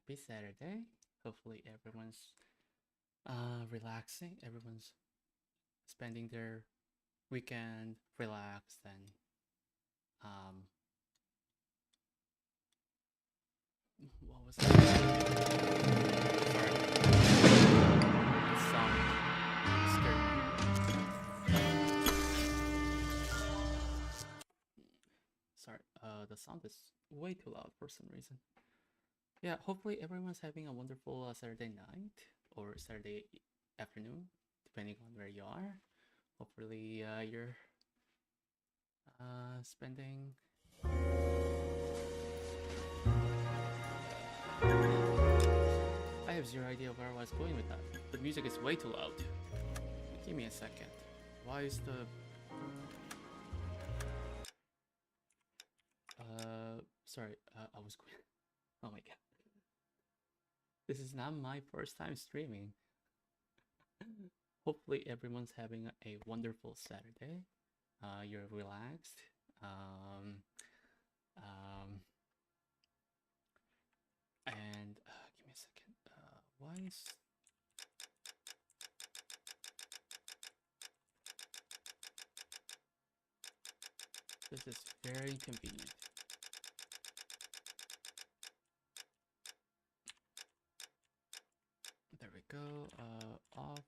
Happy Saturday. Hopefully everyone's relaxing. Everyone's spending their weekend relaxed and um what was that? Sorry. The song scared me. Sorry, the sound is way too loud for some reason. Yeah, hopefully everyone's having a wonderful Saturday night or Saturday afternoon, depending on where you are. Hopefully you're spending. I have zero idea where I was going with that. The music is way too loud. Give me a second. Why is the sorry, I was going. Oh my god. This is not my first time streaming. Hopefully everyone's having a wonderful Saturday. You're relaxed. And give me a second. Why is this is very inconvenient. There we go. Off.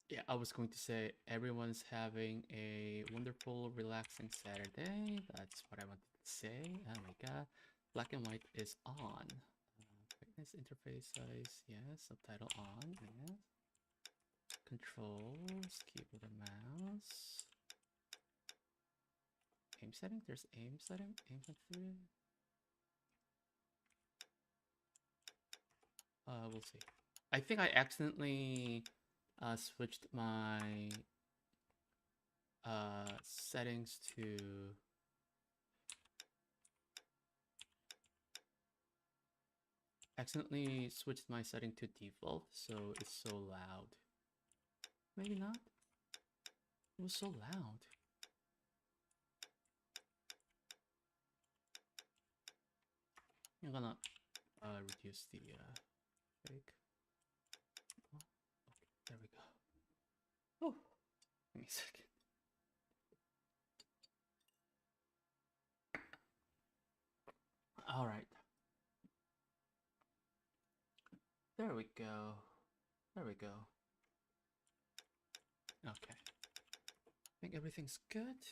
Yeah, I was going to say everyone's having a wonderful, relaxing Saturday. That's what I wanted to say. Oh my god. Black and white is on. Brightness, interface size, yes. Subtitle on, yes. Controls, keyboard and mouse. Aim setting? There's aim setting? Aim sensitivity? We'll see. I think I accidentally switched my settings to accidentally switched my setting to default, so it's so loud. Maybe not. It was so loud. I'm gonna reduce the fake. Oh, okay, there we go. Oh, give me a second. All right. There we go. There we go. Okay. I think everything's good.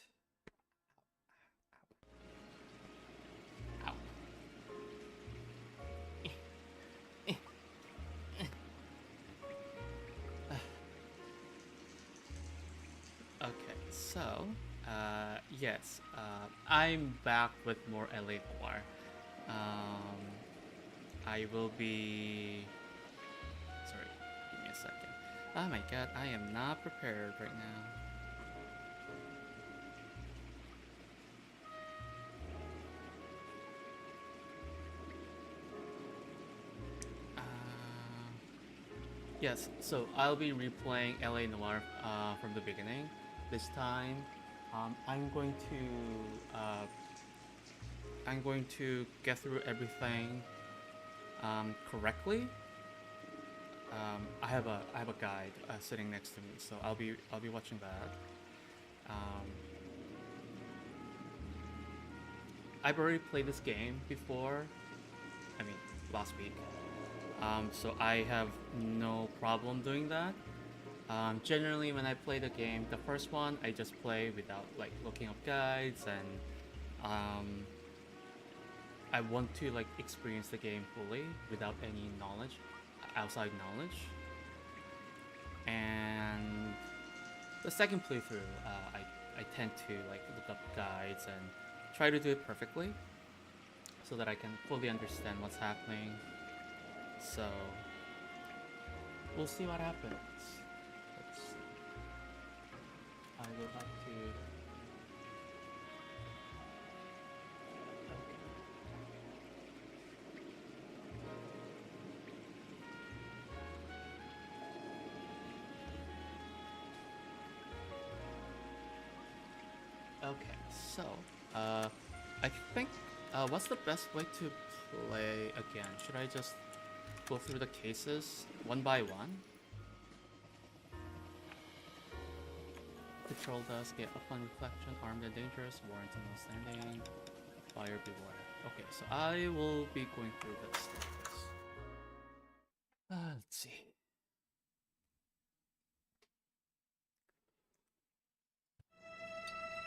Ow. Okay, so, yes, I'm back with more LA Noire. I will be... Sorry, give me a second. Oh my god, I am not prepared right now. Yes, so I'll be replaying LA Noire from the beginning. This time, I'm going to get through everything correctly. I have a guide sitting next to me, so I'll be watching that. I've already played this game before. I mean, last week. So I have no problem doing that. Generally, when I play the game, the first one I just play without like looking up guides, and I want to like experience the game fully without any knowledge, outside knowledge. And the second playthrough, I tend to like look up guides and try to do it perfectly, so that I can fully understand what's happening. So we'll see what happens. Let's see. I will have to. Okay, so I think what's the best way to play again? Should I just go through the cases one by one? Patrol desk, get upon reflection, armed and dangerous, warrant and no standing, buyer beware. Okay, so I will be going through the stages. Let's see.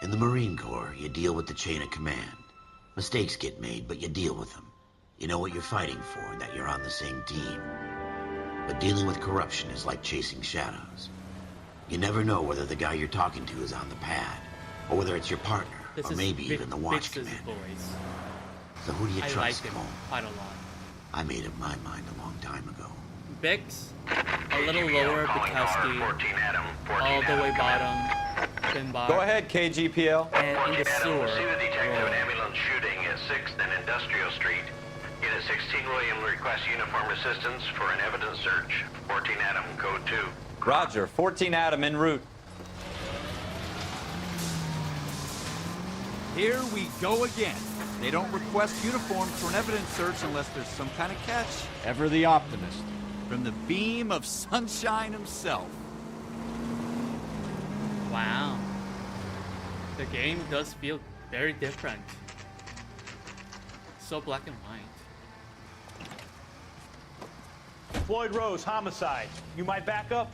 In the Marine Corps, you deal with the chain of command. Mistakes get made, but you deal with them. You know what you're fighting for, and that you're on the same team. But dealing with corruption is like chasing shadows. You never know whether the guy you're talking to is on the pad, or whether it's your partner, or maybe even the watch commander. So who do you trust, Cole? Quite a lot. I made up my mind a long time ago. Bix, a little lower, Bukowski, all the way bottom, Finbar. Go ahead, KGPL. And in the sewer. Receive a detective of an ambulance shooting at 6th and Industrial Street. Unit 16 William requests uniform assistance for an evidence search. 14 Adam, code 2. Roger, 14 Adam en route. Here we go again. They don't request uniforms for an evidence search unless there's some kind of catch. Ever the optimist. From the beam of sunshine himself. Wow. The game does feel very different. So black and white. Floyd Rose, homicide. You might back up?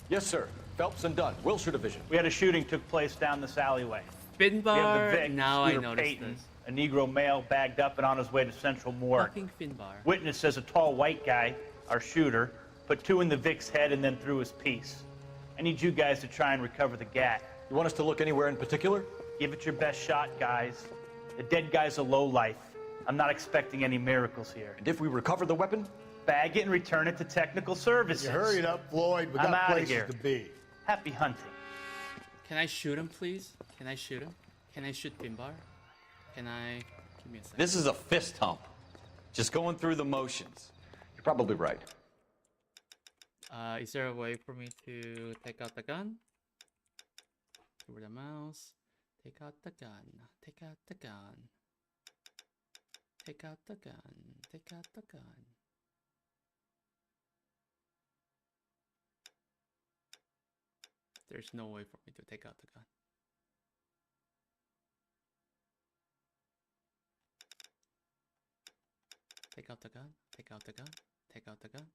Yes, sir. Phelps and Dunn, Wilshire Division. We had a shooting took place down this alleyway. We have the Finbar, Vic, now I Scooter noticed Payton, this. a Negro male bagged up and on his way to Central Morgue. Fucking Finbar. Witness says a tall white guy, our shooter, put 2 in the Vic's head and then threw his piece. I need you guys to try and recover the gat. You want us to look anywhere in particular? Give it your best shot, guys. The dead guy's a lowlife. I'm not expecting any miracles here. And if we recover the weapon? Bag it and return it to technical services. You hurry it up, Floyd. We I'm got outta places here. to be. Happy hunting. Can I shoot him, please? Can I shoot him? Can I shoot Finbar? Can I... Give me a second. This is a fist hump. Just going through the motions. You're probably right. Is there a way for me to take out the gun? Over the mouse. Take out the gun. Take out the gun. Take out the gun. Take out the gun. There's no way for me to take out the gun. Take out the gun. Take out the gun. Take out the gun.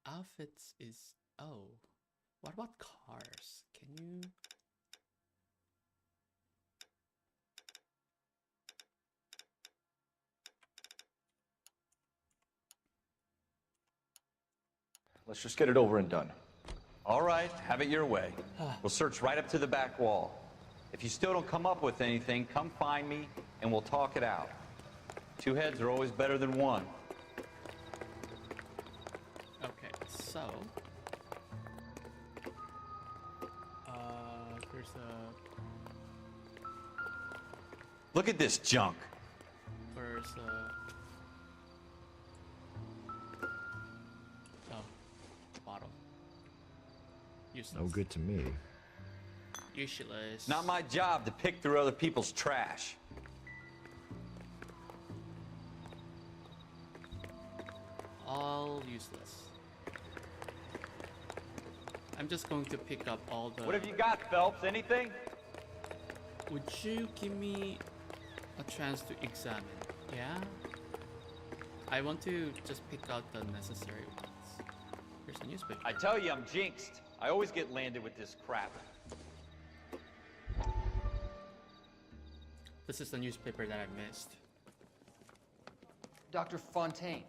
Outfits is... Oh. What about cars? Can you... Let's just get it over and done. All right, have it your way. We'll search right up to the back wall. If you still don't come up with anything, come find me and we'll talk it out. 2 heads are always better than 1. Okay, so... there's a... Look at this junk. Where's a... Oh, bottle. Useless. No good to me. Useless. Not my job to pick through other people's trash. All useless. I'm just going to pick up all the... What have you got, Phelps? Anything? Would you give me a chance to examine? Yeah? I want to just pick out the necessary ones. Here's a newspaper. I tell you, I'm jinxed. I always get landed with this crap. This is the newspaper that I missed. Dr. Fontaine,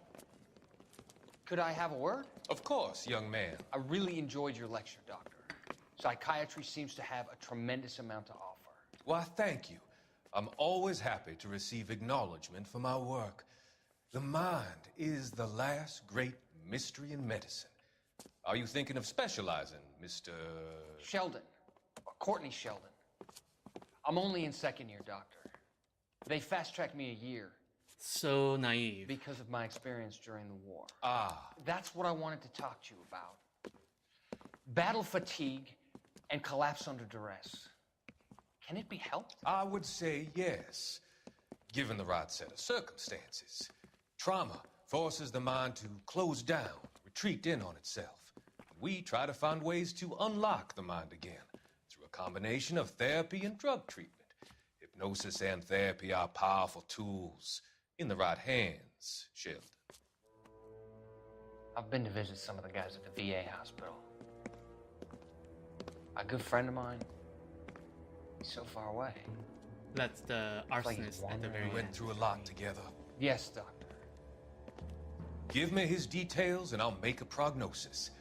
could I have a word? Of course, young man. I really enjoyed your lecture, Doctor. Psychiatry seems to have a tremendous amount to offer. Why, thank you. I'm always happy to receive acknowledgement for my work. The mind is the last great mystery in medicine. Are you thinking of specializing, Mr. Sheldon, or Courtney Sheldon. I'm only in 2nd year, Doctor. They fast-tracked me a year. So naive. Because of my experience during the war. Ah. That's what I wanted to talk to you about. Battle fatigue and collapse under duress. Can it be helped? I would say yes, given the right set of circumstances. Trauma forces the mind to close down, retreat in on itself. We try to find ways to unlock the mind again through a combination of therapy and drug treatment. Hypnosis and therapy are powerful tools in the right hands, Sheldon. I've been to visit some of the guys at the VA hospital. A good friend of mine, he's so far away. That's the like he's arsonist at the very We end. went through a lot together. Yes, Doctor. Give me his details and I'll make a prognosis.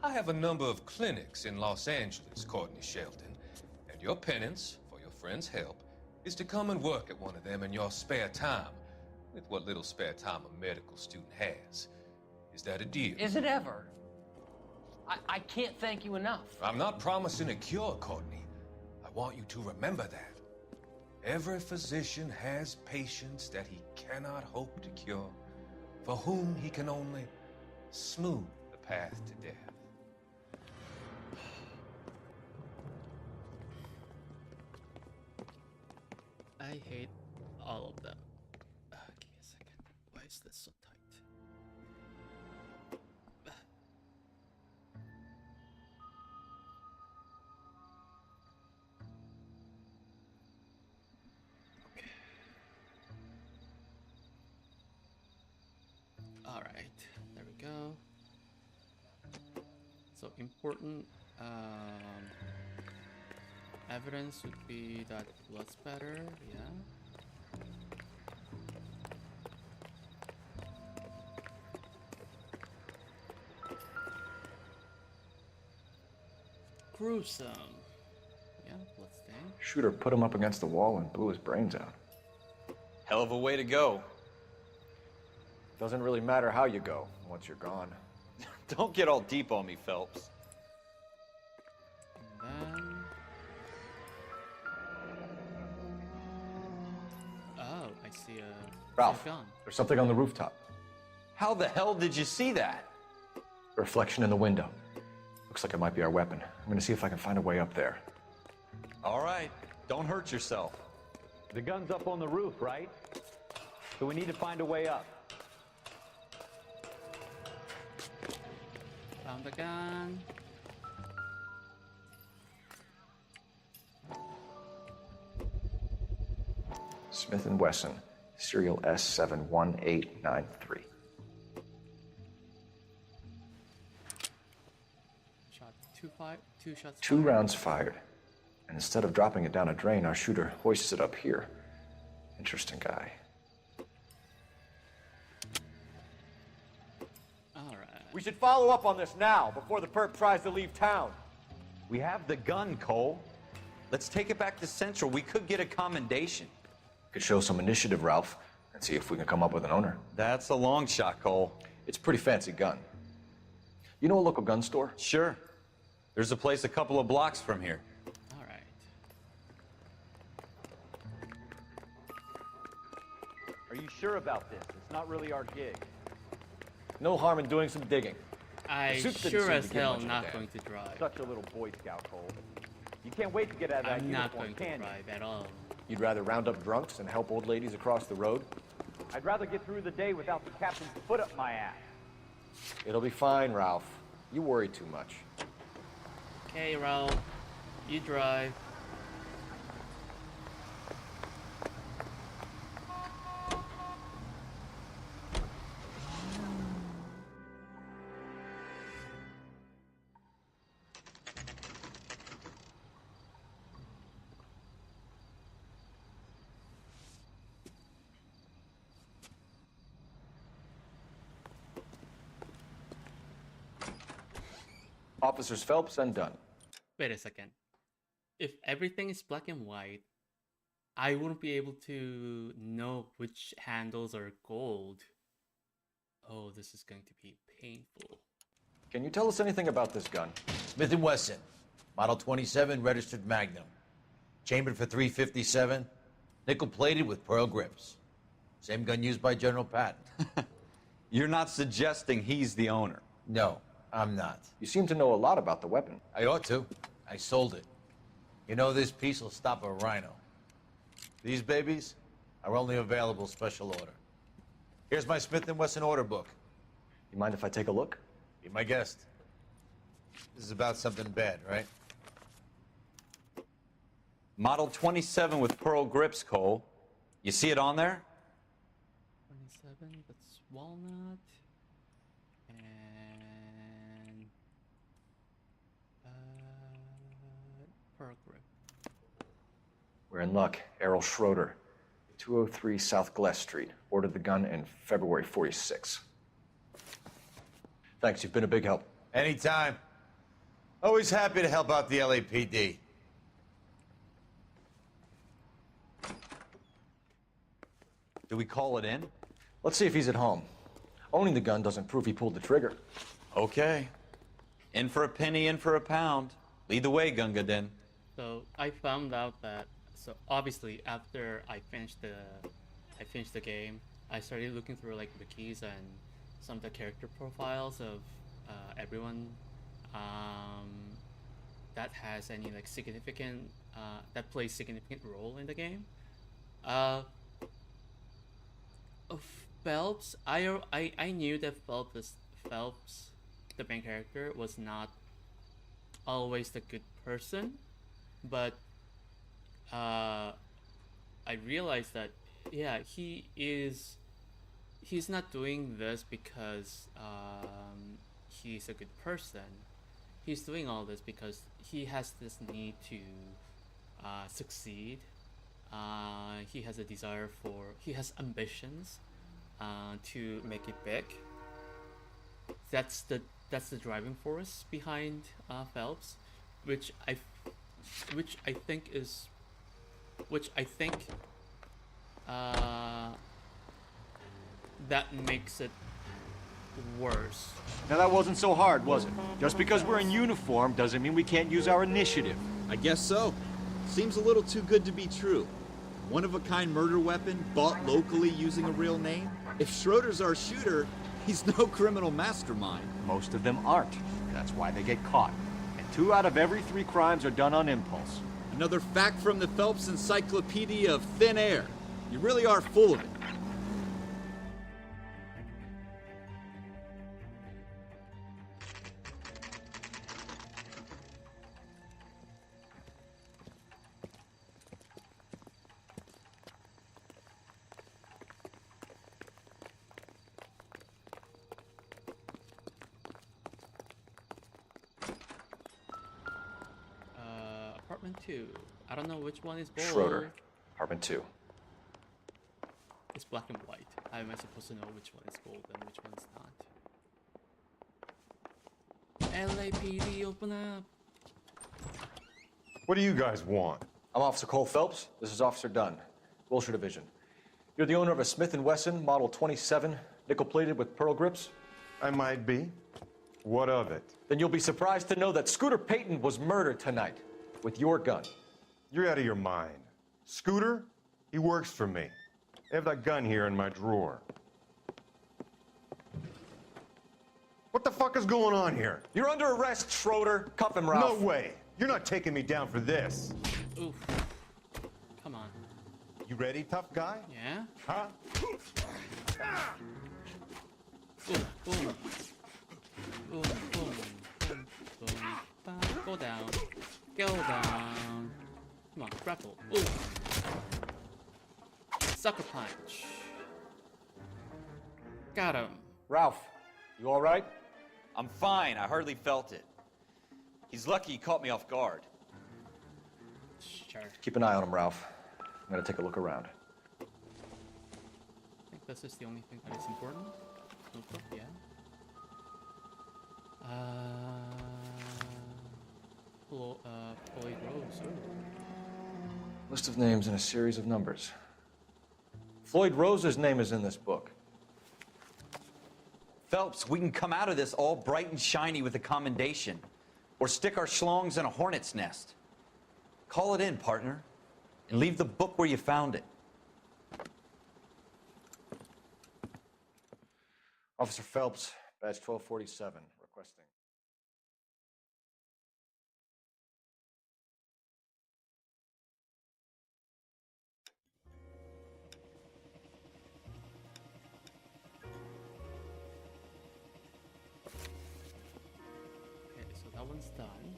I have a number of clinics in Los Angeles, Courtney Sheldon, and your penance, for your friend's help, is to come and work at one of them in your spare time, with what little spare time a medical student has. Is that a deal? Is it ever? I can't thank you enough. I'm not promising a cure, Courtney. I want you to remember that. Every physician has patients that he cannot hope to cure, for whom he can only smooth the path to death. I hate all of them. Give me a second. Why is this so tight? Okay. All right, there we go. So important evidence would be that blood spatter, yeah. Gruesome. Yeah, blood stain. Shooter put him up against the wall and blew his brains out. Hell of a way to go. Doesn't really matter how you go once you're gone. Don't get all deep on me, Phelps. And then... Oh, I see a Ralph, gun. there's something on the rooftop. How the hell did you see that? A reflection in the window. Looks like it might be our weapon. I'm gonna see if I can find a way up there. All right, don't hurt yourself. The gun's up on the roof, right? So we need to find a way up. Found the gun. Smith & Wesson, serial S71893. Shot two shots. Two fired. rounds fired. And instead of dropping it down a drain, our shooter hoists it up here. Interesting guy. All right. We should follow up on this now, before the perp tries to leave town. We have the gun, Cole. Let's take it back to Central. We could get a commendation. Could show some initiative, Ralph, and see if we can come up with an owner. That's a long shot, Cole. It's a pretty fancy gun. You know a local gun store? Sure. There's a place a couple of blocks from here. All right. Are you sure about this? It's not really our gig. No harm in doing some digging. I suit didn't sure seem to as give hell much of a not damn. going to drive. Such a little Boy Scout, Cole. You can't wait to get out of that I'm not uniform, going to can you? drive at all. You'd rather round up drunks and help old ladies across the road? I'd rather get through the day without the captain's foot up my ass. It'll be fine, Ralph. You worry too much. Okay, Ralph, you drive. Officers Phelps and Dunn. Wait a second. If everything is black and white, I wouldn't be able to know which handles are gold. Oh, this is going to be painful. Can you tell us anything about this gun? Smith & Wesson, Model 27, registered Magnum. Chambered for .357, nickel-plated with pearl grips. Same gun used by General Patton. You're not suggesting he's the owner. No, I'm not. You seem to know a lot about the weapon. I ought to. I sold it. You know this piece will stop a rhino. These babies are only available special order. Here's my Smith & Wesson order book. You mind if I take a look? Be my guest. This is about something bad, right? Model 27 with pearl grips, Cole. You see it on there? 27, that's walnut. And pearl grip. We're in luck. Errol Schroeder, 203 South Glass Street. Ordered the gun in February 46. Thanks, you've been a big help. Anytime. Always happy to help out the LAPD. Do we call it in? Let's see if he's at home. Owning the gun doesn't prove he pulled the trigger. Okay. In for a penny, in for a pound. Lead the way, Gunga Din. So I found out that, so obviously after I finished the game, I started looking through like wikis and some of the character profiles of everyone that has any like significant that plays significant role in the game. Phelps, I knew that Phelps, the main character, was not always the good person, but I realized that yeah, he's not doing this because he's a good person. He's doing all this because he has this need to succeed. He has a desire he has ambitions to make it big. That's the driving force behind Phelps, which I think that makes it worse. Now that wasn't so hard, was it? Just because we're in uniform doesn't mean we can't use our initiative. I guess so. Seems a little too good to be true. One-of-a-kind murder weapon bought locally using a real name? If Schroeder's our shooter, he's no criminal mastermind. Most of them aren't. That's why they get caught. And 2 out of every 3 crimes are done on impulse. Another fact from the Phelps Encyclopedia of Thin Air. You really are full of it. Apartment 2. I don't know which one is gold. Schroeder, apartment 2. It's black and white. How am I supposed to know which one is gold and which one is not? LAPD, open up. What do you guys want? I'm Officer Cole Phelps. This is Officer Dunn, Wilshire Division. You're the owner of a Smith & Wesson Model 27, nickel-plated with pearl grips? I might be. What of it? Then you'll be surprised to know that Scooter Payton was murdered tonight with your gun. You're out of your mind. Scooter? He works for me. I have that gun here in my drawer. What the fuck is going on here? You're under arrest, Schroeder. Cuff him, Ralph. No way. You're not taking me down for this. Oof. Come on. You ready, tough guy? Yeah? Huh? Boom, boom. Boom, boom, boom, boom. Go down. Go down. Come on, grapple. Ooh. Sucker punch. Got him. Ralph, you all right? I'm fine. I hardly felt it. He's lucky he caught me off guard. Sure. Keep an eye on him, Ralph. I'm gonna take a look around. I think this is the only thing that is important. Notebook, yeah. Floyd Rose. Ooh. List of names and a series of numbers. Floyd Rose's name is in this book. Phelps, we can come out of this all bright and shiny with a commendation. Or stick our schlongs in a hornet's nest. Call it in, partner. And leave the book where you found it. Officer Phelps, badge 1247, requesting. that one's done.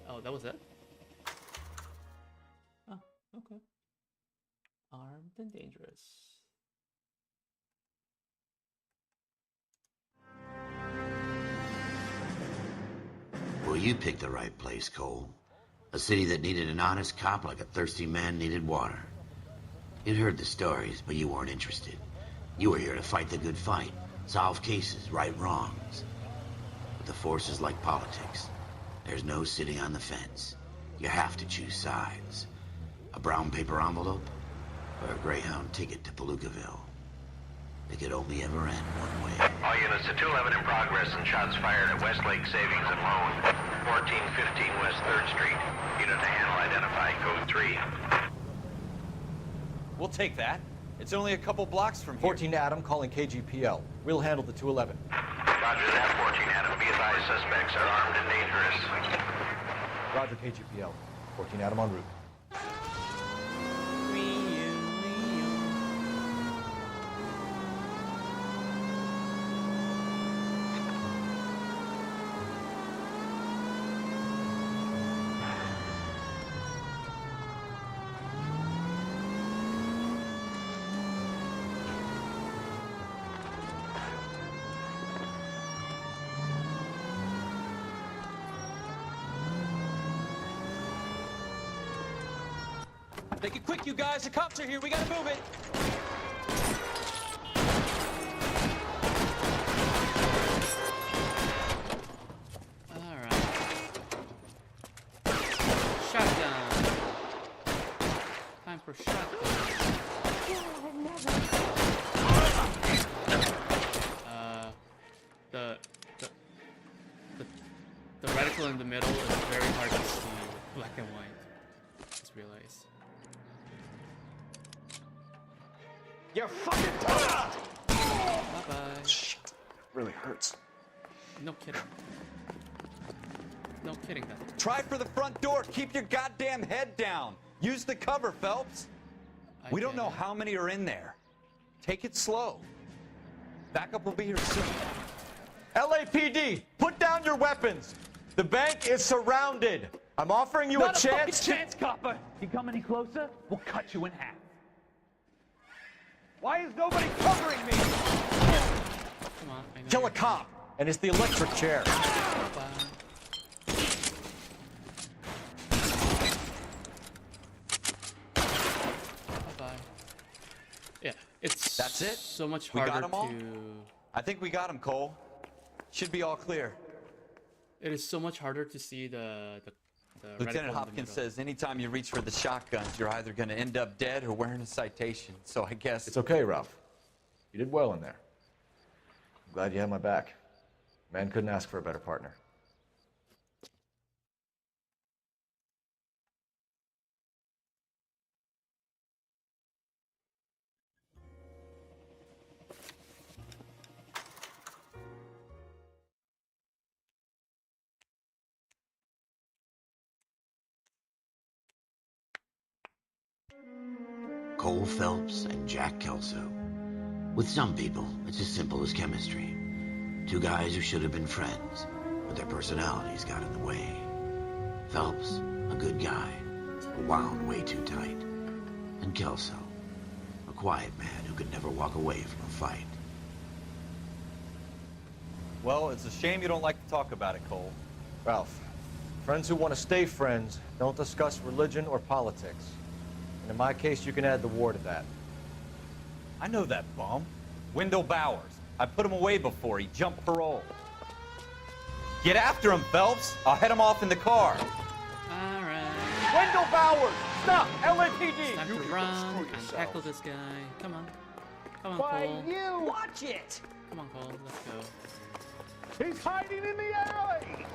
Oh, that was it? Oh, okay. Armed and dangerous. Well, you picked the right place, Cole. A city that needed an honest cop like a thirsty man needed water. You'd heard the stories, but you weren't interested. You were here to fight the good fight, solve cases, right wrongs. But the force is like politics. There's no sitting on the fence. You have to choose sides. A brown paper envelope or a Greyhound ticket to Palookaville. It could only ever end one way. All units to 211 in progress and shots fired at Westlake Savings and Loan, 1415 West 3rd Street. Unit to handle identified, code 3. We'll take that. It's only a couple blocks from here. 14 Adam calling KGPL. We'll handle the 211. Roger that, 14 Adam. Be advised, suspects are armed and dangerous. Roger, KGPL. 14 Adam en route. Make it quick, you guys. The cops are here. We gotta move it. Alright. Shotgun. Time for shotgun. The reticle in the middle is very hard to see black and white. Just realized. You're fucking Bye-bye. Shit. Really hurts. No kidding. No kidding, though. Try for the front door. Keep your goddamn head down. Use the cover, Phelps. We don't know how many are in there. Take it slow. Backup will be here soon. LAPD, put down your weapons. The bank is surrounded. I'm offering you a chance to... chance, copper. You come any closer, we'll cut you in half. Why is nobody covering me? Come on. I know Kill a cop, and it's the electric chair. Bye-bye. Bye-bye. Yeah, That's it? so much We harder got 'em all? to... I think we got him, Cole. Should be all clear. It is so much harder to see the reticle in Lieutenant the Hopkins middle. says anytime you reach for the shotguns, you're either going to end up dead or wearing a citation. So I guess... It's okay, Ralph. You did well in there. I'm glad you had my back. Man couldn't ask for a better partner. Cole Phelps and Jack Kelso. With some people, it's as simple as chemistry. Two guys who should have been friends, but their personalities got in the way. Phelps, a good guy, but wound way too tight. And Kelso, a quiet man who could never walk away from a fight. Well, it's a shame you don't like to talk about it, Cole. Ralph, friends who want to stay friends don't discuss religion or politics. And in my case, you can add the war to that. I know that bum. Wendell Bowers. I put him away before. He jumped parole. Get after him, Phelps. I'll head him off in the car. Alright. Wendell Bowers! Stop! LAPD! It's time to run and tackle this guy. Come on. Come on, Cole. You watch it. Come on, Cole. Let's go. He's hiding in the alley.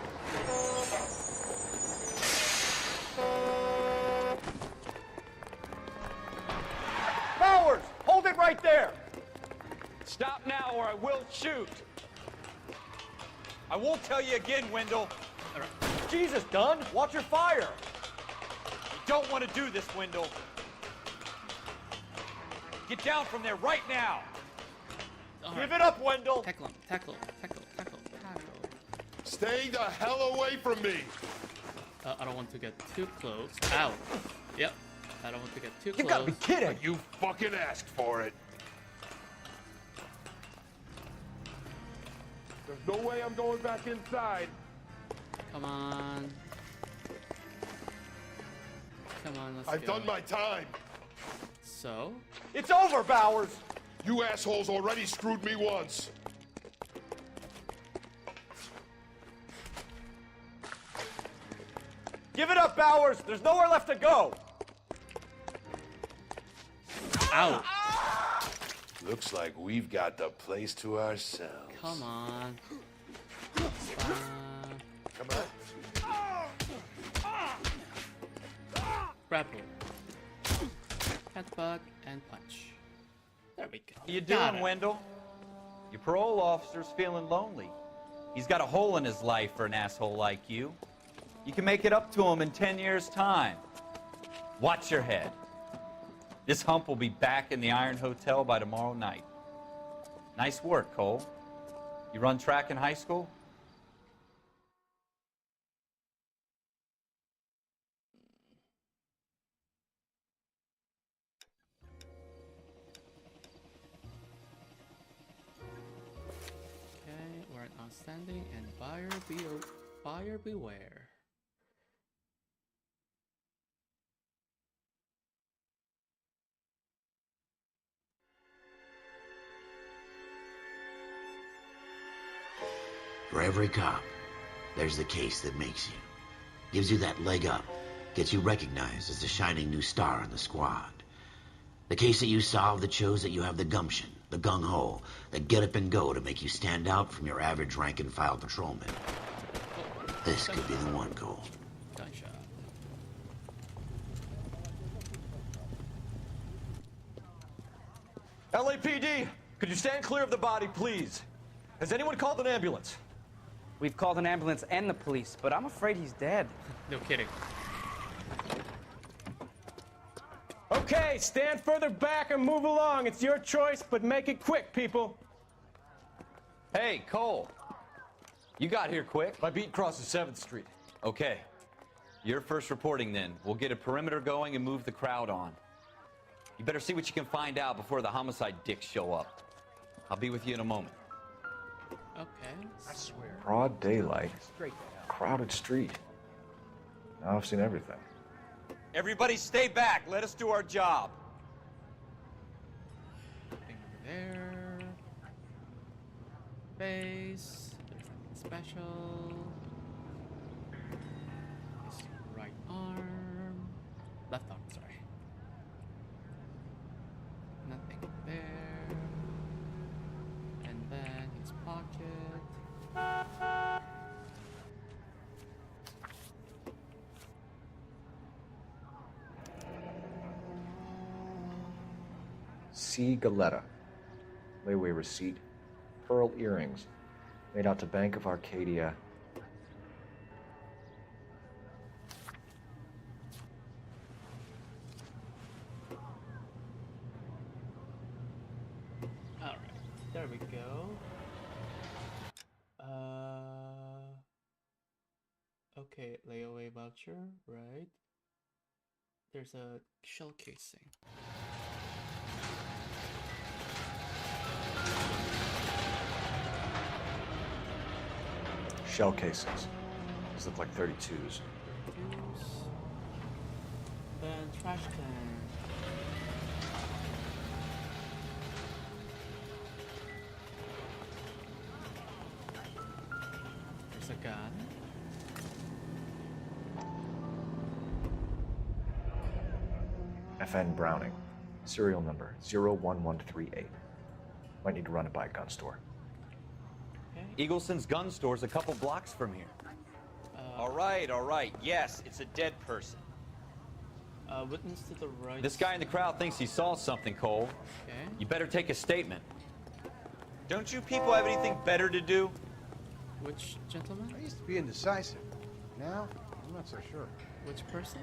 Bowers! Hold it right there! Stop now or I will shoot. I won't tell you again, Wendell. Jesus, Dunn! Watch your fire! You don't want to do this, Wendell. Get down from there right now! Give it up, Wendell! Tackle him, tackle. Stay the hell away from me! I don't want to get too close. Ow. Yep. I don't want to get too close. You gotta be kidding! You fucking asked for it. There's no way I'm going back inside. Come on. Let's I've go. done my time. So? It's over, Bowers! You assholes already screwed me once. Give it up, Bowers! There's nowhere left to go! Ow. Looks like we've got the place to ourselves. Come on. Come on. Grapple. Headbutt and punch. There we go. How you Got doing, it. Wendell? Your parole officer's feeling lonely. He's got a hole in his life for an asshole like you. You can make it up to him in 10 years' time. Watch your head. This hump will be back in the Iron Hotel by tomorrow night. Nice work, Cole. You run track in high school? Okay, we're at outstanding and buyer beware. For every cop, there's the case that makes you. Gives you that leg up. Gets you recognized as the shining new star in the squad. The case that you solve that shows that you have the gumption, the gung-ho, the get up and go to make you stand out from your average rank-and-file patrolman. This could be the one, Cole. Gunshot. LAPD, could you stand clear of the body, please? Has anyone called an ambulance? We've called an ambulance and the police, but I'm afraid he's dead. No kidding. Okay, stand further back or move along. It's your choice, but make it quick, people. Hey, Cole. You got here quick. My beat crosses 7th Street. Okay. You're first reporting then. We'll get a perimeter going and move the crowd on. You better see what you can find out before the homicide dicks show up. I'll be with you in a moment. Okay. I swear. Broad daylight. Crowded street. Now I've seen everything. Everybody stay back. Let us do our job. Nothing over there. Base. There's nothing special. His right arm. Left arm, sorry. Nothing there. And then his pocket. C. Galetta. Layaway receipt. Pearl earrings. Made out to Bank of Arcadia. Alright, there we go. Okay, layaway voucher, right? There's a shell casing. Shell casings. These look like 32s. Then trash can. There's a gun. FN Browning. Serial number 01138. Might need to run it by a gun store. Eagleson's gun store's a couple blocks from here. All right. Yes, it's a dead person. Witness to the right. This guy in the crowd thinks he saw something, Cole. Okay. You better take a statement. Don't you people have anything better to do? Which gentleman? I used to be indecisive. Now, I'm not so sure. Which person?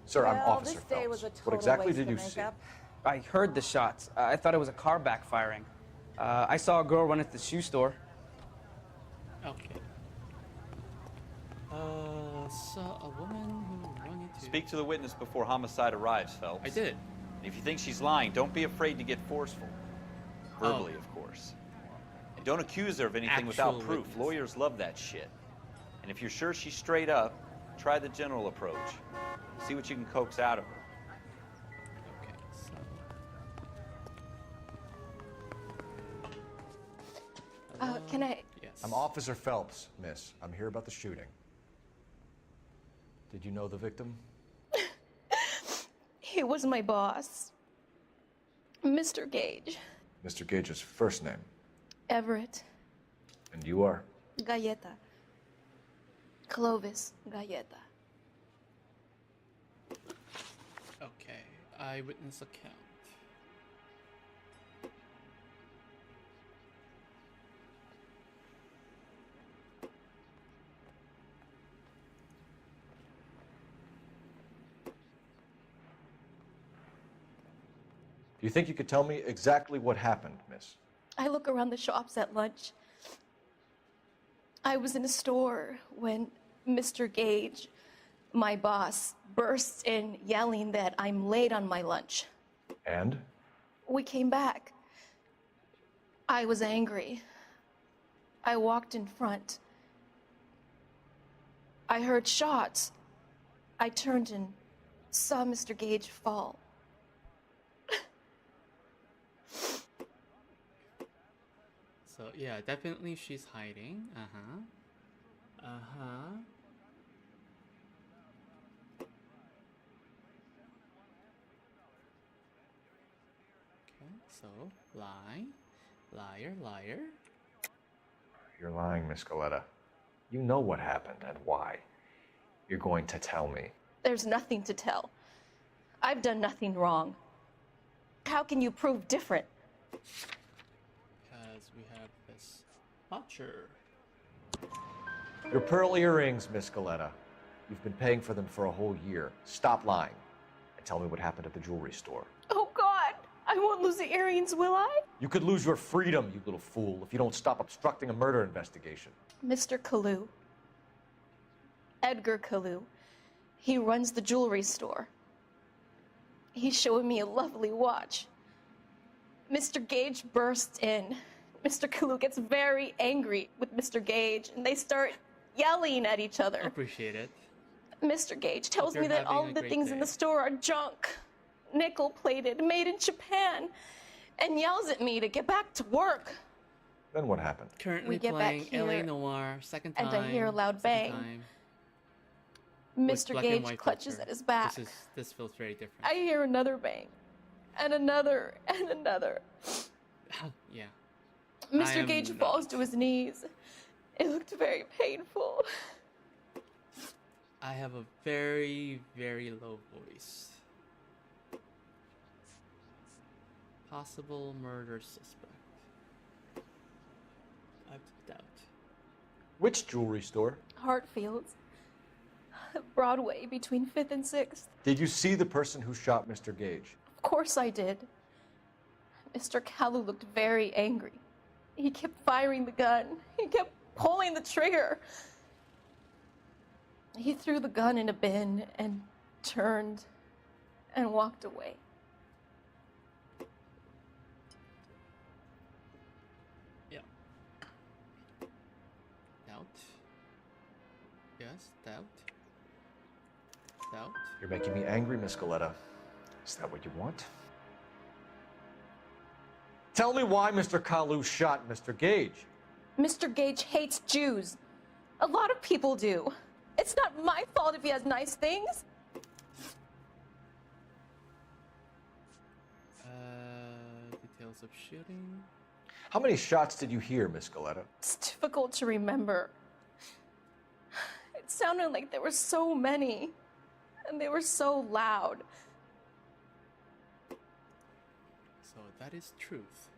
Sir, I'm Well, Officer this day Phelps. was a What total exactly waste did you of see? makeup. I heard the shots. I thought it was a car backfiring. I saw a girl run into the shoe store. Okay. Saw a woman who run into... Speak to the witness before homicide arrives, Phelps. I did. If you think she's lying, don't be afraid to get forceful. Verbally, of course. And don't accuse her of anything without Actual proof. witness. Lawyers love that shit. And if you're sure she's straight up, try the general approach. See what you can coax out of her. Okay, so... Can I... Yes. I'm Officer Phelps, miss. I'm here about the shooting. Did you know the victim? He was my boss. Mr. Gage. Mr. Gage's first name. Everett. And you are? Galleta. Clovis Galleta. Okay, eyewitness account. Do you think you could tell me exactly what happened, miss? I look around the shops at lunch. I was in a store when Mr. Gage, my boss, bursts in yelling that I'm late on my lunch. And? We came back. I was angry. I walked in front. I heard shots. I turned and saw Mr. Gage fall. So yeah, definitely she's hiding. Uh-huh. Uh-huh. Okay, so lie. Liar, liar. You're lying, Miss Galetta. You know what happened and why. You're going to tell me. There's nothing to tell. I've done nothing wrong. How can you prove different? Because we have this watcher. Your pearl earrings, Miss Galetta. You've been paying for them for a whole year. Stop lying and tell me what happened at the jewelry store. Oh, God! I won't lose the earrings, will I? You could lose your freedom, you little fool, if you don't stop obstructing a murder investigation. Mr. Kalu. Edgar Kalu. He runs the jewelry store. He's showing me a lovely watch. Mr. Gage bursts in. Mr. Kalu gets very angry with Mr. Gage, and they start yelling at each other. Appreciate it. Mr. Gage tells you're me that all having of a the great things in the day. store are junk, nickel-plated, made in Japan, and yells at me to get back to work. Then what happened? Currently We get playing back LA here, Noire, second time. and I hear a loud second bang. time, with Mr. black and Gage white clutches filter. at his back. This feels very different. I hear another bang, and another, and another. Yeah. I Mr. am Gage not- falls to his knees. It looked very painful. I have a very, very low voice. Possible murder suspect. I have to doubt. Which jewelry store? Hartfield's. Broadway between 5th and 6th. Did you see the person who shot Mr. Gage? Of course I did. Mr. Kalu looked very angry. He kept firing the gun. He kept pulling the trigger. He threw the gun in a bin and turned and walked away. Yeah. Doubt. Yes, doubt. Doubt. You're making me angry, Miss Galetta. Is that what you want? Tell me why Mr. Kalu shot Mr. Gage. Mr. Gage hates Jews. A lot of people do. It's not my fault if he has nice things. Details of shooting. How many shots did you hear, Miss Galetta? It's difficult to remember. It sounded like there were so many, and they were so loud. So that is truth.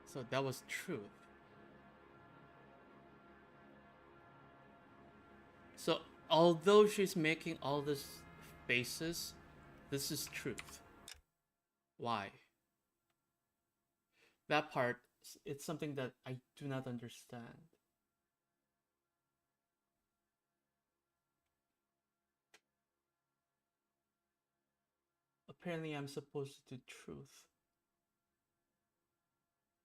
So that was truth. So Although she's making all this faces, this is truth. Why? That part, it's something that I do not understand. Apparently I'm supposed to do truth.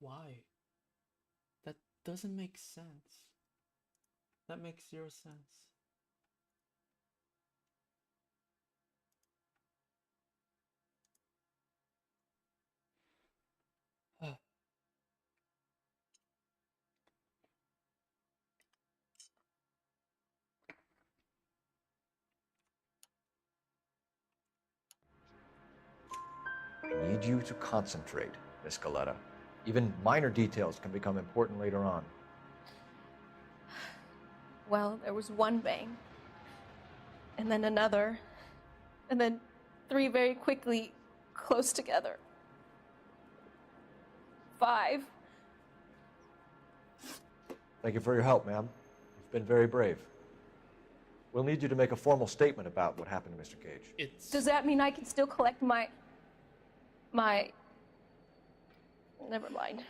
Why? That doesn't make sense. That makes zero sense. I need you to concentrate, Miss Galetta. Even minor details can become important later on. Well, there was one bang, and then another, and then 3 very quickly, close together. 5. Thank you for your help, ma'am. You've been very brave. We'll need you to make a formal statement about what happened to Mr. Gage. Does that mean I can still collect my... Never mind.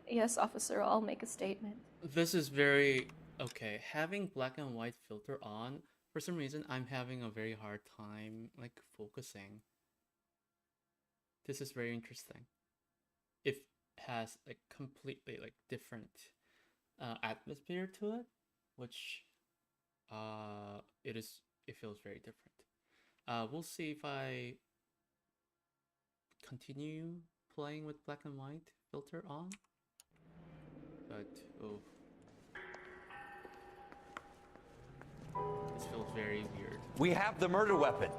Yes, officer, I'll make a statement. This is very... Okay, having black and white filter on, for some reason, I'm having a very hard time, like, focusing. This is very interesting. It has, like, completely, like, different atmosphere to it, which, it feels very different. We'll see if I continue playing with black and white filter on, but, oh. This feels very weird. We have the murder weapon.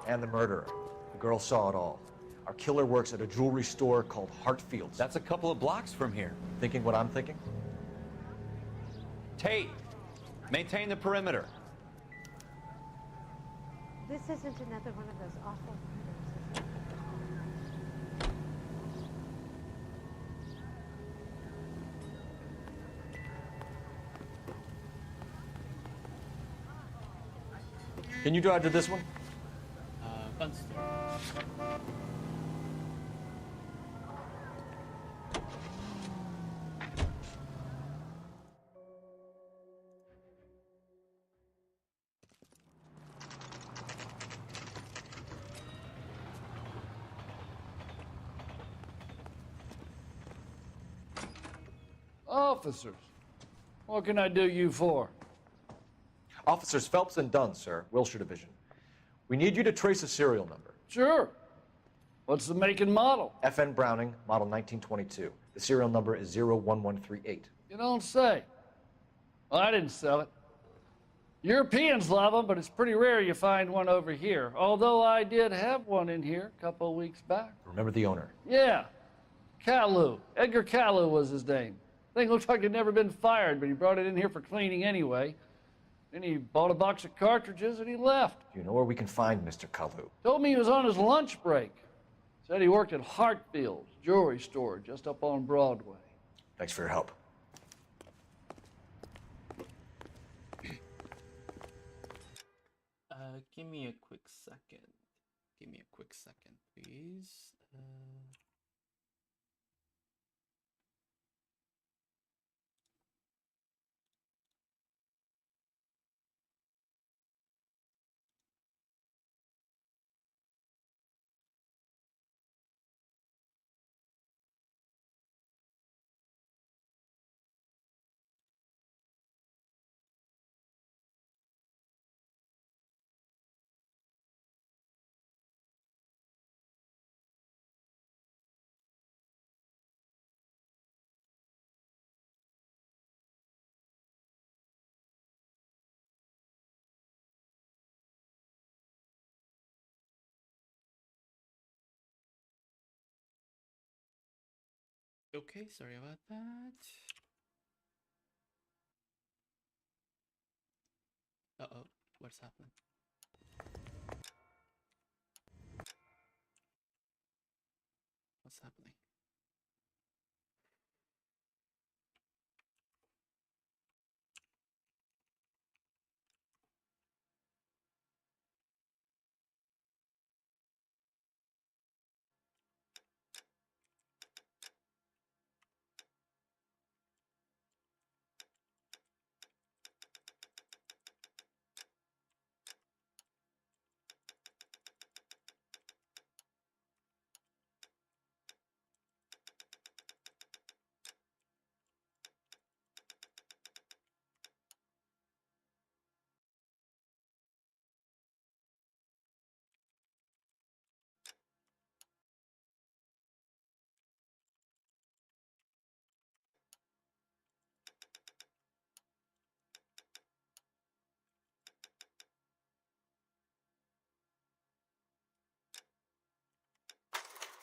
And the murderer. The girl saw it all. Our killer works at a jewelry store called Hartfield's. That's a couple of blocks from here. Thinking what I'm thinking? Tate, maintain the perimeter. This isn't another one of those awful murders, is it? Can you drive to this one? Gun store. Officers, what can I do you for? Officers Phelps and Dunn, sir, Wilshire Division. We need you to trace a serial number. Sure. What's the make and model? FN Browning, model 1922. The serial number is 01138. You don't say. Well, I didn't sell it. Europeans love them, but it's pretty rare you find one over here. Although I did have one in here a couple of weeks back. Remember the owner? Yeah. Caillou. Edgar Caillou was his name. Thing looked like it'd never been fired, but he brought it in here for cleaning anyway. Then he bought a box of cartridges and he left. Do you know where we can find Mr. Caillou? Told me he was on his lunch break. Said he worked at Hartfield's jewelry store just up on Broadway. Thanks for your help. Give me a quick second. Give me a quick second, please. Okay, sorry about that. Uh-oh, what's happening? What's happening?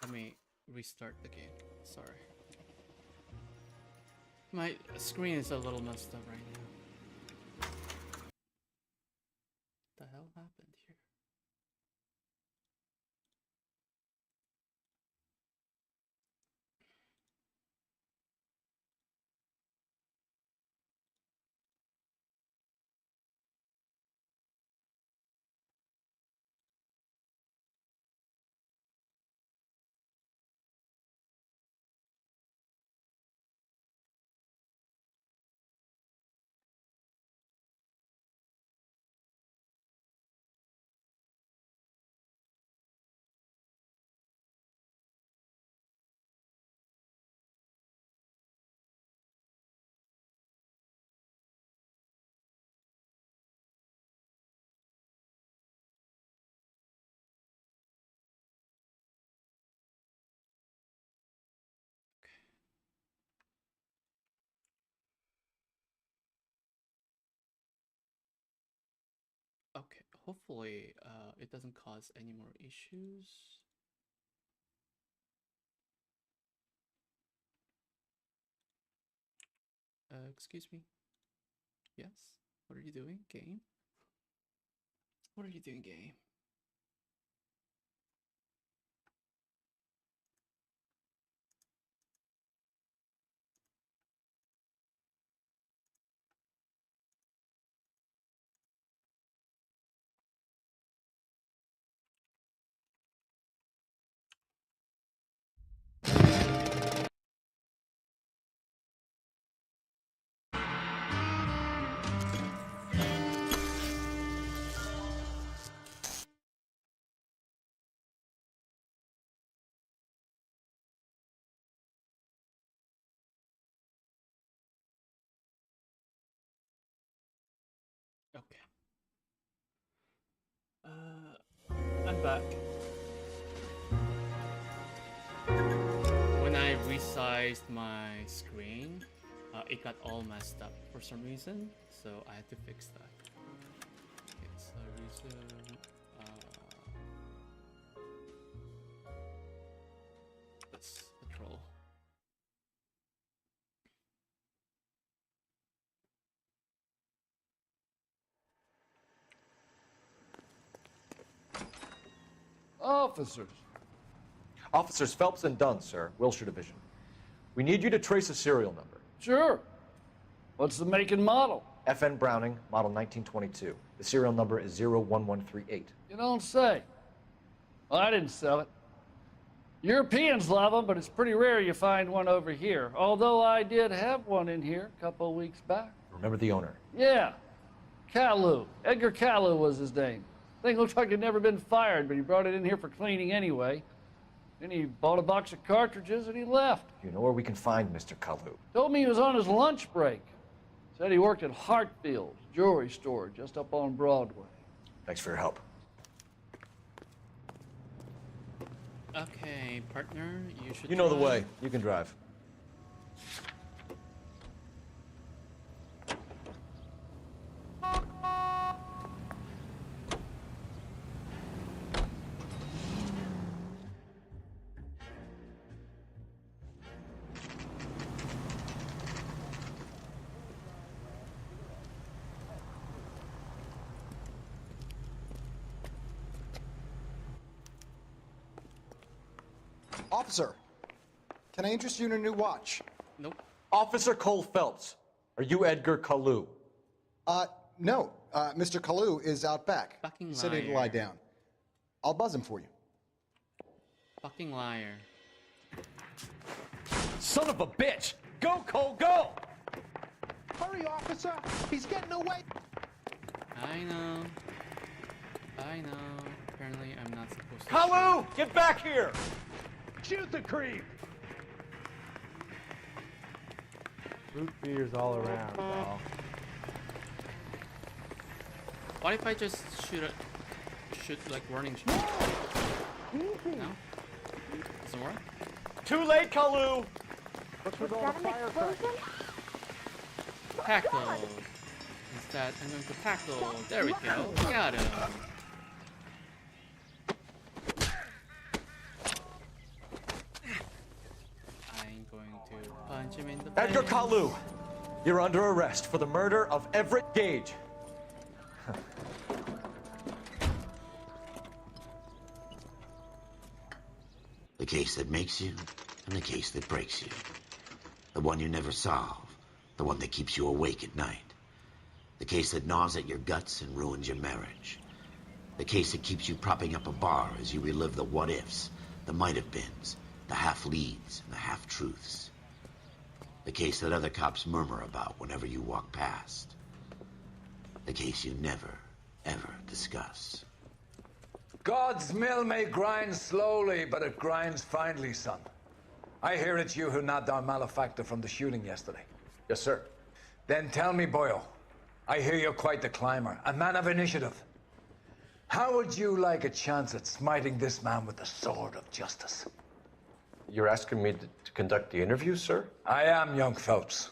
Let me restart the game. Sorry. My screen is a little messed up right now. What the hell happened here? Okay, hopefully it doesn't cause any more issues. Excuse me. Yes? What are you doing, game? What are you doing, game? Okay. I'm back. When I resized my screen, it got all messed up for some reason, so I had to fix that. Okay, so resume. Let's patrol. Officers. Officers Phelps and Dunn, sir, Wilshire Division. We need you to trace a serial number. Sure. What's the make and model? FN Browning, model 1922. The serial number is 01138. You don't say. Well, I didn't sell it. Europeans love them, but it's pretty rare you find one over here. Although I did have one in here a couple of weeks back. Remember the owner? Yeah. Kalu. Edgar Kalu was his name. Thing looks like he'd never been fired, but he brought it in here for cleaning anyway. Then he bought a box of cartridges and he left. You know where we can find Mr. Kalu? Told me he was on his lunch break. Said he worked at Hartfield's jewelry store just up on Broadway. Thanks for your help. Okay, partner, you should. You know the drive. way. You can drive. Officer, can I interest you in a new watch? Nope. Officer Cole Phelps, are you Edgar Kalu? No. Mr. Kalu is out back. Fucking He said he'd liar. lie down. I'll buzz him for you. Fucking liar. Son of a bitch! Go, Cole, go! Hurry, officer! He's getting away! I know. I know. Apparently, I'm not supposed to. Kalu! Get back here! Shoot the creep! Root beers all around, pal. What if I just shoot like warning shots? No? Doesn't work? Too late, Kalu! What's with all the firecrackers? Tackle. Instead, I'm going to tackle. There we go. Got him. Benjamin the Edgar Fence. Kalu, you're under arrest for the murder of Everett Gage. The case that makes you, and the case that breaks you. The one you never solve, the one that keeps you awake at night. The case that gnaws at your guts and ruins your marriage. The case that keeps you propping up a bar as you relive the what-ifs, the might-have-beens, the half-leads, and the half-truths. The case that other cops murmur about whenever you walk past. The case you never, ever discuss. God's mill may grind slowly, but it grinds finely, son. I hear it's you who nabbed our malefactor from the shooting yesterday. Yes, sir. Then tell me, boyo, I hear you're quite the climber, a man of initiative. How would you like a chance at smiting this man with the sword of justice? You're asking me to conduct the interview, sir? I am, young Phelps.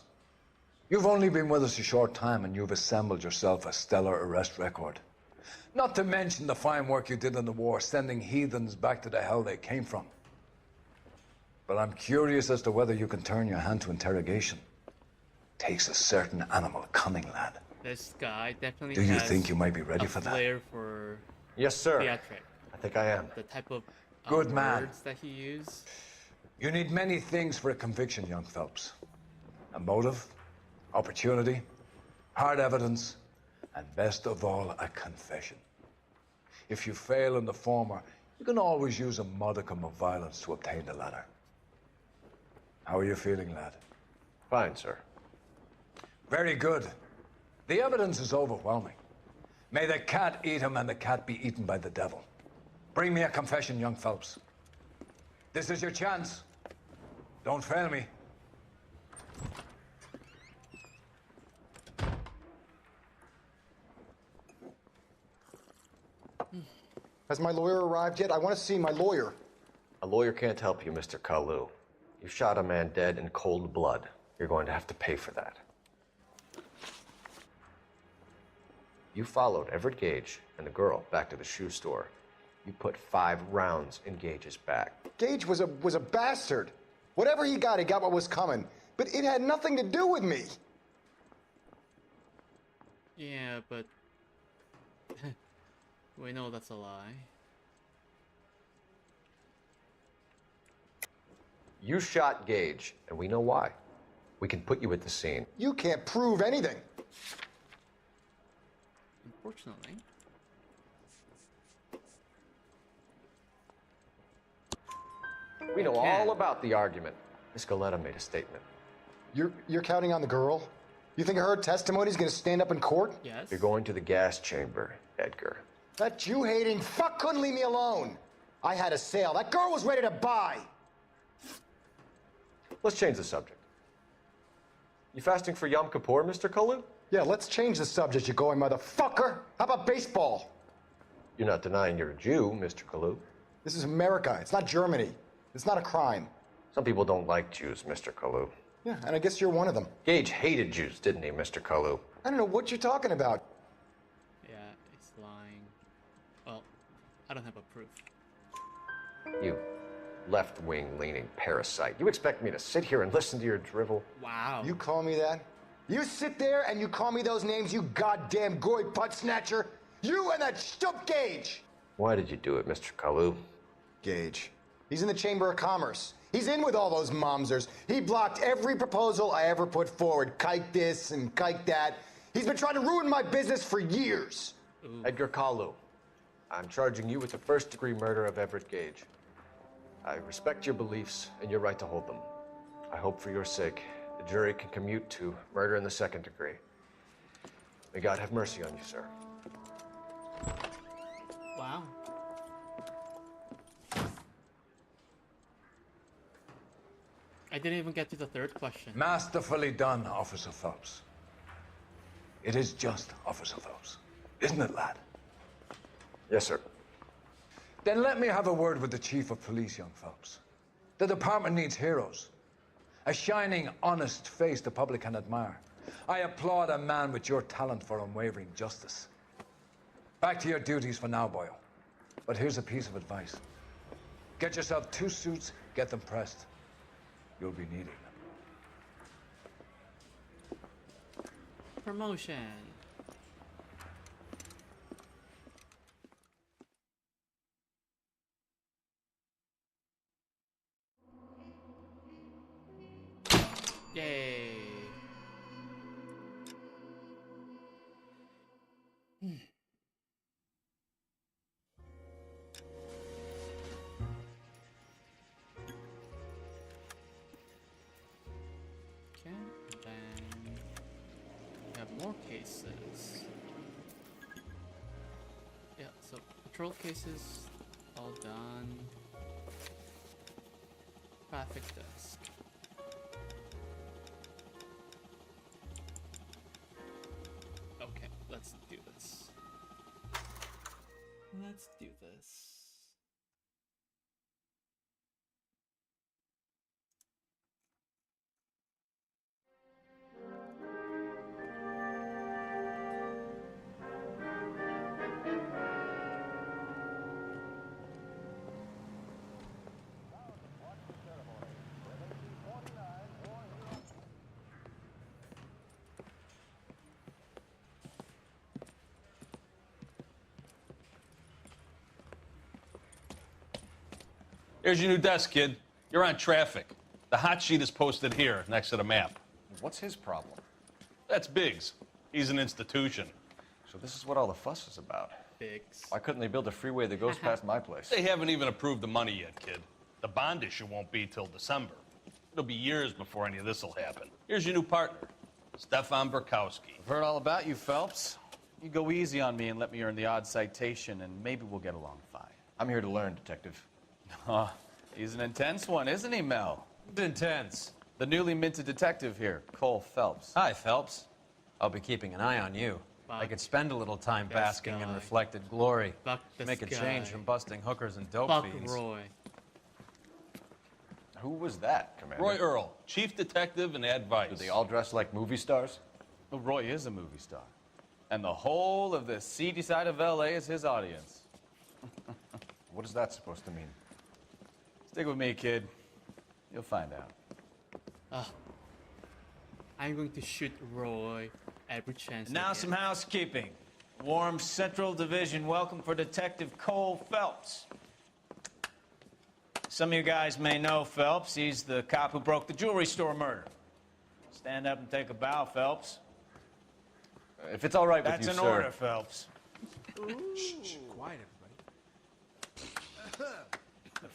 You've only been with us a short time, and you've assembled yourself a stellar arrest record. Not to mention the fine work you did in the war, sending heathens back to the hell they came from. But I'm curious as to whether you can turn your hand to interrogation. Takes a certain animal cunning, lad. This guy definitely Do you has think you might be ready a for that? flair for Yes, sir. theatric. I think I am. The type of Good man. words that he used. You need many things for a conviction, young Phelps. A motive, opportunity, hard evidence, and best of all, a confession. If you fail in the former, you can always use a modicum of violence to obtain the latter. How are you feeling, lad? Fine, sir. Very good. The evidence is overwhelming. May the cat eat him and the cat be eaten by the devil. Bring me a confession, young Phelps. This is your chance. Don't fail me. Has my lawyer arrived yet? I want to see my lawyer. A lawyer can't help you, Mr. Kalu. You shot a man dead in cold blood. You're going to have to pay for that. You followed Everett Gage and the girl back to the shoe store. You put 5 rounds in Gage's back. Gage was a bastard. Whatever he got what was coming. But it had nothing to do with me. Yeah, but we know that's a lie. You shot Gage, and we know why. We can put you at the scene. You can't prove anything. Unfortunately. We know all about the argument. Miss Goleta made a statement. You're counting on the girl? You think her testimony's gonna stand up in court? Yes. You're going to the gas chamber, Edgar. That Jew-hating fuck couldn't leave me alone. I had a sale. That girl was ready to buy. Let's change the subject. You fasting for Yom Kippur, Mr. Kalu? Yeah, let's change the subject, you going motherfucker. How about baseball? You're not denying you're a Jew, Mr. Kalu. This is America. It's not Germany. It's not a crime. Some people don't like Jews, Mr. Kalu. Yeah, and I guess you're one of them. Gage hated Jews, didn't he, Mr. Kalu? I don't know what you're talking about. Yeah, it's lying. Well, I don't have a proof. You left-wing leaning parasite. You expect me to sit here and listen to your drivel? Wow. You call me that? You sit there and you call me those names, you goddamn goy putt snatcher? You and that stump Gage! Why did you do it, Mr. Kalu? Gage. He's in the Chamber of Commerce. He's in with all those momsers. He blocked every proposal I ever put forward. Kike this and kike that. He's been trying to ruin my business for years. Ooh. Edgar Kalu, I'm charging you with the first-degree murder of Everett Gage. I respect your beliefs and your right to hold them. I hope for your sake the jury can commute to murder in the second degree. May God have mercy on you, sir. Wow. I didn't even get to the third question. Masterfully done, Officer Phelps. It is just Officer Phelps, isn't it, lad? Yes, sir. Then let me have a word with the Chief of Police, young Phelps. The department needs heroes. A shining, honest face the public can admire. I applaud a man with your talent for unwavering justice. Back to your duties for now, boyo. But here's a piece of advice. Get yourself 2 suits, get them pressed. You'll be needing them. Promotion. Yay. Okay, then we have more cases. Yeah, so patrol cases all done. Traffic desk. Okay, let's do this. Let's do this. Here's your new desk, kid. You're on traffic. The hot sheet is posted here, next to the map. What's his problem? That's Biggs. He's an institution. So this is what all the fuss is about. Biggs. Why couldn't they build a freeway that goes past my place? They haven't even approved the money yet, kid. The bond issue won't be till December. It'll be years before any of this will happen. Here's your new partner, Stefan Burkowski. I've heard all about you, Phelps. You go easy on me and let me earn the odd citation, and maybe we'll get along fine. I'm here to learn, Detective. He's an intense one, isn't he, Mel? Intense. The newly minted detective here, Cole Phelps. Hi, Phelps. I'll be keeping an eye on you. I could spend a little time basking in reflected glory. Make a change from busting hookers and dope fiends. Roy. Who was that, Commander? Roy Earl, chief detective and advice. Do they all dress like movie stars? Well, Roy is a movie star. And the whole of the seedy side of L.A. is his audience. What is that supposed to mean? Stick with me, kid. You'll find out. I'm going to shoot Roy every chance. Now some housekeeping. Warm Central Division welcome for Detective Cole Phelps. Some of you guys may know Phelps. He's the cop who broke the jewelry store murder. Stand up and take a bow, Phelps. If it's all right with That's you, an sir. order, Phelps. Shh, quiet, everybody.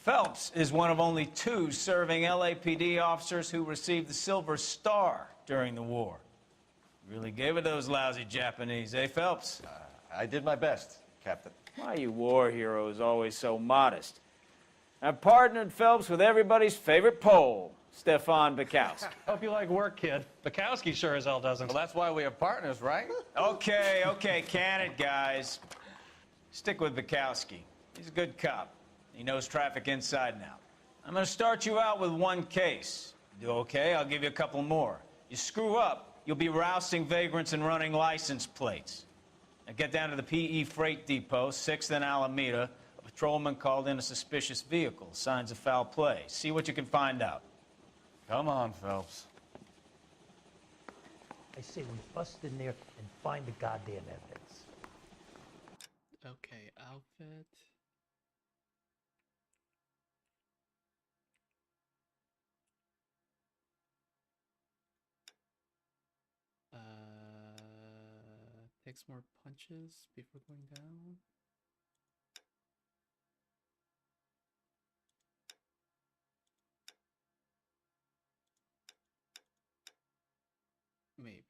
Phelps is one of only 2 serving LAPD officers who received the Silver Star during the war. Really gave it those lousy Japanese, eh, Phelps? I did my best, Captain. Why are you war heroes always so modest? I've partnered Phelps with everybody's favorite Pole, Stefan Bukowski. Hope you like work, kid. Bukowski sure as hell doesn't. Well, that's why we have partners, right? Okay, can it, guys. Stick with Bukowski. He's a good cop. He knows traffic inside and out. I'm going to start you out with 1 case. Do okay? I'll give you a couple more. You screw up, you'll be rousting vagrants and running license plates. Now get down to the PE Freight Depot, 6th and Alameda. A patrolman called in a suspicious vehicle. Signs of foul play. See what you can find out. Come on, Phelps. I say we bust in there and find the goddamn evidence. Okay, outfit. Takes more punches before going down. Maybe.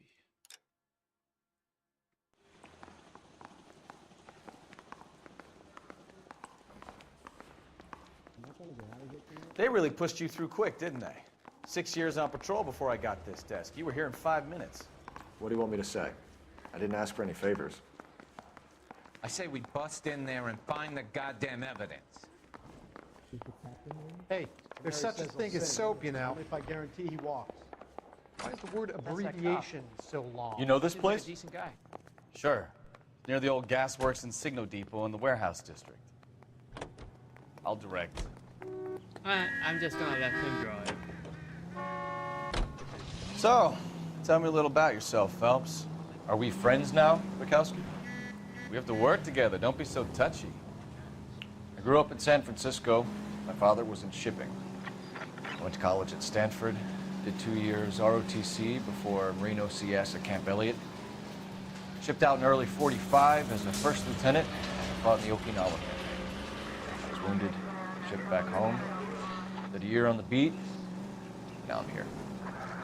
They really pushed you through quick, didn't they? 6 years on patrol before I got this desk. You were here in 5 minutes. What do you want me to say? I didn't ask for any favors. I say we bust in there and find the goddamn evidence. Hey, there's such a thing as soap, you know. If I guarantee he walks. Why is the word abbreviation so long? You know this Seems place? Like a decent guy. Sure. Near the old gasworks and Signal Depot in the warehouse district. I'll direct. I'm just gonna let him drive. So, tell me a little about yourself, Phelps. Are we friends now, Bukowski? We have to work together. Don't be so touchy. I grew up in San Francisco. My father was in shipping. I went to college at Stanford, did 2 years ROTC before Marine OCS at Camp Elliott. Shipped out in early '45 as a first lieutenant and fought in the Okinawa campaign. I was wounded, shipped back home, did a year on the beat. Now I'm here.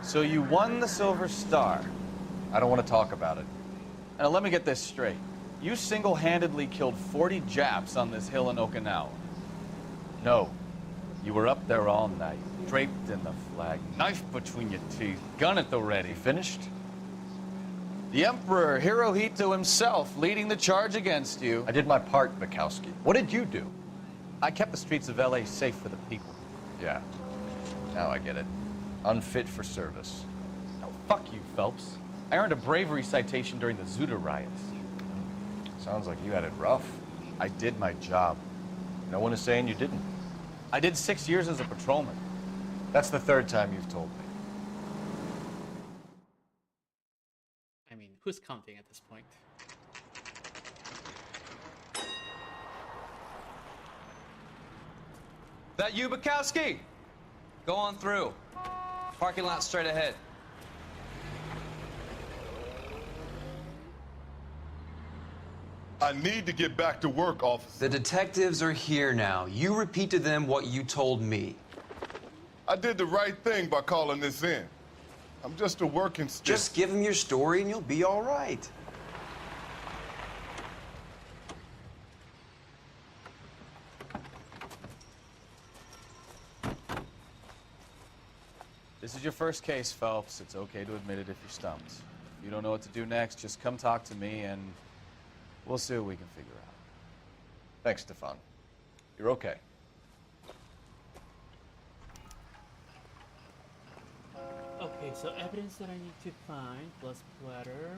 So you won the Silver Star. I don't want to talk about it. Now let me get this straight. You single-handedly killed 40 Japs on this hill in Okinawa. No. You were up there all night, draped in the flag, knife between your teeth, gun at the ready. Finished? The Emperor Hirohito himself leading the charge against you. I did my part, Bukowski. What did you do? I kept the streets of LA safe for the people. Yeah. Now I get it. Unfit for service. No, fuck you, Phelps. I earned a bravery citation during the Zuda riots. Sounds like you had it rough. I did my job. No one is saying you didn't. I did 6 years as a patrolman. That's the third time you've told me. I mean, who's counting at this point? That you, Bukowski? Go on through. Parking lot straight ahead. I need to get back to work, officer. The detectives are here now. You repeat to them what you told me. I did the right thing by calling this in. I'm just a working stick. Just give them your story and you'll be all right. This is your first case, Phelps. It's okay to admit it if you're stumped. If you don't know what to do next, just come talk to me and we'll see what we can figure out. Thanks, Stefan. You're okay. Okay, so evidence that I need to find, plus platter,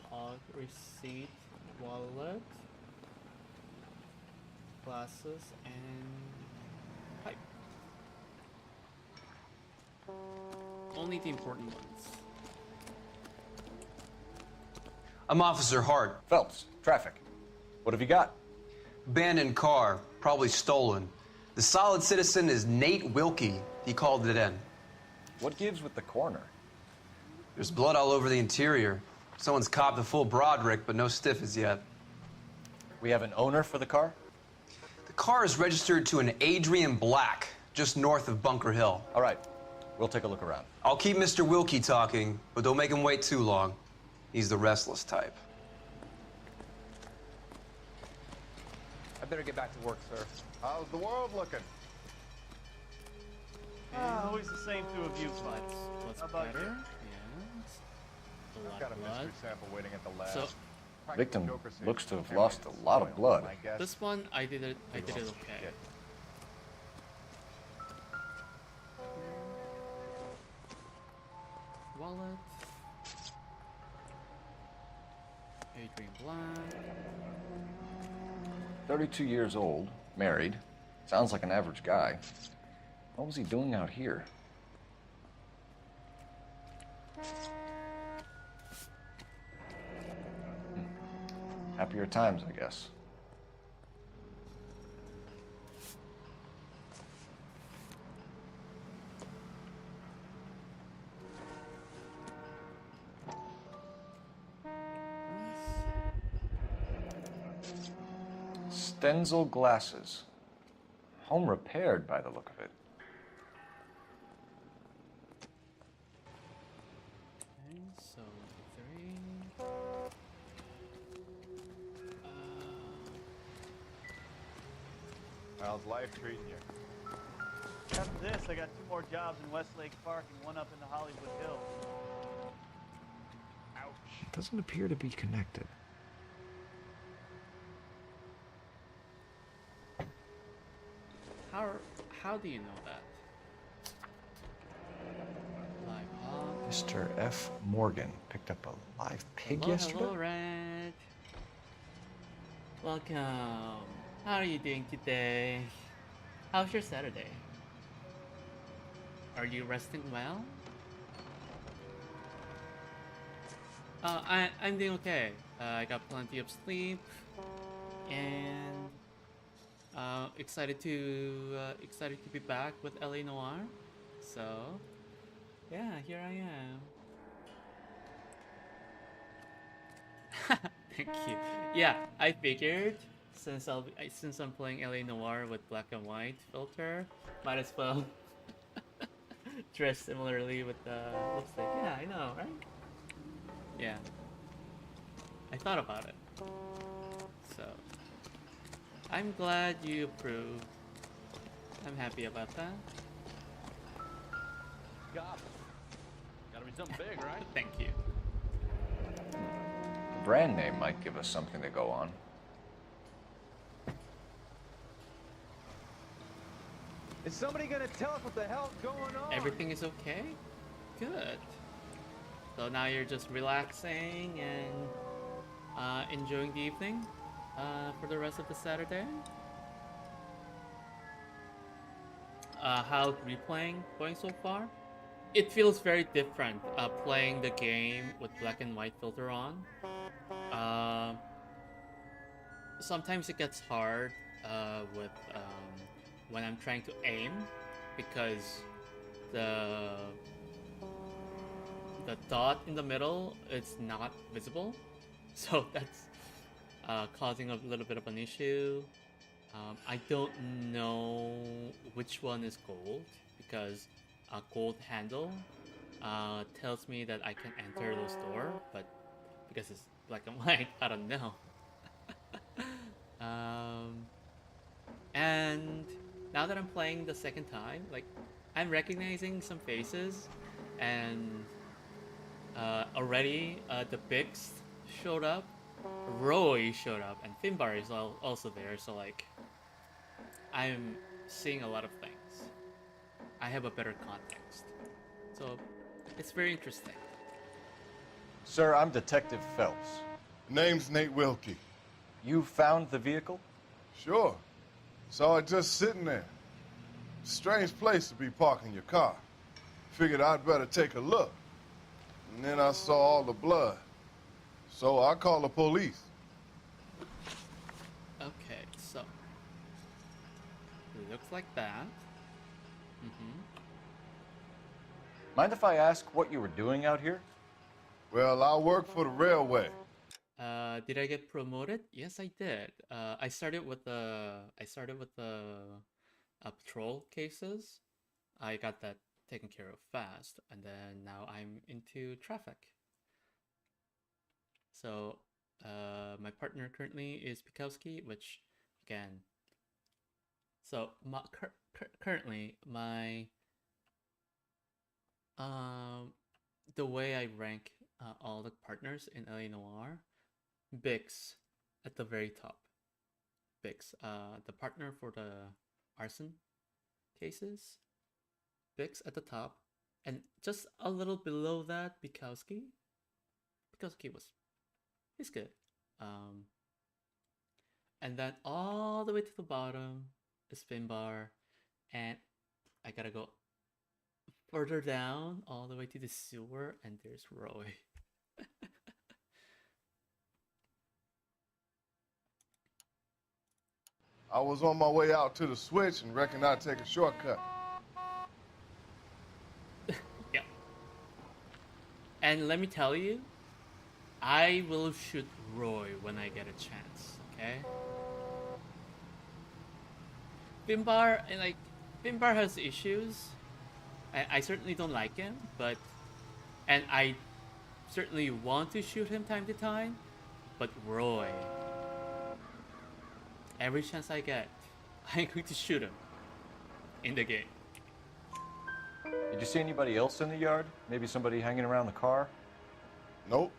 hog receipt, wallet, glasses, and pipe. Only the important ones. I'm Officer Hart. Phelps, traffic. What have you got? Abandoned car, probably stolen. The solid citizen is Nate Wilkie. He called it in. What gives with the coroner? There's blood all over the interior. Someone's copped a full Broderick, but no stiff as yet. We have an owner for the car? The car is registered to an Adrian Black, just north of Bunker Hill. All right, we'll take a look around. I'll keep Mr. Wilkie talking, but don't make him wait too long. He's the restless type. I better get back to work, sir. How's the world looking? Always the same two of you, bud. What's How about better? you? Yes. A lot Got a of mystery blood. sample waiting at the lab. So Victim looks to have lost a lot of blood. this one, I did it okay. Wallet. Adrian Black. 32 years old, married. Sounds like an average guy. What was he doing out here? Happier times, I guess. Stenzel glasses. Home repaired by the look of it. Okay, so 3. How's life treating you? After this, I got 2 more jobs in Westlake Park and 1 up in the Hollywood Hills. Ouch. Doesn't appear to be connected. How do you know that? Live hog. Mr. F. Morgan picked up a live pig Hello, yesterday? hello, Red. Welcome. How are you doing today? How's your Saturday? Are you resting well? I'm doing okay. I got plenty of sleep, and excited to be back with LA Noire. So, yeah, here I am. Thank you. Yeah, I figured since since I'm playing LA Noire with black and white filter, might as well dress similarly with the lipstick. Yeah, I know, right? Yeah. I thought about it. So, I'm glad you approved. I'm happy about that. Gotta be something big, right? Thank you. The brand name might give us something to go on. Is somebody gonna tell us what the hell's going on? Everything is okay? Good. So now you're just relaxing and enjoying the evening for the rest of the Saturday? How's replaying going so far? It feels very different playing the game with black and white filter on. Sometimes it gets hard with when I'm trying to aim because the dot in the middle is not visible, so that's causing a little bit of an issue. I don't know which one is gold because a gold handle tells me that I can enter those doors, but because it's black and white, I don't know. And now that I'm playing the second time, like I'm recognizing some faces, and already the Bix showed up, Roy showed up, and Finbar is also there. So like, I'm seeing a lot of things. I have a better context, so it's very interesting. Sir, I'm Detective Phelps. Name's Nate Wilkie. You found the vehicle? Sure. Saw it just sitting there. Strange place to be parking your car. Figured I'd better take a look. And then I saw all the blood. So I called the police. Okay, so it looks like that. Mind if I ask what you were doing out here? Well, I work for the railway. Did I get promoted? Yes, I did. I started with the patrol cases. I got that taken care of fast, and then now I'm into traffic. So my partner currently is Pikowski, which again. So currently my the way I rank all the partners in LA Noire, Bix at the very top. Bix, the partner for the arson cases, Bix at the top, and just a little below that, Bukowski. Bukowski he's good. And then all the way to the bottom is Finbar, and I gotta go further down all the way to the sewer, and there's Roy. I was on my way out to the switch and reckoned I'd take a shortcut. Yeah. And let me tell you, I will shoot Roy when I get a chance, okay? Finbar, and like, Finbar has issues. I certainly don't like him, and I certainly want to shoot him time to time, but Roy, every chance I get, I'm going to shoot him in the game. Did you see anybody else in the yard? Maybe somebody hanging around the car? Nope.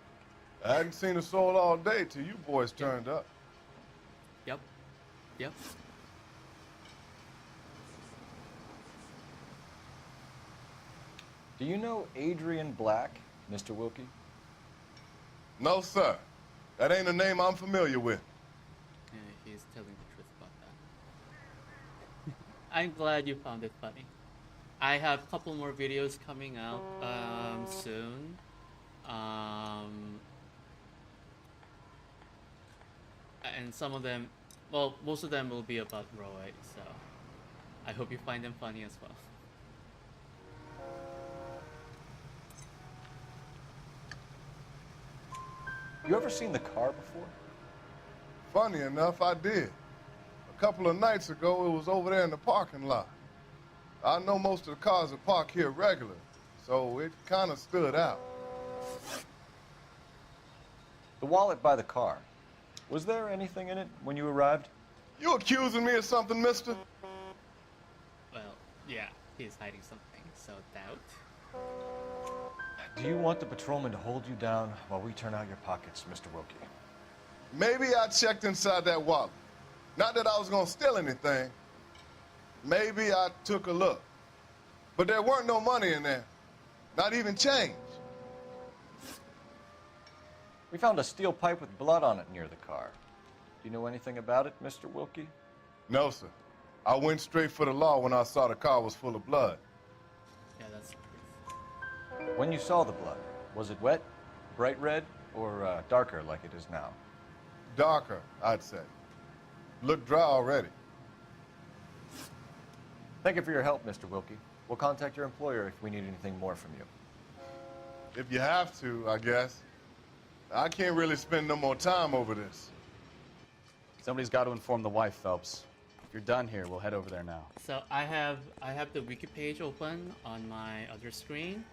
I hadn't seen a soul all day till you boys turned up. Yep. Do you know Adrian Black, Mr. Wilkie? No, sir. That ain't a name I'm familiar with. He's telling the truth about that. I'm glad you found it funny. I have a couple more videos coming out soon. and some of them, well, most of them will be about Roy, so I hope you find them funny as well. You ever seen the car before? Funny enough, I did. A couple of nights ago, it was over there in the parking lot. I know most of the cars are parked here regular, so it kind of stood out. The wallet by the car. Was there anything in it when you arrived? You accusing me of something, mister? Well, yeah, he's hiding something, so doubt. Do you want the patrolman to hold you down while we turn out your pockets, Mr. Wilkie? Maybe I checked inside that wallet. Not that I was gonna steal anything. Maybe I took a look. But there weren't no money in there. Not even change. We found a steel pipe with blood on it near the car. Do you know anything about it, Mr. Wilkie? No, sir. I went straight for the law when I saw the car was full of blood. Yeah, that's When you saw the blood, was it wet, bright red, or darker like it is now? Darker, I'd say. Looked dry already. Thank you for your help, Mr. Wilkie. We'll contact your employer if we need anything more from you. If you have to, I guess. I can't really spend no more time over this. Somebody's got to inform the wife, Phelps. If you're done here, we'll head over there now. So I have the wiki page open on my other screen.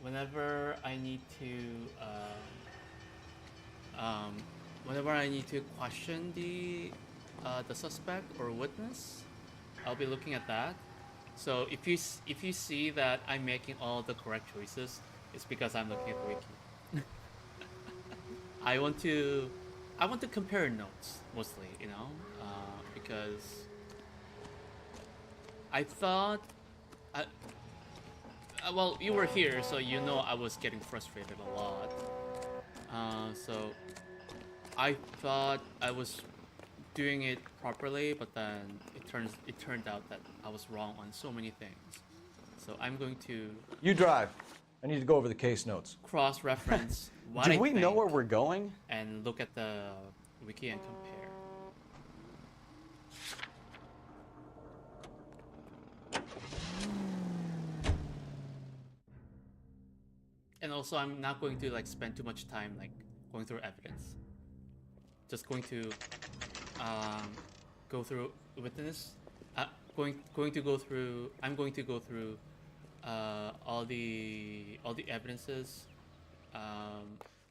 Whenever I need to question the suspect or witness, I'll be looking at that. So if you see that I'm making all the correct choices, it's because I'm looking at the wiki. I want to compare notes mostly, you know, because I thought, well, you were here, so you know I was getting frustrated a lot. So I thought I was doing it properly, but then it turned out that I was wrong on so many things. So I'm going to... You drive. I need to go over the case notes. Cross-reference what Do I we know think where we're going? and look at the wiki and compare. And also, I'm not going to like spend too much time like going through evidence. Just going to go through witness. I'm going to go through all the evidences.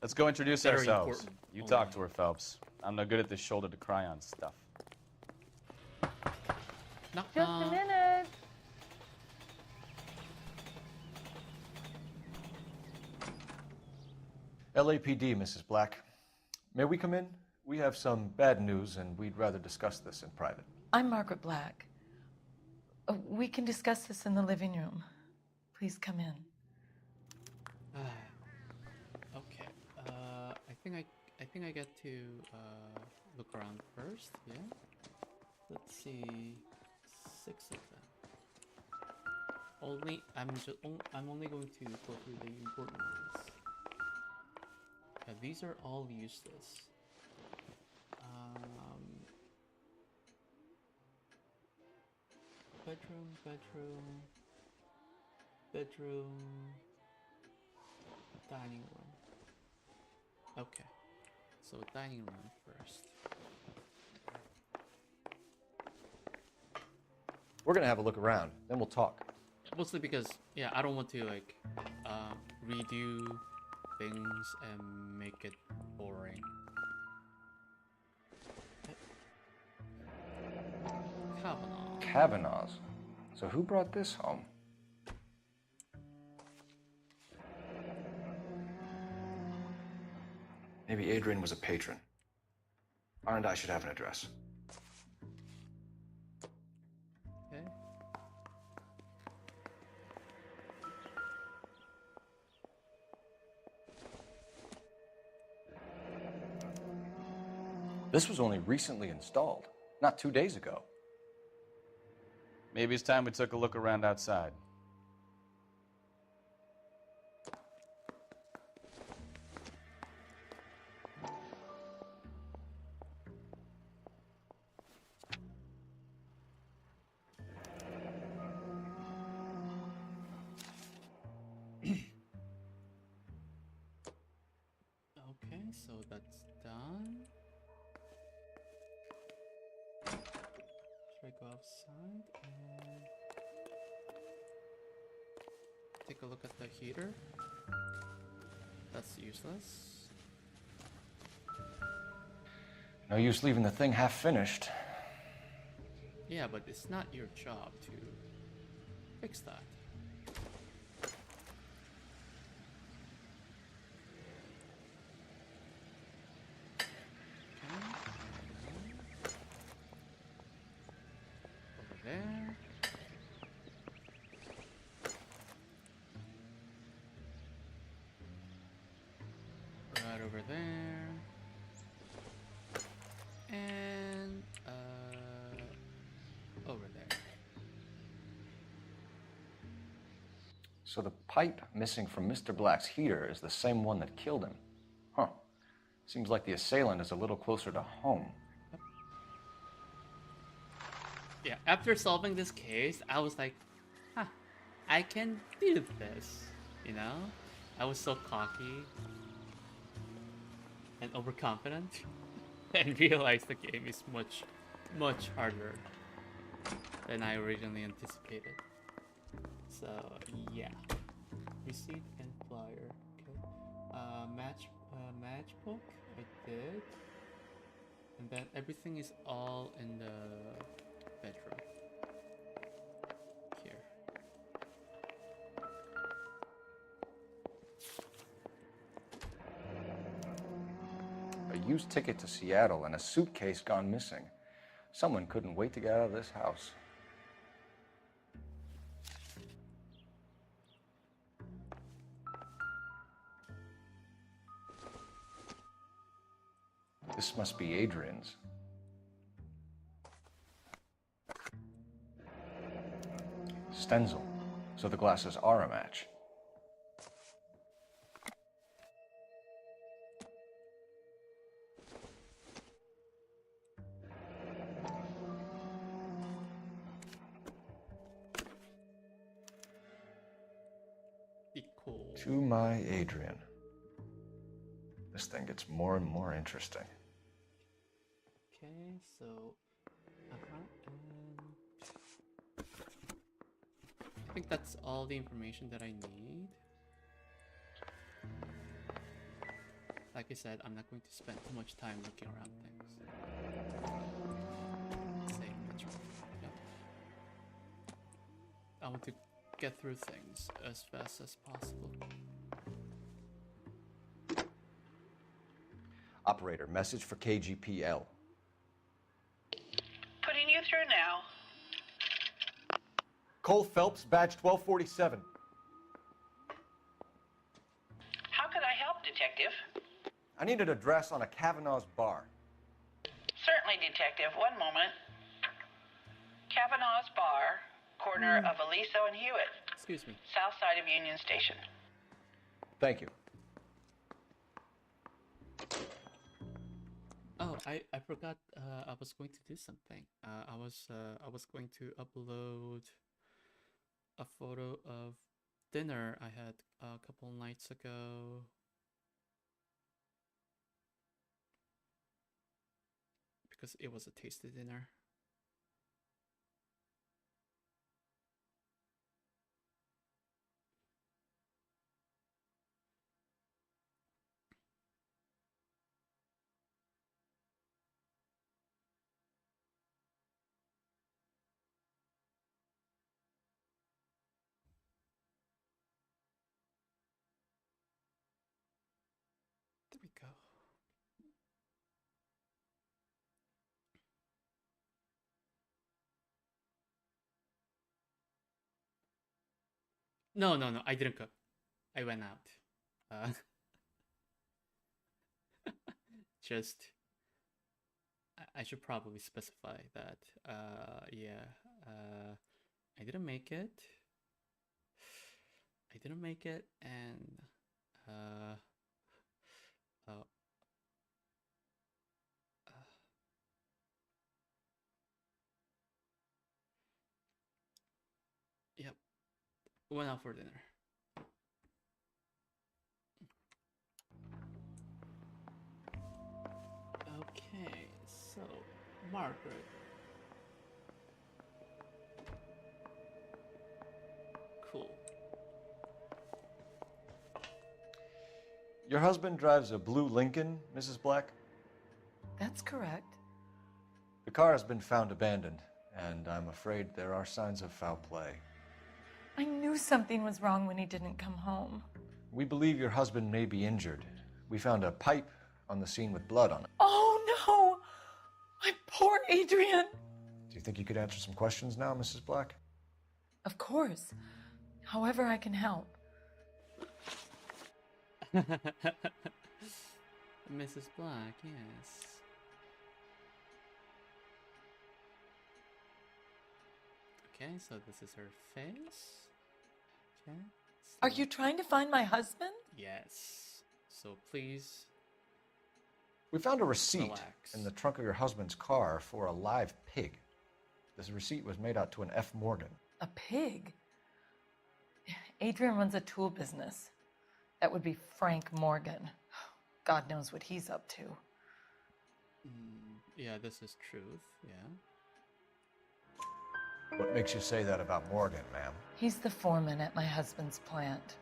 Let's go introduce that are ourselves. important You only. talk to her, Phelps. I'm no good at this shoulder to cry on stuff. Knock, Just knock. a minute. LAPD, Mrs. Black. May we come in? We have some bad news, and we'd rather discuss this in private. I'm Margaret Black. We can discuss this in the living room. Please come in. Okay. I think I get to look around first. Yeah. Let's see. 6 of them. I'm only going to go through the important ones. Yeah, these are all useless. Bedroom, dining room. Okay, so dining room first. We're gonna have a look around, then we'll talk. Mostly because, yeah, I don't want to like redo things and make it boring. Kavanaugh's. So who brought this home? Maybe Adrian was a patron. R&I should have an address. Okay. This was only recently installed, not 2 days ago. Maybe it's time we took a look around outside. So that's done. Should I go outside and take a look at the heater? That's useless. No use leaving the thing half finished. Yeah, but it's not your job to fix that. Over there. Right over there. And over there. So the pipe missing from Mr. Black's heater is the same one that killed him. Huh. Seems like the assailant is a little closer to home. Yeah, after solving this case, I was like, huh, I can do this, you know? I was so cocky and overconfident and realized the game is much, much harder than I originally anticipated. So, yeah. Receipt and flyer, okay. Matchbook, I did. And then everything is all in the bedroom. Here. A used ticket to Seattle and a suitcase gone missing. Someone couldn't wait to get out of this house. This must be Adrian's. Stenzel. So the glasses are a match. Cool. To my Adrian. This thing gets more and more interesting. Okay, so I think that's all the information that I need. Like I said, I'm not going to spend too much time looking around things. Same, that's right. Yep. I want to get through things as fast as possible. Operator, message for KGPL. Putting you through now. Cole Phelps, badge 1247. How could I help, Detective? I need an address on a Kavanaugh's bar. Certainly, Detective. One moment. Kavanaugh's Bar, corner of Aliso and Hewitt. Excuse me. South side of Union Station. Thank you. Oh, I forgot. I was going to do something. I was going to upload a photo of dinner I had a couple nights ago. Because it was a tasty dinner. There we go. No, I didn't cook. I went out. Just, I should probably specify that. Yeah, I didn't make it. And yep, went out for dinner. Margaret. Cool. Your husband drives a blue Lincoln, Mrs. Black? That's correct. The car has been found abandoned, and I'm afraid there are signs of foul play. I knew something was wrong when he didn't come home. We believe your husband may be injured. We found a pipe on the scene with blood on it. Oh no! My poor Adrian! Do you think you could answer some questions now, Mrs. Black? Of course. However I can help. Mrs. Black, yes. Okay, so this is her face. Okay. Are you trying to find my husband? Yes. So please. We found a receipt Relax. in the trunk of your husband's car for a live pig. This receipt was made out to an F. Morgan. A pig? Adrian runs a tool business. That would be Frank Morgan. God knows what he's up to. Yeah, this is truth, yeah. What makes you say that about Morgan, ma'am? He's the foreman at my husband's plant.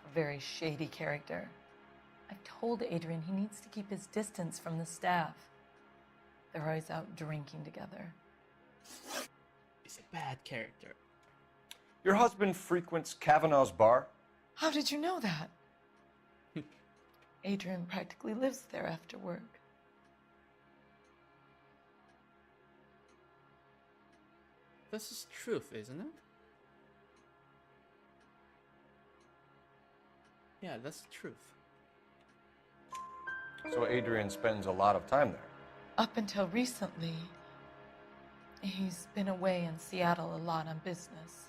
A very shady character. I've told Adrian he needs to keep his distance from the staff. They're always out drinking together. He's a bad character. Your husband frequents Kavanaugh's bar? How did you know that? Adrian practically lives there after work. This is truth, isn't it? Yeah, that's the truth. So Adrian spends a lot of time there. Up until recently, he's been away in Seattle a lot on business.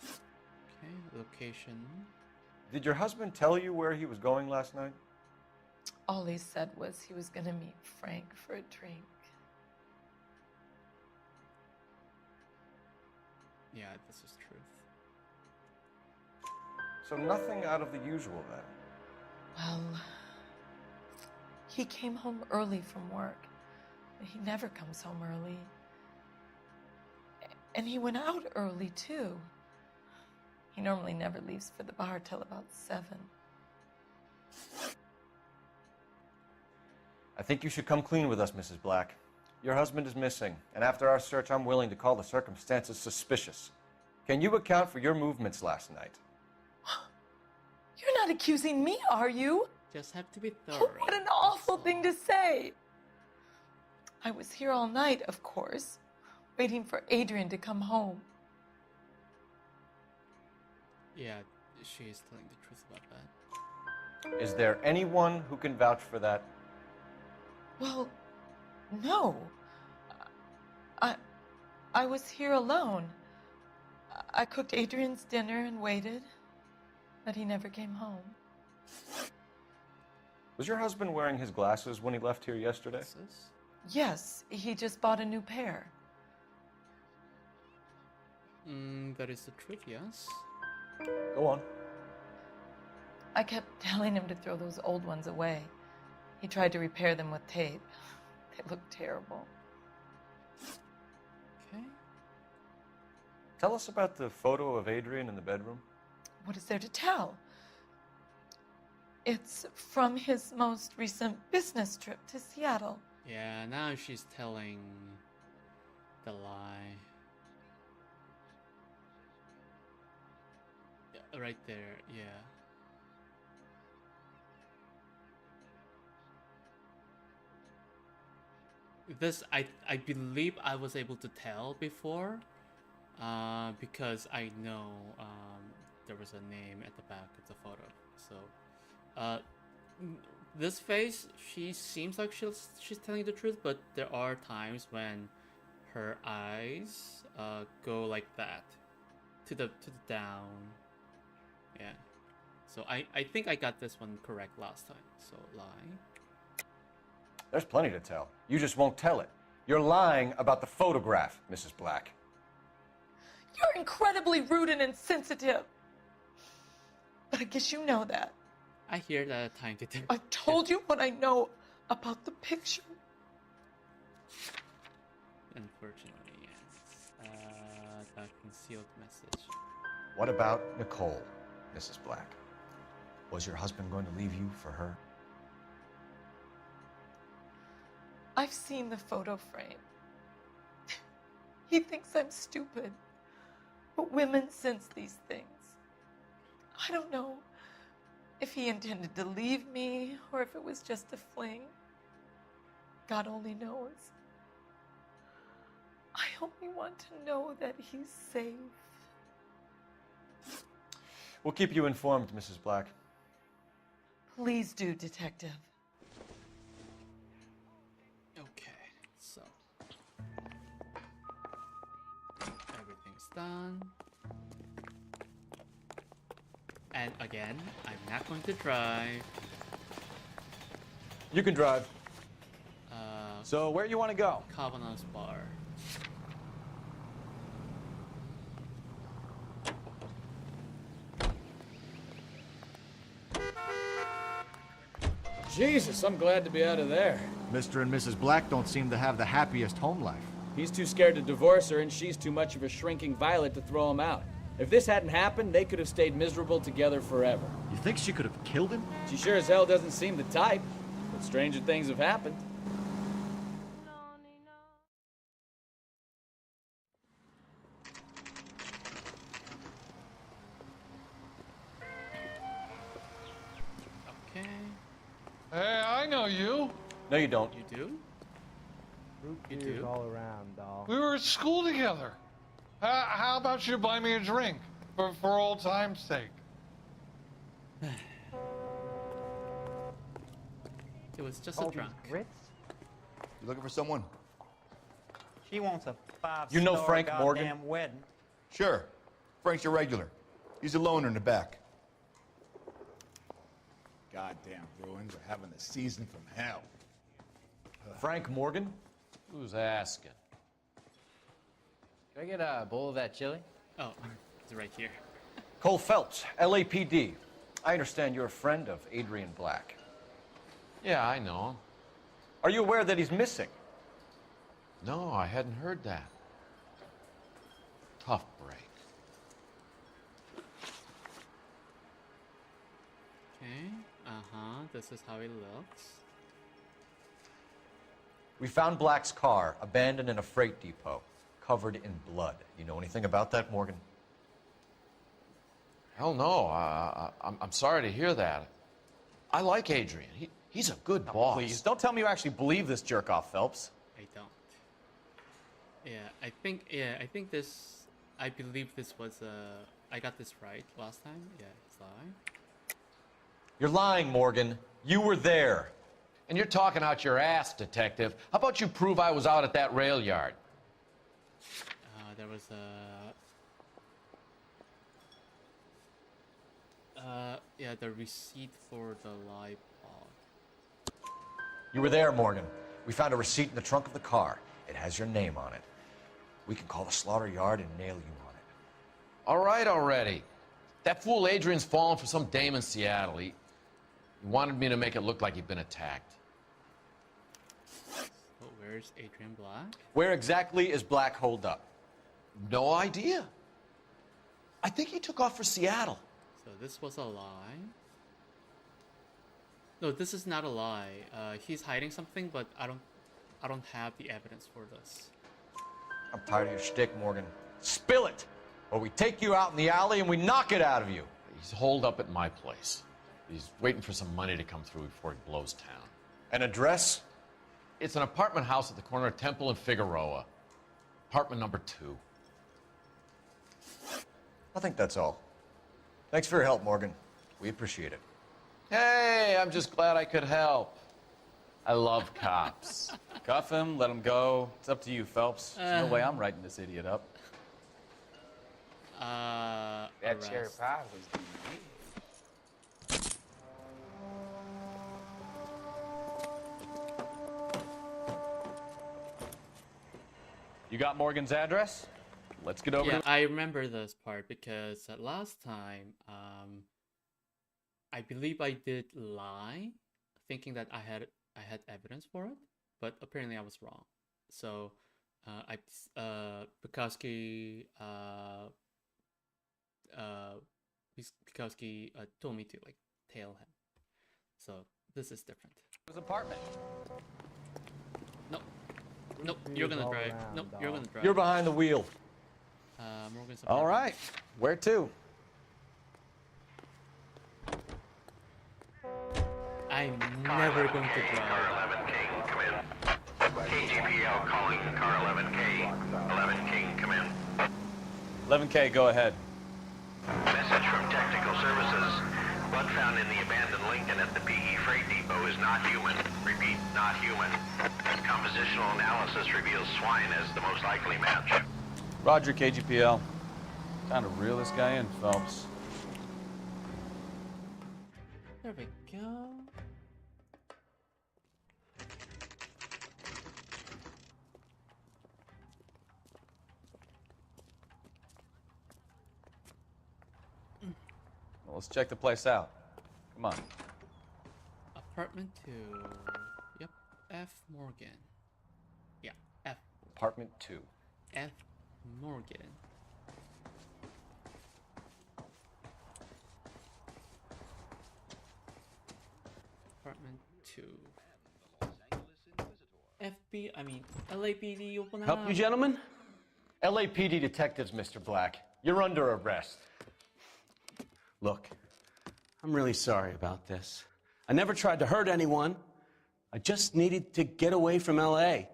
Okay, location. Did your husband tell you where he was going last night? All he said was he was going to meet Frank for a drink. Yeah, this is truth. So nothing out of the usual then? Well, he came home early from work. He never comes home early. And he went out early, too. He normally never leaves for the bar till about 7. I think you should come clean with us, Mrs. Black. Your husband is missing, and after our search, I'm willing to call the circumstances suspicious. Can you account for your movements last night? You're not accusing me, are you? Just have to be thorough. What an awful thing to say. I was here all night, of course, waiting for Adrian to come home. Yeah, she is telling the truth about that. Is there anyone who can vouch for that? Well, no. I was here alone. I cooked Adrian's dinner and waited, but he never came home. Was your husband wearing his glasses when he left here yesterday? Yes, he just bought a new pair. That is the truth, yes. Go on. I kept telling him to throw those old ones away. He tried to repair them with tape. They looked terrible. Okay. Tell us about the photo of Adrian in the bedroom. What is there to tell? It's from his most recent business trip to Seattle. Yeah, now she's telling the lie. Yeah, right there, yeah. This, I believe I was able to tell before, because I know there was a name at the back of the photo. So, this face, she seems like she's telling the truth, but there are times when her eyes go like that, to the down. Yeah. So I think I got this one correct last time. So lie. There's plenty to tell. You just won't tell it. You're lying about the photograph, Mrs. Black. You're incredibly rude and insensitive. But I guess you know that. I hear that time to time. I've told you what I know about the picture. unfortunately, yes. The concealed message. What about Nicole, Mrs. Black? Was your husband going to leave you for her? I've seen the photo frame. He thinks I'm stupid. But women sense these things. I don't know if he intended to leave me or if it was just a fling. God only knows. I only want to know that he's safe. We'll keep you informed, Mrs. Black. Please do, Detective. Okay, so everything's done. And again, I'm not going to drive. You can drive. So where you want to go? Kavanaugh's bar. Jesus, I'm glad to be out of there. Mr. and Mrs. Black don't seem to have the happiest home life. He's too scared to divorce her, and she's too much of a shrinking violet to throw him out. If this hadn't happened, they could have stayed miserable together forever. You think she could have killed him? She sure as hell doesn't seem the type, but stranger things have happened. Okay. Hey, I know you. No, you don't. You do? You do? All around, doll. We were at school together. How about you buy me a drink for old time's sake? It was just a drunk. You looking for someone? She wants a 5-star You know Frank Morgan? goddamn wedding. Sure. Frank's your regular. He's a loner in the back. Goddamn ruins are having a season from hell. Frank Morgan? Who's asking? Can I get a bowl of that chili? Oh, it's right here. Cole Phelps, LAPD. I understand you're a friend of Adrian Black. Yeah, I know him. Are you aware that he's missing? No, I hadn't heard that. Tough break. Okay. This is how it looks. We found Black's car abandoned in a freight depot, covered in blood. You know anything about that, Morgan? Hell no. I'm sorry to hear that. I like Adrian. He's a good boss. Please, don't tell me you actually believe this jerk-off, Phelps. I don't. I think this, I believe this was, I got this right last time. Yeah, it's lying. You're lying, Morgan. You were there. And you're talking out your ass, detective. How about you prove I was out at that rail yard? There was the receipt for the live pod. You were there, Morgan. We found a receipt in the trunk of the car. It has your name on it. We can call the slaughter yard and nail you on it. All right already. That fool Adrian's fallen for some dame in Seattle. He wanted me to make it look like he'd been attacked. So where's Adrian Black? Where exactly is Black holed up? No idea. I think he took off for Seattle. So this was a lie. No, this is not a lie. He's hiding something, but I don't have the evidence for this. I'm tired of your shtick, Morgan. Spill it, or we take you out in the alley and we knock it out of you. He's holed up at my place. He's waiting for some money to come through before he blows town. An address? It's an apartment house at the corner of Temple and Figueroa. Apartment number 2. I think that's all. Thanks for your help, Morgan. We appreciate it. Hey, I'm just glad I could help. I love cops. Cuff him, let him go. It's up to you, Phelps. There's no way I'm writing this idiot up. That cherry pie was delicious. You got Morgan's address? Let's get over Yeah, to... I remember this part because last time, I believe I did lie, thinking that I had evidence for it, but apparently I was wrong. So Bukowski told me to like tail him, so this is different. His apartment. Nope. Nope. You're gonna drive. Nope. You're gonna drive. You're behind the wheel. Morgan's All apartment. right. Where to? I'm never going to drive. 11 King, come in. KGPL calling car 11K. 11 King, come in. 11K, go ahead. Message from Technical Services. Blood found in the abandoned Lincoln at the PE Freight Depot is not human. Repeat, not human. Compositional analysis reveals swine as the most likely match. Roger, KGPL. Time to reel this guy in, Phelps. There we go. Well, let's check the place out. Come on. Apartment 2. Yep. F. Morgan. Yeah. F. Apartment 2. F. Morgan. Apartment 2. FB, I mean, LAPD, open up. Help you, gentlemen? LAPD detectives, Mr. Black. You're under arrest. Look, I'm really sorry about this. I never tried to hurt anyone. I just needed to get away from LA. I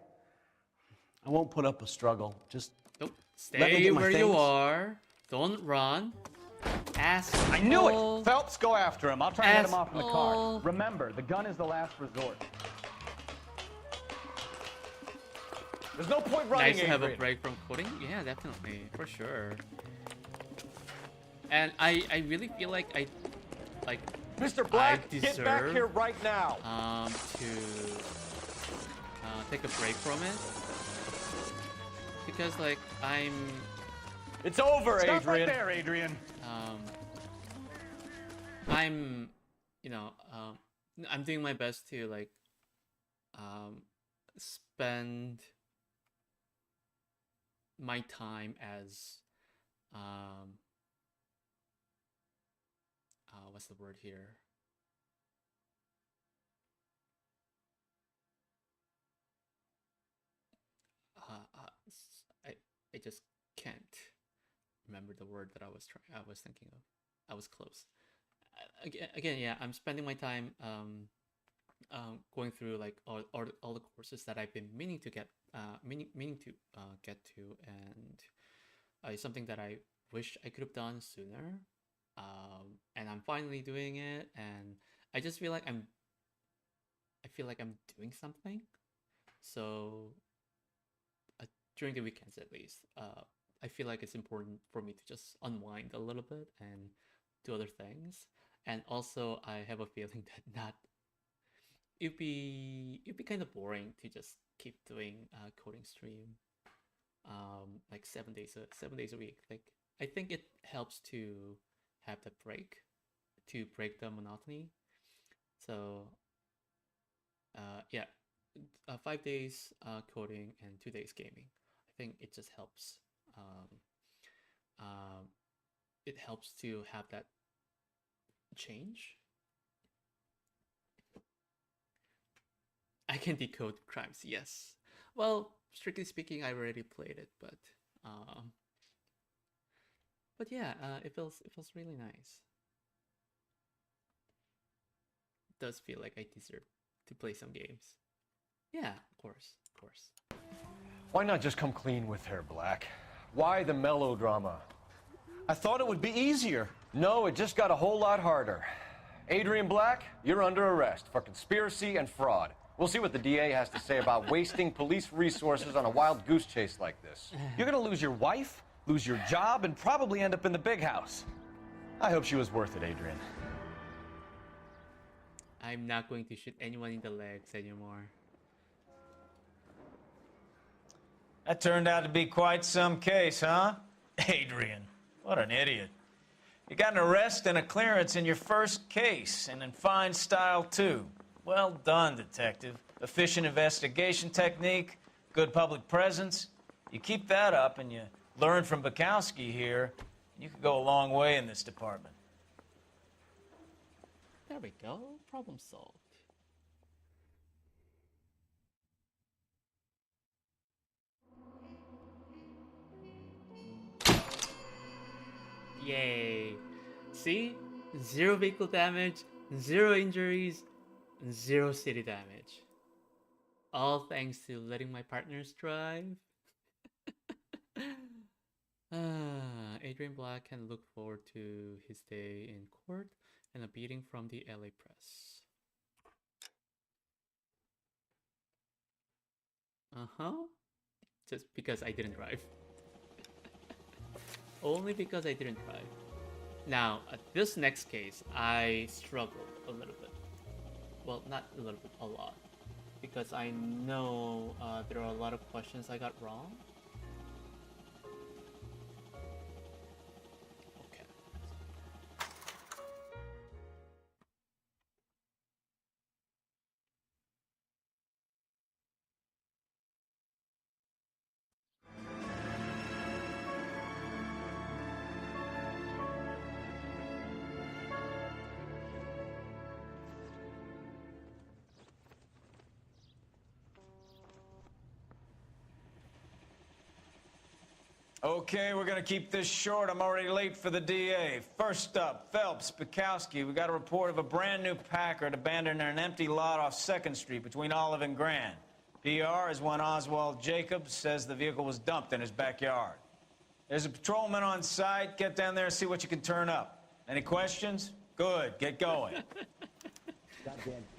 won't put up a struggle. Just nope. Let me Stay get my where you things. are. Don't run. Asshole. I knew it! Phelps, go after him. I'll try and get him off in the car. Asshole. Remember, the gun is the last resort. There's no point running, Nice to have a Adrian. break from coding. Yeah, definitely, for sure. And I really feel like Mr. Black, I get back deserve, here right now. To take a break from it because like It's over, Stop Adrian. right there, Adrian. I'm I'm doing my best to like spend my time as what's the word here? I just can't remember the word that I was thinking of. I was close. Again, yeah, I'm spending my time going through like all the courses that I've been meaning to get get to, and it's something that I wish I could have done sooner. And I'm finally doing it, and I just feel like I'm doing something. So during the weekends, at least, I feel like it's important for me to just unwind a little bit and do other things. And also, I have a feeling that it'd be kind of boring to just keep doing coding stream, like 7 days a week. Like I think it helps to have that break, to break the monotony. So, yeah, 5 days coding and 2 days gaming. I think it just helps. It helps to have that change. I can decode crimes, yes. Well, strictly speaking, I already played it, but yeah, it feels really nice. It does feel like I deserve to play some games. Yeah, of course. Why not just come clean with her, Black? Why the melodrama? I thought it would be easier. No, it just got a whole lot harder. Adrian Black, you're under arrest for conspiracy and fraud. We'll see what the DA has to say about wasting police resources on a wild goose chase like this. You're gonna lose your wife, lose your job, and probably end up in the big house. I hope she was worth it, Adrian. I'm not going to shoot anyone in the legs anymore. That turned out to be quite some case, huh? Adrian, what an idiot. You got an arrest and a clearance in your first case, and in fine style, too. Well done, detective. Efficient investigation technique, good public presence. You keep that up and you learn from Bukowski here, you could go a long way in this department. There we go. Problem solved. Yay. See? 0 vehicle damage, 0 injuries, 0 city damage. All thanks to letting my partners drive. Adrian Black can look forward to his day in court and a beating from the LA press. Just because I didn't drive. Only because I didn't drive. Now, at this next case, I struggled a little bit. Well, not a little bit, a lot. Because I know there are a lot of questions I got wrong. Okay. Okay, we're gonna keep this short. I'm already late for the DA. First up, Phelps, Bukowski. We got a report of a brand new Packard abandoned in an empty lot off 2nd Street between Olive and Grand. PR is one Oswald Jacobs says the vehicle was dumped in his backyard. There's a patrolman on site. Get down there and see what you can turn up. Any questions? Good, get going.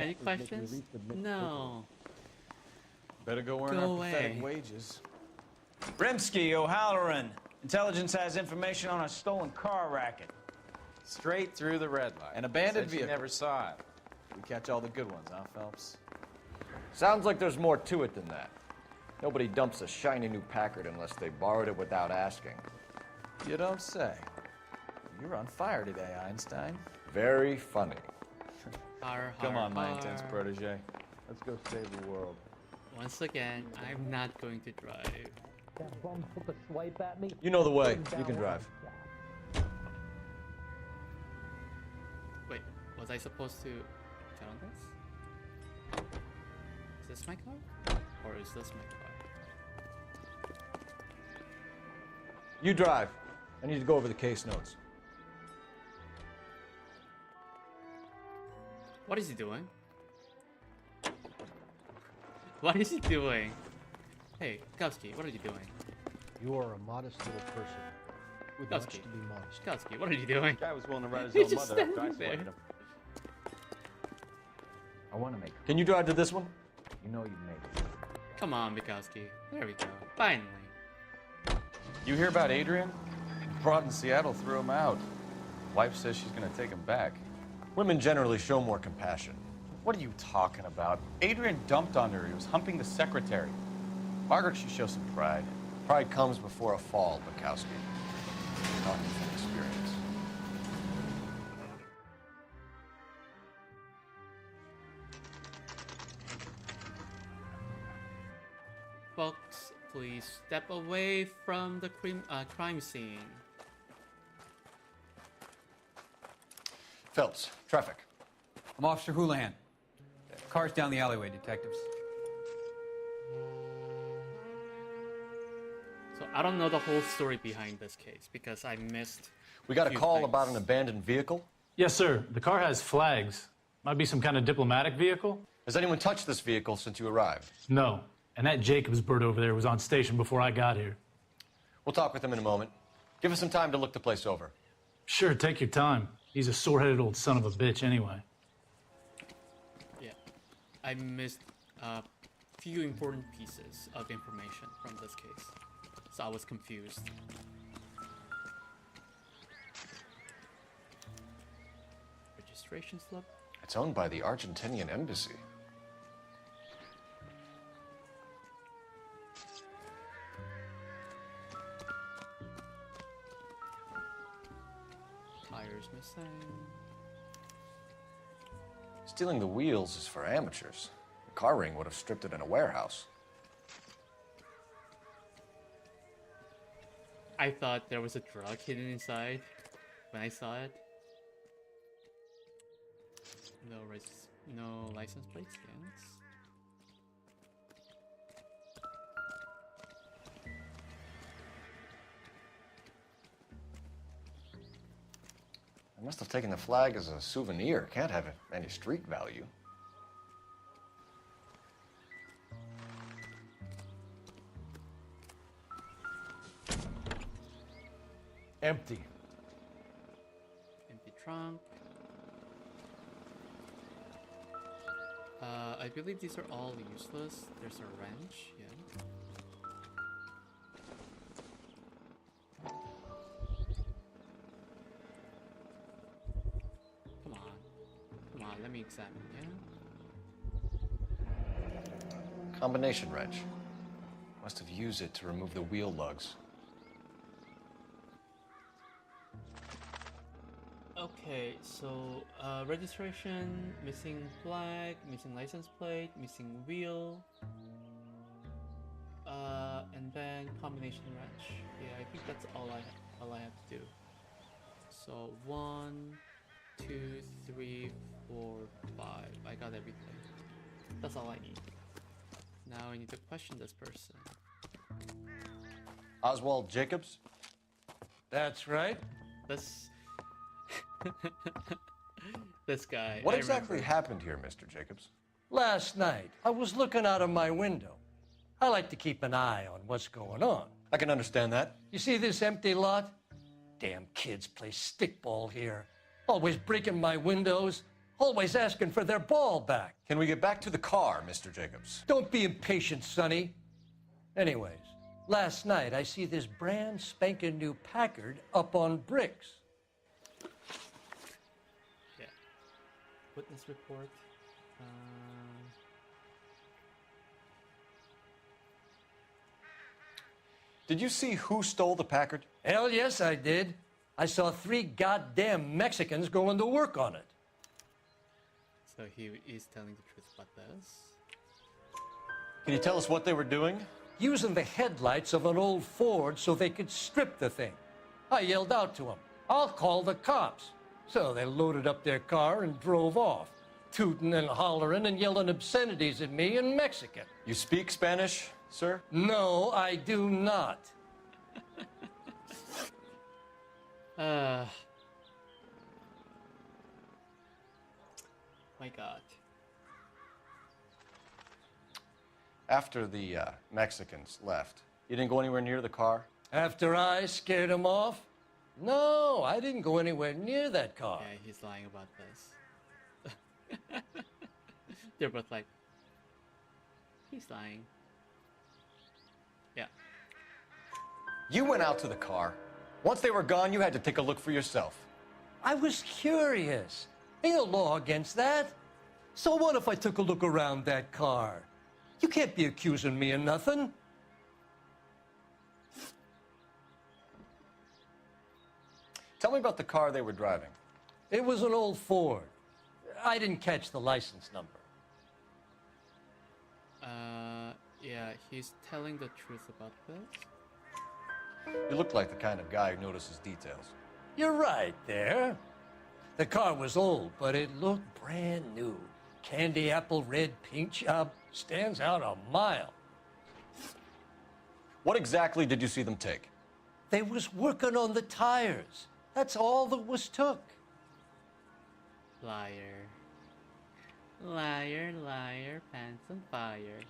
Any questions? No. Better go earn our pathetic wages. Rimsky, O'Halloran. Intelligence has information on a stolen car racket. Straight through the red light. An abandoned vehicle. Never saw it. We catch all the good ones, huh, Phelps? Sounds like there's more to it than that. Nobody dumps a shiny new Packard unless they borrowed it without asking. You don't say. You're on fire today, Einstein. Very funny. Come on, my intense protege. Let's go save the world. Once again, I'm not going to drive. That bum took a swipe at me. You know the way. You can drive. Wait, was I supposed to get on this? Is this my car? Or is this my car? You drive. I need to go over the case notes. What is he doing? What is he doing? Hey, Kowski, what are you doing? You are a modest little person. With much to be modest. Kowski, what are you doing? Guy was willing to write his He's own just mother after I standing there. selected him. I want to make. Can you drive to this one? You know you made it. Come on, Bukowski. There we go. Finally. You hear about Adrian? Broad in Seattle threw him out. Wife says she's gonna take him back. Women generally show more compassion. What are you talking about? Adrian dumped on her. He was humping the secretary. Margaret should show some pride. Pride comes before a fall, Bukowski. Talking from experience. Folks, please step away from the crime scene. Phelps, traffic. I'm Officer Houlihan. Car's down the alleyway, detectives. So I don't know the whole story behind this case because I missed. We got a call about an abandoned vehicle. Yes, sir. The car has flags. Might be some kind of diplomatic vehicle. Has anyone touched this vehicle since you arrived? No. And that Jacobs bird over there was on station before I got here. We'll talk with him in a moment. Give us some time to look the place over. Sure, take your time. He's a sore-headed old son of a bitch anyway. Yeah, I missed a few important pieces of information from this case, so I was confused. Registration slip? It's owned by the Argentinian embassy. Tires missing. Stealing the wheels is for amateurs. The car ring would have stripped it in a warehouse. I thought there was a drug hidden inside when I saw it. No license plate scans. I must have taken the flag as a souvenir. Can't have any street value. Empty. Empty trunk. I believe these are all useless. There's a wrench, yeah. Come on, let me examine, yeah? Combination wrench. Must have used it to remove the wheel lugs. Okay, so registration, missing flag, missing license plate, missing wheel, and then combination wrench. Yeah, I think that's all I have to do. So 1, 2, 3, 4, 5. I got everything. That's all I need. Now I need to question this person. Oswald Jacobs? That's right. This guy. What exactly happened here, Mr. Jacobs? Last night, I was looking out of my window. I like to keep an eye on what's going on. I can understand that. You see this empty lot? Damn kids play stickball here. Always breaking my windows, always asking for their ball back. Can we get back to the car, Mr. Jacobs? Don't be impatient, Sonny. Anyways, last night I see this brand spanking new Packard up on bricks. Yeah. Witness report. Did you see who stole the Packard? Hell yes, I did. I saw 3 goddamn Mexicans going to work on it. So he is telling the truth about this. Can you tell us what they were doing? Using the headlights of an old Ford so they could strip the thing. I yelled out to them, "I'll call the cops." So they loaded up their car and drove off, tooting and hollering and yelling obscenities at me in Mexican. You speak Spanish, sir? No, I do not. My God. After the Mexicans left, you didn't go anywhere near the car? After I scared them off? No, I didn't go anywhere near that car. Yeah, he's lying about this. They're both like, he's lying. Yeah. You went out to the car. Once they were gone, you had to take a look for yourself. I was curious. Ain't no law against that. So what if I took a look around that car? You can't be accusing me of nothing. Tell me about the car they were driving. It was an old Ford. I didn't catch the license number. Yeah, he's telling the truth about this. You look like the kind of guy who notices details. You're right there. The car was old, but it looked brand new. Candy apple red paint job stands out a mile. What exactly did you see them take? They was working on the tires. That's all that was took. Liar. Liar, liar, pants on fire.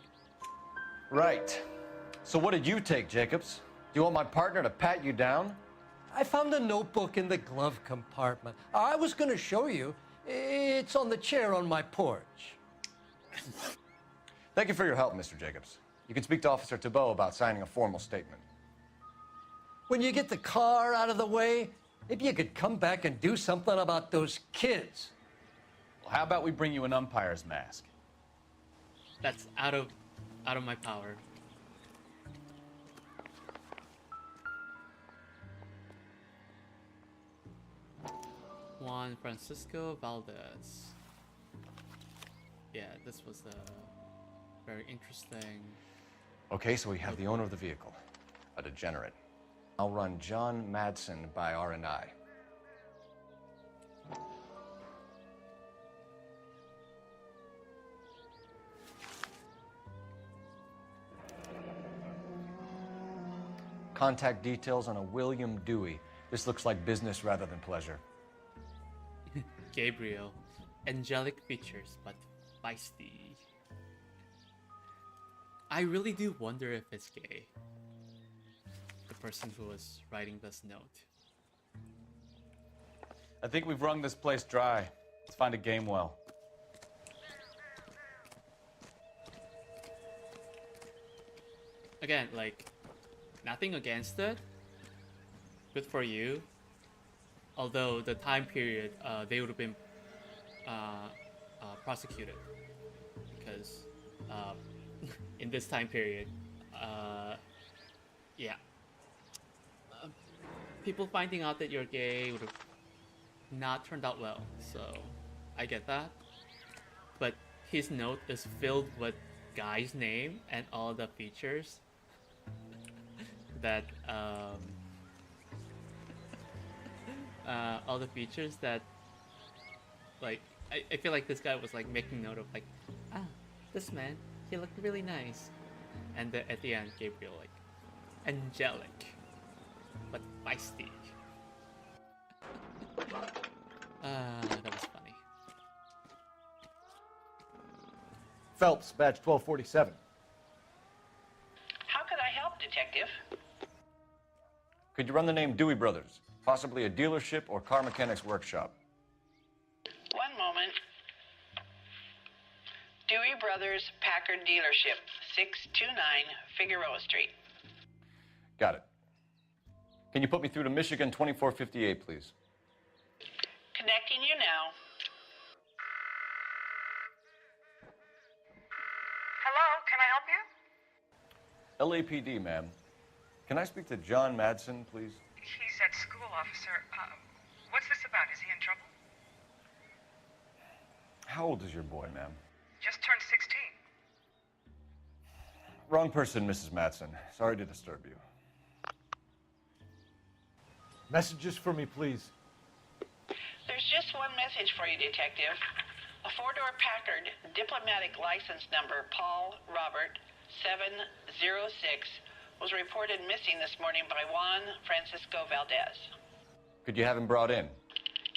Right. So what did you take, Jacobs? Do you want my partner to pat you down? I found a notebook in the glove compartment. I was going to show you. It's on the chair on my porch. Thank you for your help, Mr. Jacobs. You can speak to Officer Thibault about signing a formal statement. When you get the car out of the way, maybe you could come back and do something about those kids. Well, how about we bring you an umpire's mask? That's out of my power. Juan Francisco Valdez. Yeah, this was very interesting. Okay, so we have the owner of the vehicle, a degenerate. I'll run John Madsen by R&I. Contact details on a William Dewey. This looks like business rather than pleasure. Gabriel. Angelic features, but feisty. I really do wonder if it's gay. The person who was writing this note. I think we've wrung this place dry. Let's find a game well. Again, like, nothing against it. Good for you. Although the time period, they would have been prosecuted because in this time period, yeah, people finding out that you're gay would have not turned out well. So I get that, but his note is filled with guy's name and all the features that all the features that, like, I feel like this guy was like making note of, like, this man, he looked really nice, and at the end, Gabriel, like, angelic but feisty. That was funny. Phelps, badge 1247. How could I help, Detective? Could you run the name Dewey Brothers? Possibly a dealership or car mechanics workshop. One moment. Dewey Brothers Packard Dealership, 629 Figueroa Street. Got it. Can you put me through to Michigan 2458, please? Connecting you now. Hello, can I help you? LAPD, ma'am. Can I speak to John Madsen, please? He's at school, officer. What's this about? Is he in trouble? How old is your boy, ma'am? Just turned 16. Wrong person, Mrs. Madsen. Sorry to disturb you. Messages for me, please. There's just one message for you, Detective. A four-door Packard, diplomatic license number Paul Robert 706, was reported missing this morning by Juan Francisco Valdez. Could you have him brought in?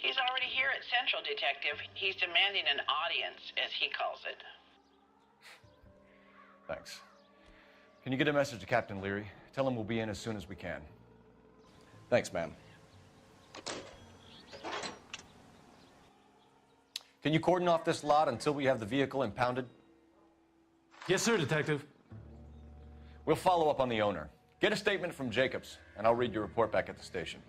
He's already here at Central, Detective. He's demanding an audience, as he calls it. Thanks. Can you get a message to Captain Leary? Tell him we'll be in as soon as we can. Thanks, ma'am. Can you cordon off this lot until we have the vehicle impounded? Yes, sir, Detective. We'll follow up on the owner. Get a statement from Jacobs, and I'll read your report back at the station.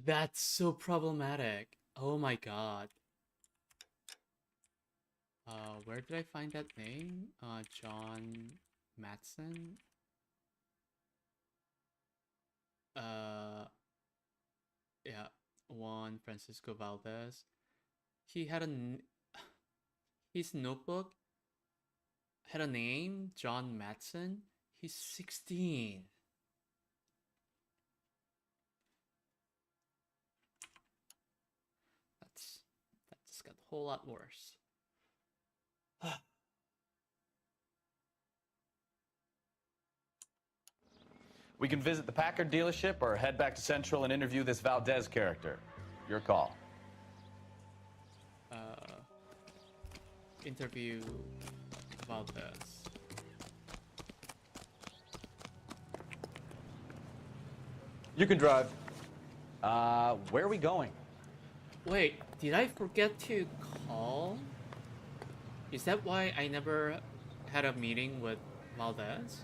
That's so problematic. Oh my god. Where did I find that name? John Madsen? Yeah, Juan Francisco Valdez. He had his notebook had a name, John Madsen. He's 16. That just got a whole lot worse. We can visit the Packard dealership or head back to Central and interview this Valdez character. Your call. Interview Valdez. You can drive. Where are we going? Wait, did I forget to call? Is that why I never had a meeting with Valdez?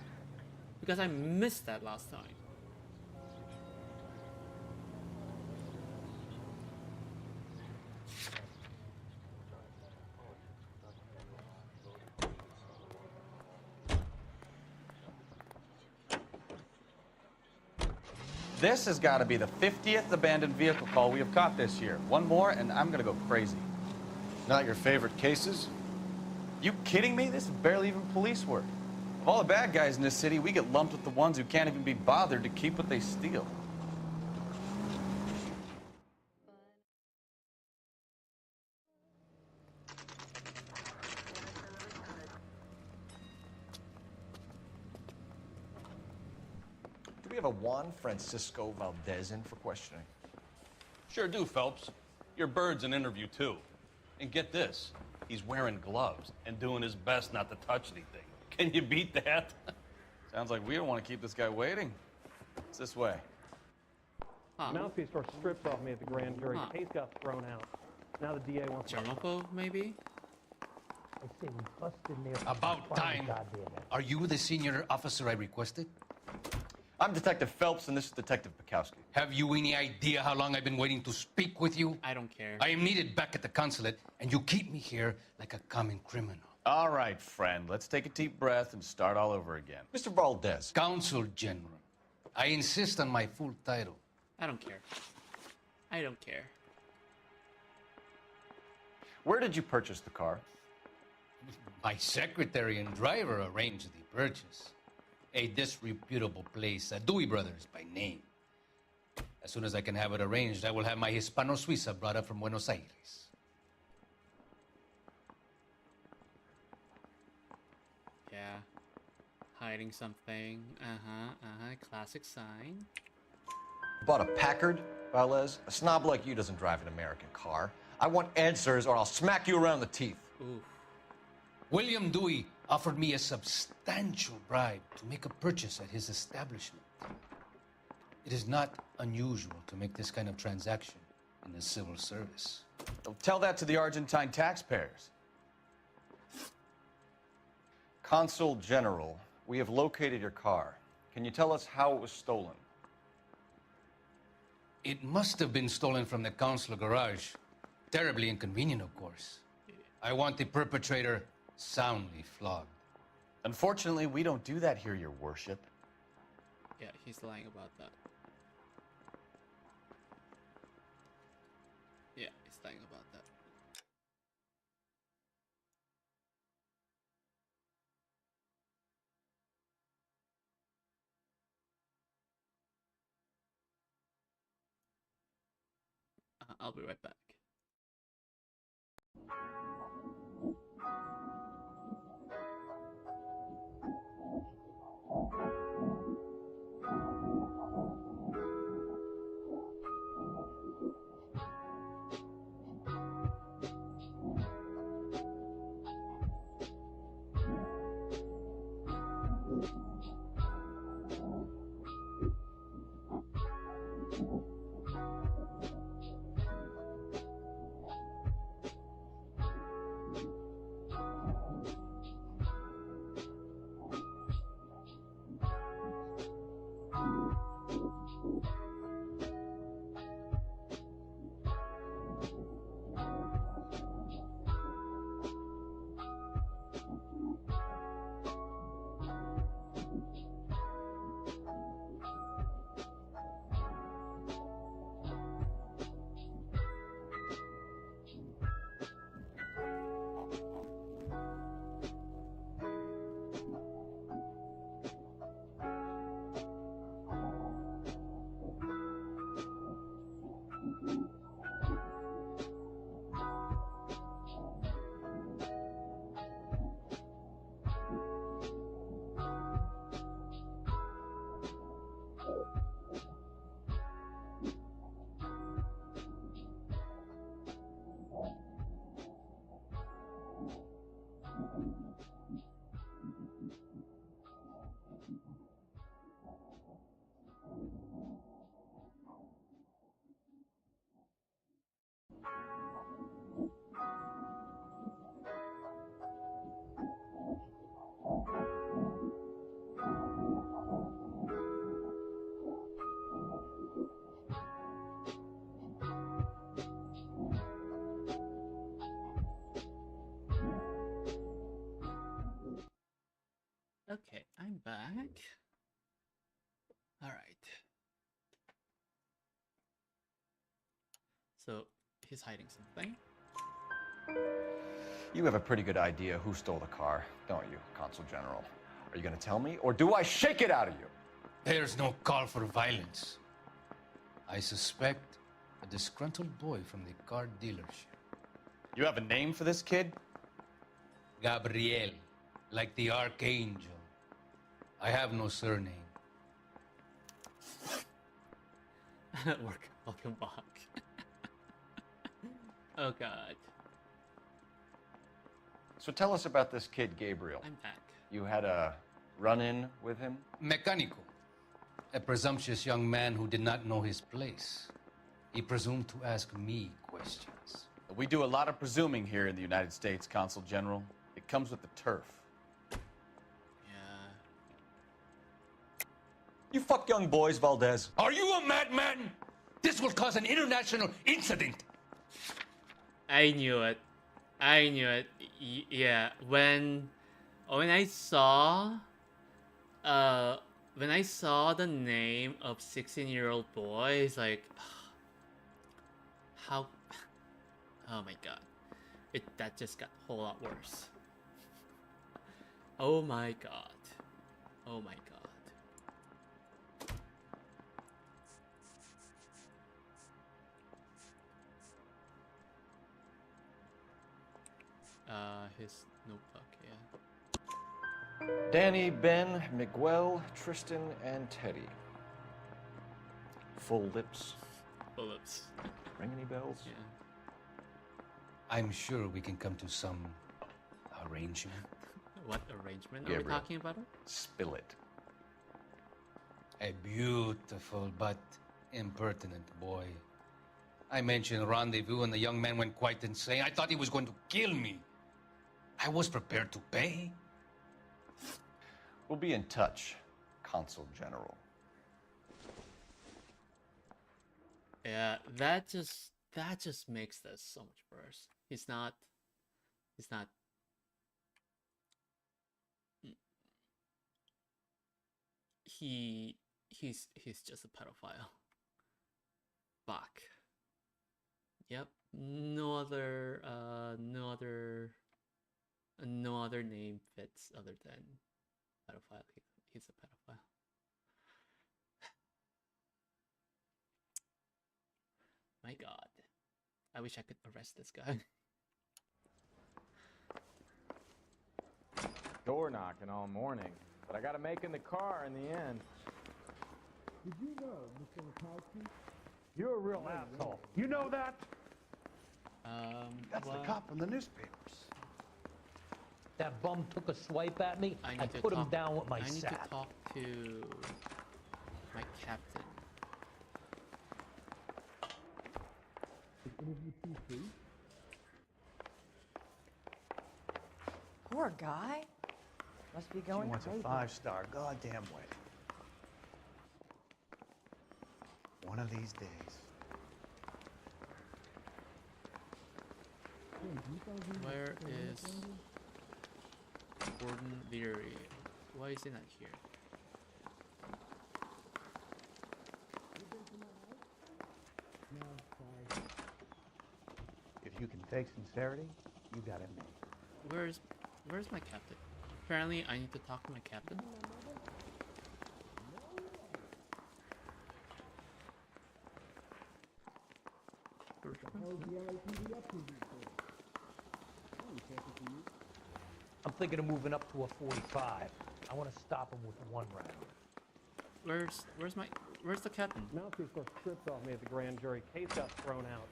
Because I missed that last time. This has got to be the 50th abandoned vehicle call we have caught this year. One more and I'm going to go crazy. Not your favorite cases? You kidding me? This is barely even police work. Of all the bad guys in this city, we get lumped with the ones who can't even be bothered to keep what they steal. Do we have a Juan Francisco Valdez in for questioning? Sure do, Phelps. Your bird's an interview, too. And get this, he's wearing gloves and doing his best not to touch anything. Can you beat that? Sounds like we don't want to keep this guy waiting. It's this way. Huh. Mouthpiece store stripped off me at the grand jury. Case got thrown out. Now the DA wants Germaphobe, maybe? I say we busted there. About time. Are you the senior officer I requested? I'm Detective Phelps, and this is Detective Bukowski. Have you any idea how long I've been waiting to speak with you? I don't care. I am needed back at the consulate, and you keep me here like a common criminal. All right, friend. Let's take a deep breath and start all over again. Mr. Valdez. Consul General. I insist on my full title. I don't care. I don't care. Where did you purchase the car? My secretary and driver arranged the purchase. A disreputable place, Dewey Brothers by name. As soon as I can have it arranged, I will have my Hispano Suiza brought up from Buenos Aires. Yeah. Hiding something. Classic sign. Bought a Packard, Valdez? A snob like you doesn't drive an American car. I want answers or I'll smack you around the teeth. Oof. William Dewey offered me a substantial bribe to make a purchase at his establishment. It is not unusual to make this kind of transaction in the civil service. Tell that to the Argentine taxpayers. Consul General, we have located your car. Can you tell us how it was stolen? It must have been stolen from the consular garage. Terribly inconvenient, of course. I want the perpetrator soundly flogged. Unfortunately, we don't do that here, Your Worship. Yeah, he's lying about that. Yeah, he's lying about that. I'll be right back. Okay, I'm back. All right. So he's hiding something. You have a pretty good idea who stole the car, don't you, Consul General? Are you gonna tell me, or do I shake it out of you? There's no call for violence. I suspect a disgruntled boy from the car dealership. You have a name for this kid? Gabriel, like the archangel. I have no surname. Welcome back. Oh god. So tell us about this kid, Gabriel. I'm back. You had a run-in with him? Mecánico. A presumptuous young man who did not know his place. He presumed to ask me questions. We do a lot of presuming here in the United States, Consul General. It comes with the turf. Yeah. You fuck young boys, Valdez. Are you a madman? This will cause an international incident. I knew it. I knew it. Yeah, when I saw the name of 16-year-old boy, it's like, how? Oh my god, that just got a whole lot worse. Oh my god. Oh my god. His notebook, yeah. Danny, Ben, Miguel, Tristan, and Teddy. Full lips. Full lips. Ring any bells? Yeah. I'm sure we can come to some arrangement. What arrangement are we talking about? Spill it. A beautiful but impertinent boy. I mentioned rendezvous and the young man went quite insane. I thought he was going to kill me. I was prepared to pay. We'll be in touch, Consul General. Yeah, that just makes this so much worse. He's not he's just a pedophile. Fuck. Yep. No other name fits other than pedophile. He's a pedophile. My god. I wish I could arrest this guy. Door knocking all morning, but I gotta make in the car in the end. Did you know, Mr. Mikowski? You're a real asshole. You know that? That's the cop from the newspapers. That bum took a swipe at me. I need to put him talk- down with my I need sap. to talk to my captain. Poor guy. Must be going She wants crazy. a 5-star goddamn wedding. One of these days. Where is Gordon Leary? Why is he not here? If you can fake sincerity, you got it made. Where's my captain? Apparently I need to talk to my captain. I'm thinking of moving up to a 45. I want to stop him with one round. Where's the captain? Mounters got stripped off me at the grand jury. Case got thrown out.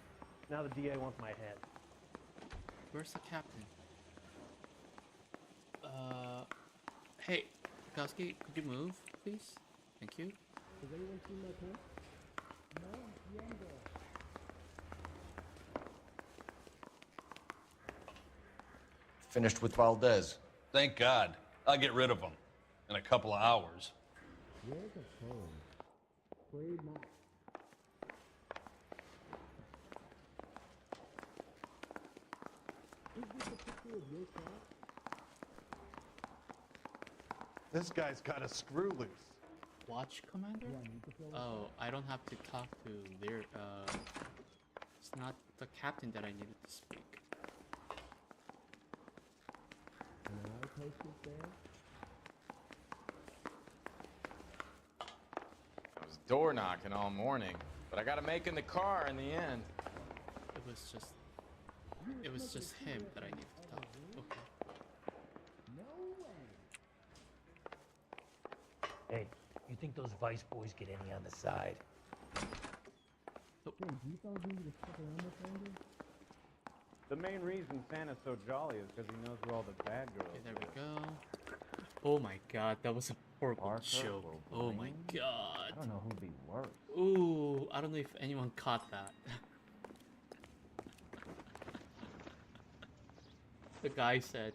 Now the DA wants my head. Where's the captain? Hey, Mikowski, could you move, please? Thank you. Has anyone seen my car? No, younger. Finished with Valdez. Thank God. I'll get rid of him in a couple of hours. Where's the phone? Afraid not. Is this a picture of your car? This guy's got a screw loose. Watch commander? Oh, I don't have to talk to their it's not the captain that I needed to speak. Can I post it there? door knocking all morning, but I got to make in the car in the end. It was just him that I needed to talk to. Okay. Hey, you think those Vice boys get any on the side? The main reason Santa's so jolly is because he knows where all the bad girls Okay, there we go. Oh my god, that was a horrible joke. Oh my god. I don't know who'd be worse. Ooh, I don't know if anyone caught that. The guy said,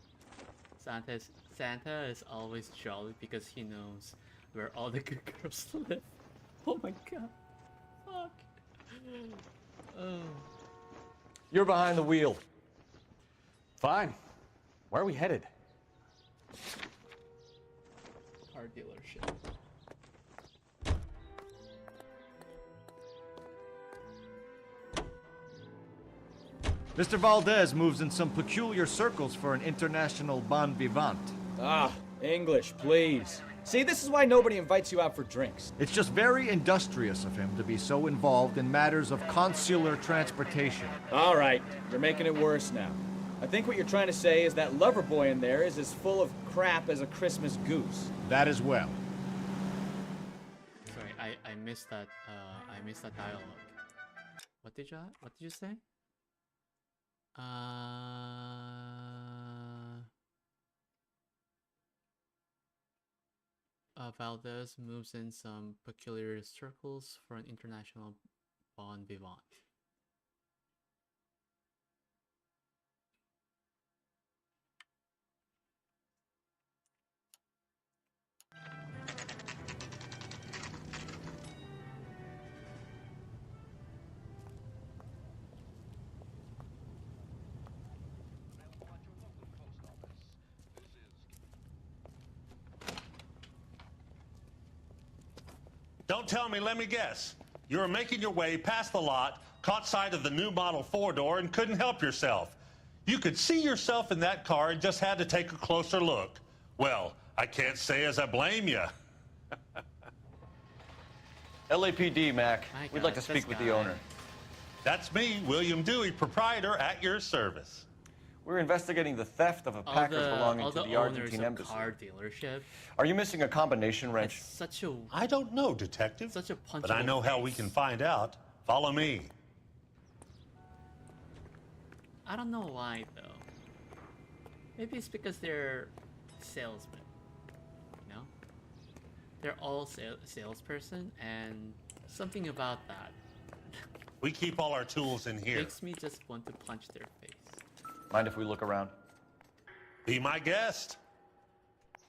Santa is always jolly because he knows where all the good girls live. Oh my god. Fuck. Oh. You're behind the wheel. Fine. Where are we headed? Car dealership. Mr. Valdez moves in some peculiar circles for an international bon vivant. Ah, English, please. See, this is why nobody invites you out for drinks. It's just very industrious of him to be so involved in matters of consular transportation. All right, you're making it worse now. I think what you're trying to say is that lover boy in there is as full of crap as a Christmas goose. That as well. Sorry, I missed that dialogue. What did you say? Valdez moves in some peculiar circles for an international bon vivant. Don't tell me, let me guess. You were making your way past the lot, caught sight of the new model 4-door, and couldn't help yourself. You could see yourself in that car and just had to take a closer look. Well, I can't say as I blame you. LAPD, Mac. We'd like to speak with the owner. That's me, William Dewey, proprietor, at your service. We're investigating the theft of a Packard belonging to the Argentine embassy. Car dealership. Are you missing a combination wrench? Such a. I don't know, Detective. Such a punch. But I know how we can find out. Follow me. I don't know why though. Maybe it's because they're salesmen. You know, they're all salesperson, and something about that We keep all our tools in here. makes me just want to punch their face. Mind if we look around? Be my guest.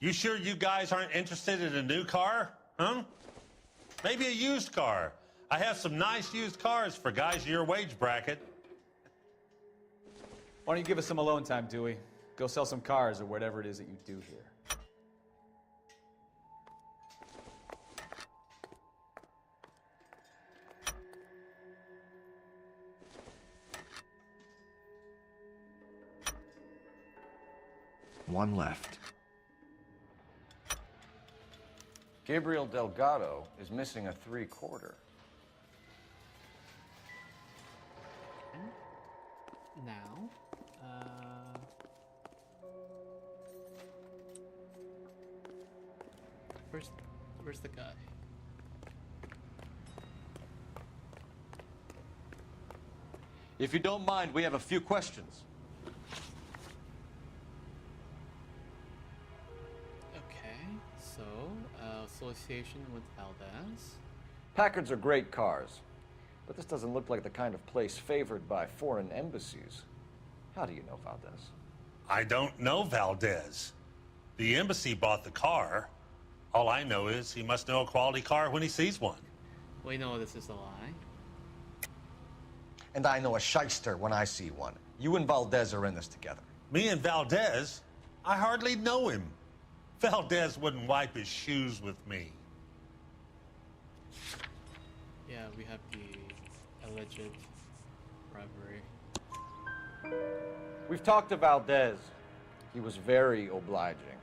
You sure you guys aren't interested in a new car? Huh? Maybe a used car. I have some nice used cars for guys in your wage bracket. Why don't you give us some alone time, Dewey? Go sell some cars or whatever it is that you do here. One left. Gabriel Delgado is missing a 3/4. Now, where's the guy? If you don't mind, we have a few questions. Okay, so association with Valdez. Packards are great cars, but this doesn't look like the kind of place favored by foreign embassies. How do you know Valdez? I don't know Valdez. The embassy bought the car. All I know is he must know a quality car when he sees one. We know this is a lie. And I know a shyster when I see one. You and Valdez are in this together. Me and Valdez? I hardly know him. Valdez wouldn't wipe his shoes with me. Yeah, we have the alleged robbery. We've talked to Valdez. He was very obliging.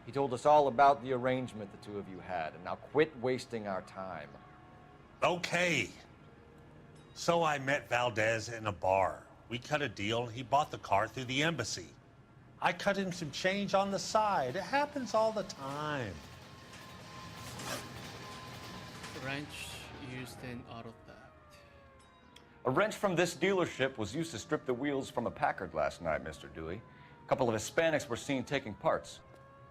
He told us all about the arrangement the two of you had, and now quit wasting our time. Okay. So I met Valdez in a bar. We cut a deal and he bought the car through the embassy. I cut him some change on the side. It happens all the time. Wrench used in auto theft. A wrench from this dealership was used to strip the wheels from a Packard last night, Mr. Dewey. A couple of Hispanics were seen taking parts.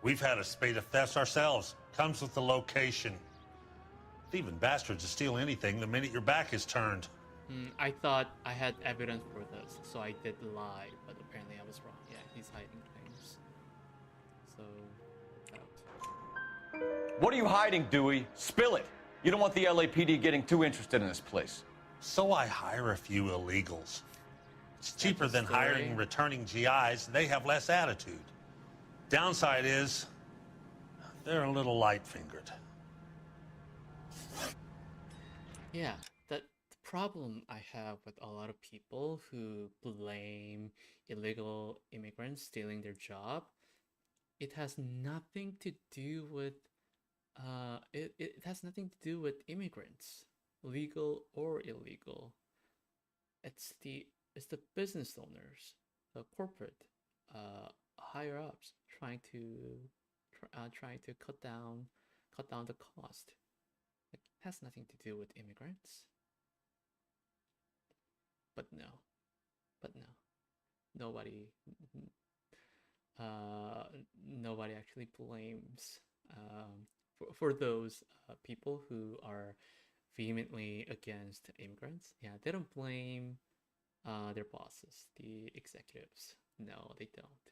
We've had a spate of thefts ourselves. Comes with the location. Thieving bastards to steal anything the minute your back is turned. I thought I had evidence for this, so I did lie, but apparently I was wrong. Yeah, he's hiding things. So, out. What are you hiding, Dewey? Spill it. You don't want the LAPD getting too interested in this place. So I hire a few illegals. It's cheaper than hiring returning GIs. They have less attitude. Downside is, they're a little light-fingered. Yeah, the problem I have with a lot of people who blame illegal immigrants stealing their job, it has nothing to do with it has nothing to do with immigrants, legal or illegal. It's the business owners, the corporate higher ups trying to cut down the cost. It has nothing to do with immigrants. But no, nobody actually blames for those people who are vehemently against immigrants. Yeah, they don't blame their bosses, the executives. No, they don't.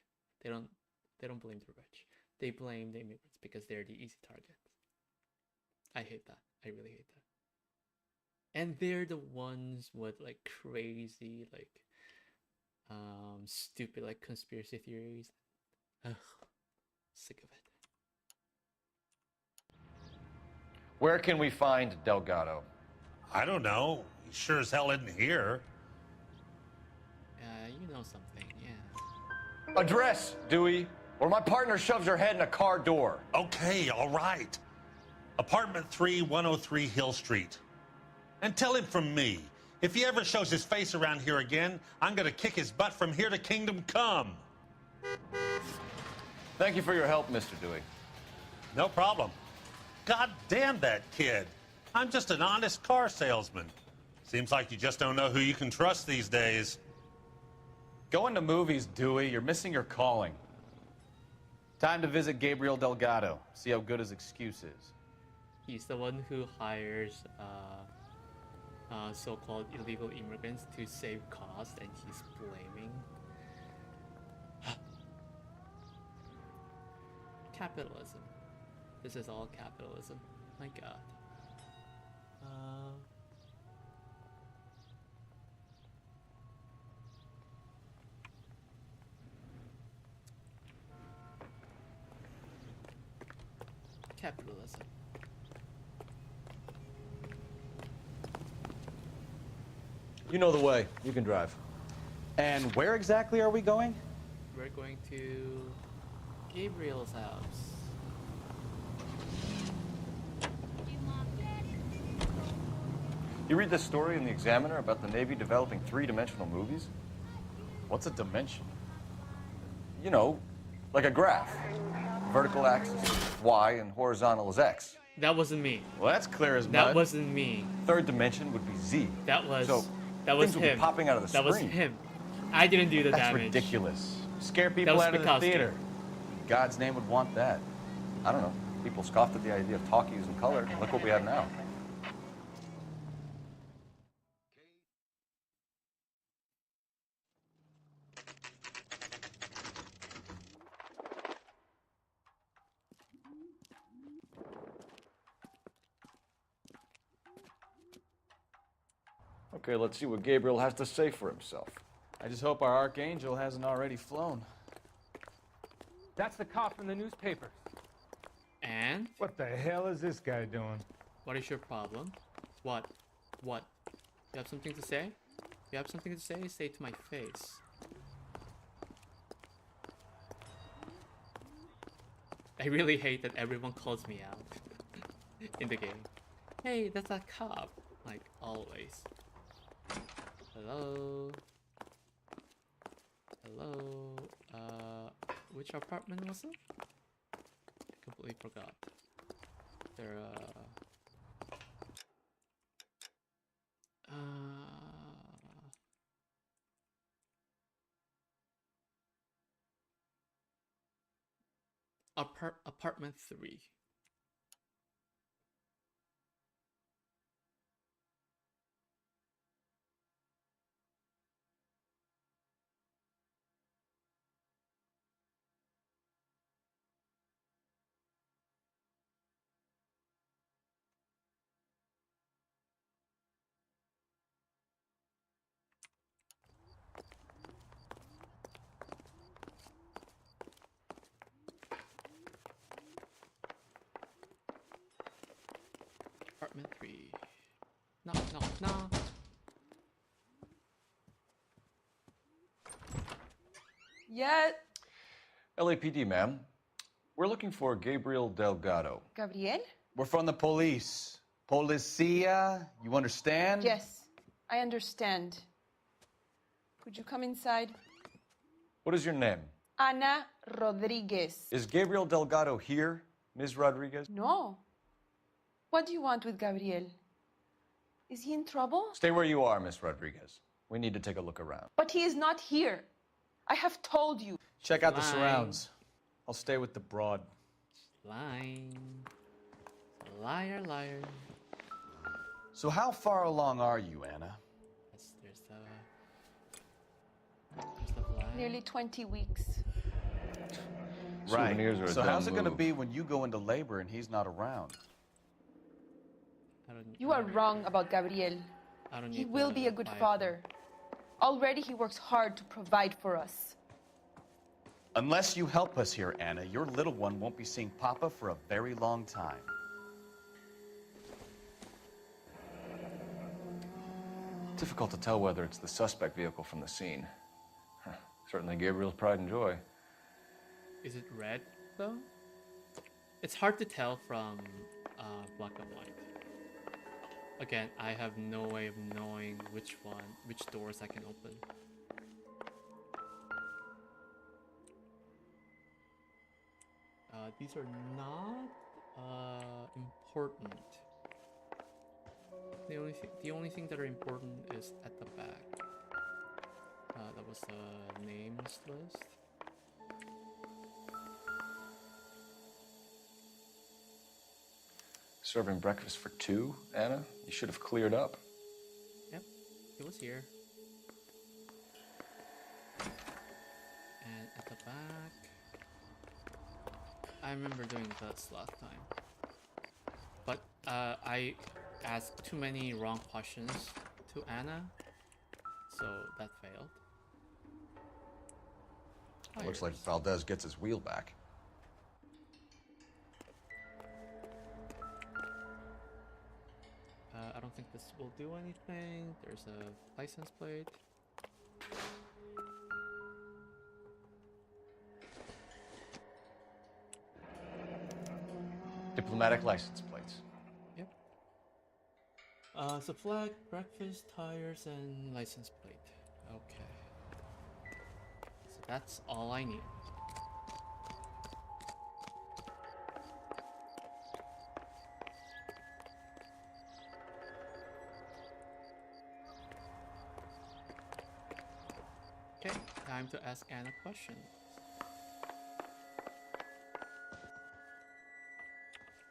They don't blame the rich. They blame the immigrants because they're the easy target. I hate that. I really hate that. And they're the ones with like crazy, like stupid like conspiracy theories. Ugh, sick of it. Where can we find Delgado? I don't know. He sure as hell isn't here. You know something, yeah. Address, Dewey, or my partner shoves her head in a car door. Okay, all right. Apartment 3, 103 Hill Street. And tell him from me, if he ever shows his face around here again, I'm gonna kick his butt from here to Kingdom Come. Thank you for your help, Mr. Dewey. No problem. God damn that kid. I'm just an honest car salesman. Seems like you just don't know who you can trust these days. Going to movies, Dewey. You're missing your calling. Time to visit Gabriel Delgado. See how good his excuse is. He's the one who hires so-called illegal immigrants to save cost, and he's blaming capitalism. This is all capitalism. My God. Capitalism. You know the way. You can drive. And where exactly are we going? We're going to Gabriel's house. You read this story in the Examiner about the Navy developing three-dimensional movies? What's a dimension? You know, like a graph. Vertical axis is Y and horizontal is X. That wasn't me. Well, that's clear as mud. That wasn't me. Third dimension would be Z. That was so that was things would be him. popping out of the That was screen. him. I didn't do the That's damage. ridiculous. Scare people out of the theater. God's name would want that. I don't know. People scoffed at the idea of talkies in color. Look what we have now. Okay, let's see what Gabriel has to say for himself. I just hope our archangel hasn't already flown. That's the cop in the newspaper. And? What the hell is this guy doing? What is your problem? What? What? You have something to say? You have something to say? Say it to my face. I really hate that everyone calls me out in the game. Hey, that's that cop. Like always. Hello? Hello? Which apartment was it? I completely forgot. There, apartment 3. Apartment 3. Knock, knock, knock. Yet. LAPD, ma'am. We're looking for Gabriel Delgado. Gabriel? We're from the police. Policia, you understand? Yes, I understand. Could you come inside? What is your name? Ana Rodriguez. Is Gabriel Delgado here, Ms. Rodriguez? No. What do you want with Gabriel? Is he in trouble? Stay where you are, Ms. Rodriguez. We need to take a look around. But he is not here. I have told you. Check out the surrounds. I'll stay with the broad. Lying. Liar, liar. So how far along are you, Anna? There's the flag. Nearly 20 weeks. Right. Souvenirs are a So how's it dumb going to move. be when you go into labor and he's not around? You are wrong about Gabriel. He will be a good father. Already he works hard to provide for us. Unless you help us here, Anna, your little one won't be seeing Papa for a very long time. Difficult to tell whether it's the suspect vehicle from the scene. Certainly Gabriel's pride and joy. Is it red, though? It's hard to tell from black and white. Again, I have no way of knowing which doors I can open. These are not important. The only thing that are important is at the back. That was the names list. Serving breakfast for 2, Anna? You should have cleared up. Yep, it was here. And at the back, I remember doing this last time. But I asked too many wrong questions to Anna, so that failed. Looks like Valdez gets his wheel back. I don't think this will do anything. There's a license plate. Diplomatic license plates. Yep. So flag, breakfast, tires, and license plate. Okay. So that's all I need. Okay, time to ask Anna questions.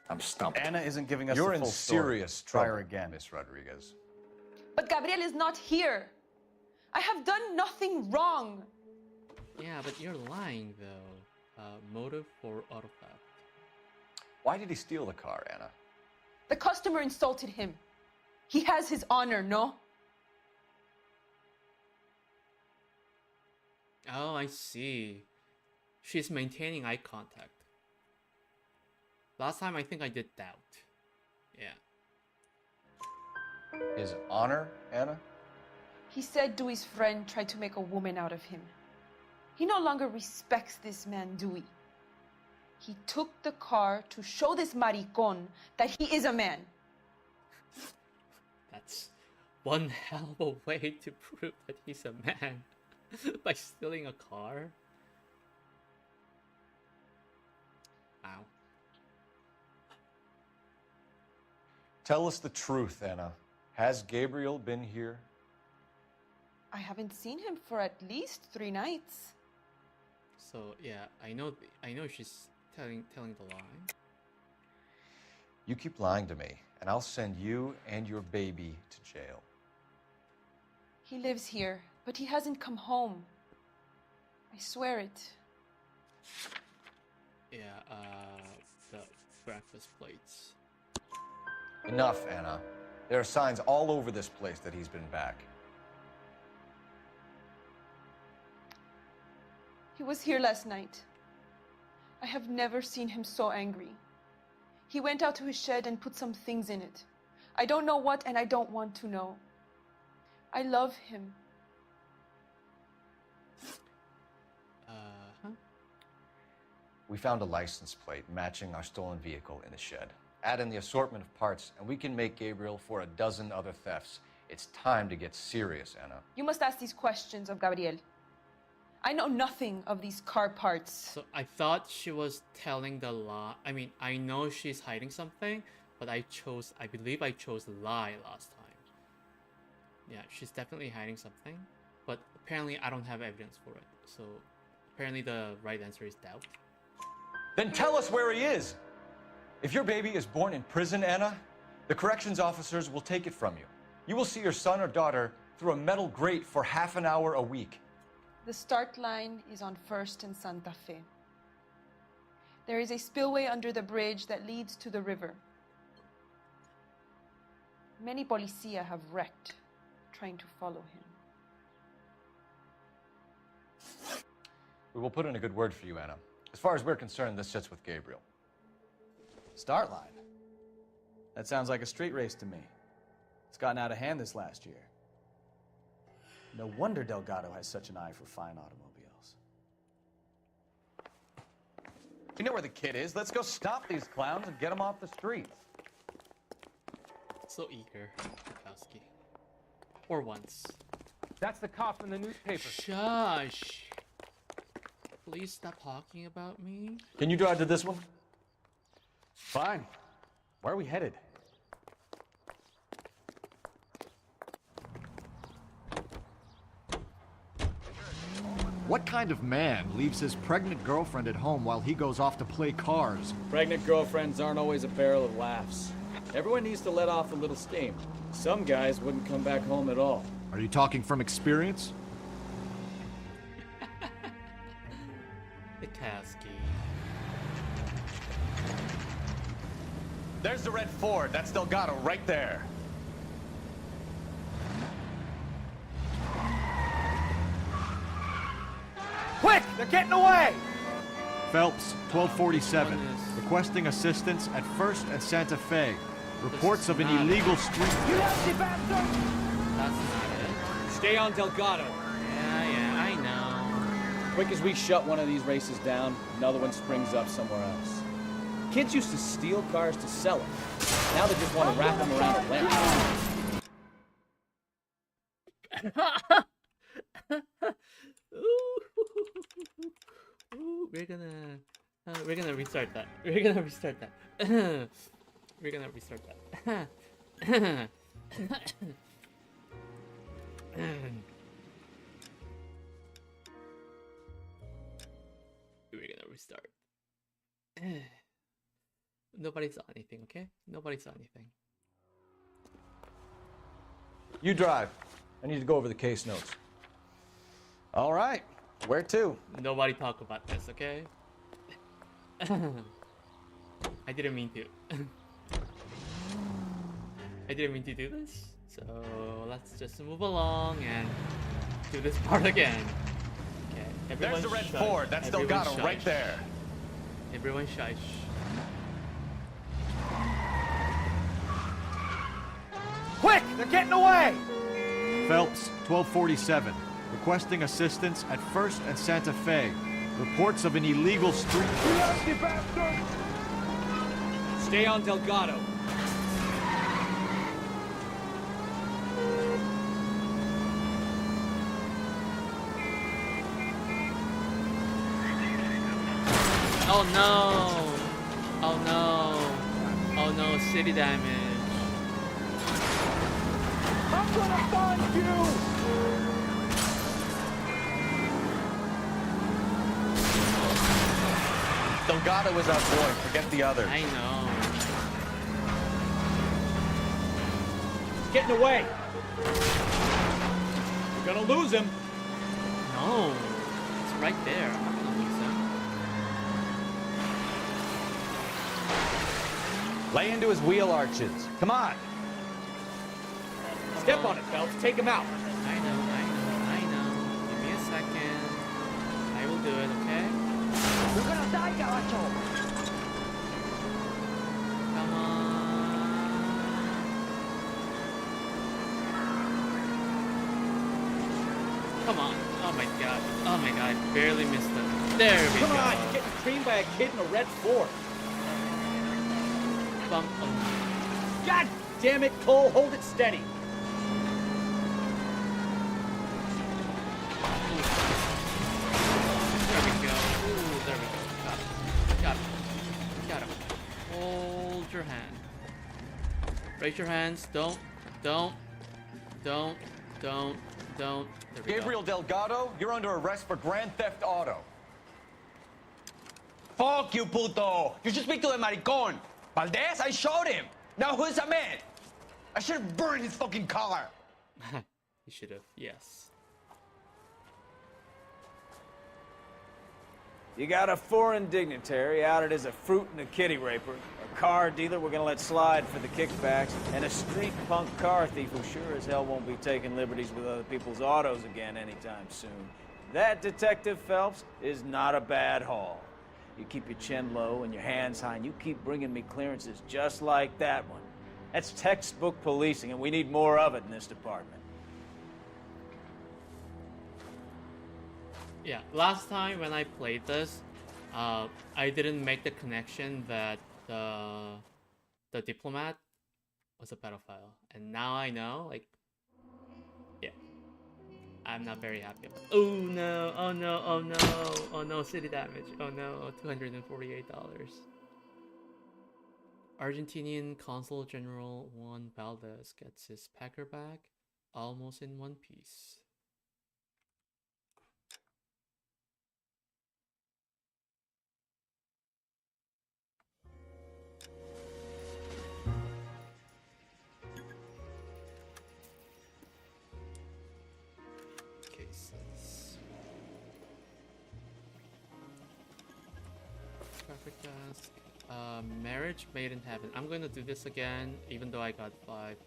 I'm stumped. Anna isn't giving us You're the in full story. serious Try trouble her again. Miss Rodriguez. But Gabriel is not here. I have done nothing wrong. Yeah, but you're lying though. Motive for auto theft. Why did he steal the car, Anna? The customer insulted him. He has his honor, no? Oh, I see. She's maintaining eye contact. Last time I think I did doubt. Yeah. His honor, Anna? He said Dewey's friend tried to make a woman out of him. He no longer respects this man, Dewey. He took the car to show this maricon that he is a man. That's one hell of a way to prove that he's a man. By stealing a car. Wow. Tell us the truth, Anna. Has Gabriel been here? I haven't seen him for at least 3 nights. So yeah, I know she's telling the lie. You keep lying to me, and I'll send you and your baby to jail. He lives here, but he hasn't come home. I swear it. Yeah, the breakfast plates. Enough, Anna. There are signs all over this place that he's been back. He was here last night. I have never seen him so angry. He went out to his shed and put some things in it. I don't know what, and I don't want to know. I love him. We found a license plate matching our stolen vehicle in the shed. Add in the assortment of parts, and we can make Gabriel for a dozen other thefts. It's time to get serious, Anna. You must ask these questions of Gabriel. I know nothing of these car parts. So I thought she was telling the lie. I mean, I know she's hiding something, but I believe I chose lie last time. Yeah, she's definitely hiding something, but apparently I don't have evidence for it. So apparently the right answer is doubt. Then tell us where he is! If your baby is born in prison, Anna, the corrections officers will take it from you. You will see your son or daughter through a metal grate for half an hour a week. The start line is on 1st and Santa Fe. There is a spillway under the bridge that leads to the river. Many policia have wrecked trying to follow him. We will put in a good word for you, Anna. As far as we're concerned, this sits with Gabriel. Start line? That sounds like a street race to me. It's gotten out of hand this last year. No wonder Delgado has such an eye for fine automobiles. You know where the kid is. Let's go stop these clowns and get them off the streets. So eager, Bukowski. Or once. That's the cop in the newspaper. Shush! Please stop talking about me. Can you drive to this one? Fine. Where are we headed? What kind of man leaves his pregnant girlfriend at home while he goes off to play cars? Pregnant girlfriends aren't always a barrel of laughs. Everyone needs to let off a little steam. Some guys wouldn't come back home at all. Are you talking from experience? Bukowski. There's the red Ford. That's Delgado right there. Quick! They're getting away! Phelps, 1247. Requesting assistance at 1st and Santa Fe. Reports of an illegal street... You nasty bastard! That's not it. Stay on Delgado. Yeah, I know. Quick as we shut one of these races down, another one springs up somewhere else. Kids used to steal cars to sell them. Now they just want to wrap them around a lamp. Ooh, we're gonna restart that. We're gonna restart that. We're gonna restart that. We're gonna restart. Nobody saw anything, okay? Nobody saw anything. You drive. I need to go over the case notes. All right. Where to? Nobody talk about this, okay? I didn't mean to. I didn't mean to do this. So let's just move along and do this part again. Okay, everyone There's the red shush. Ford. That's Everyone Delgado shush. right there. Everyone shush. Quick! They're getting away! Phelps, 1247. Requesting assistance at 1st and Santa Fe. Reports of an illegal street... You nasty bastard! Stay on Delgado. Oh no! Oh no! Oh no, city damage. I'm gonna find you! Delgado is our boy. Forget the others. I know. He's getting away. We're gonna lose him. No. It's right there. I'm not gonna lose him. Lay into his wheel arches. Come on. Step on it, Phelps. Take him out. I know. Give me a second. I will do it, okay? We're gonna die, Garacho. Come on. Come on. Oh my god. Oh my god. I barely missed it. There we go. Come on. You're getting creamed by a kid in a red Ford. Bump. Oh. God damn it, Cole. Hold it steady. There we go. Ooh, there we go. Got him. Hold your hand. Raise your hands. Don't. There we Gabriel Delgado, you're under arrest for Grand Theft Auto. Fuck you, puto! You should speak to the maricón. Valdez, I showed him. Now who's a man? I should have burned his fucking car. You should have. Yes. You got a foreign dignitary outed as a fruit and a kitty raper, a car dealer we're gonna let slide for the kickbacks, and a street punk car thief who sure as hell won't be taking liberties with other people's autos again anytime soon. That, Detective Phelps, is not a bad haul. You keep your chin low and your hands high, and you keep bringing me clearances just like that one. That's textbook policing, and we need more of it in this department. Yeah, last time when I played this, I didn't make the connection that the diplomat was a pedophile, and now I know. Like, yeah, I'm not very happy about it. Oh no! Oh no! Oh no! Oh no! City damage! Oh no! $248. Argentinian Consul General Juan Valdez gets his packer back almost in one piece. Cases. Perfect task. Marriage made in heaven. I'm going to do this again, even though I got 5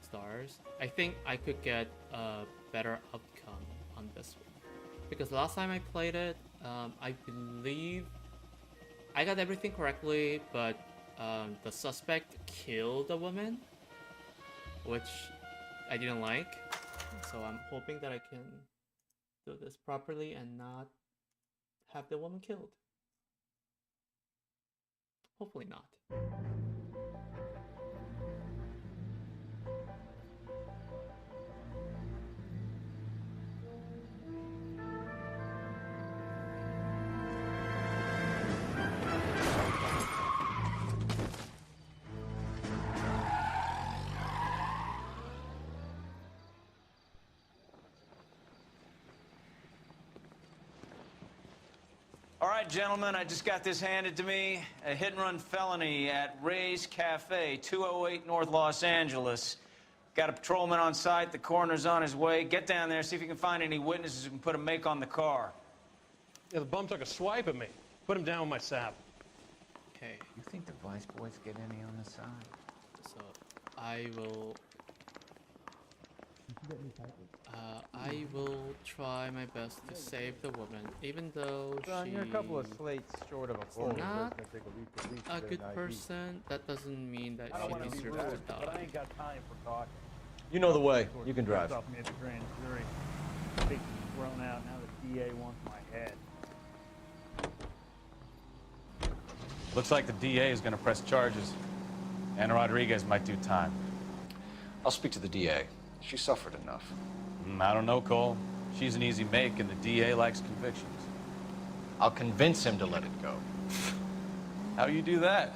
stars. I think I could get a better outcome on this one, because last time I played it, I believe I got everything correctly, but the suspect killed a woman, which I didn't like. So I'm hoping that I can do this properly and not have the woman killed. Hopefully not. All right, gentlemen, I just got this handed to me. A hit-and-run felony at Ray's Cafe, 208 North Los Angeles. Got a patrolman on site. The coroner's on his way. Get down there, see if you can find any witnesses who can put a make on the car. Yeah, the bum took a swipe at me. Put him down with my sap. Okay. You think the Vice Boys get any on the side? So I will try my best to save the woman, even though You're a couple of slates short of a full. not a good person. That doesn't mean that she deserves to But I die. ain't got time for talking. You know the way. You can drive. Off me at the grand jury. Case's thrown out. Now the DA wants my head. Looks like the DA is going to press charges. Anna Rodriguez might do time. I'll speak to the DA. She suffered enough. I don't know, Cole. She's an easy make, and the DA likes convictions. I'll convince him to let it go. How do you do that?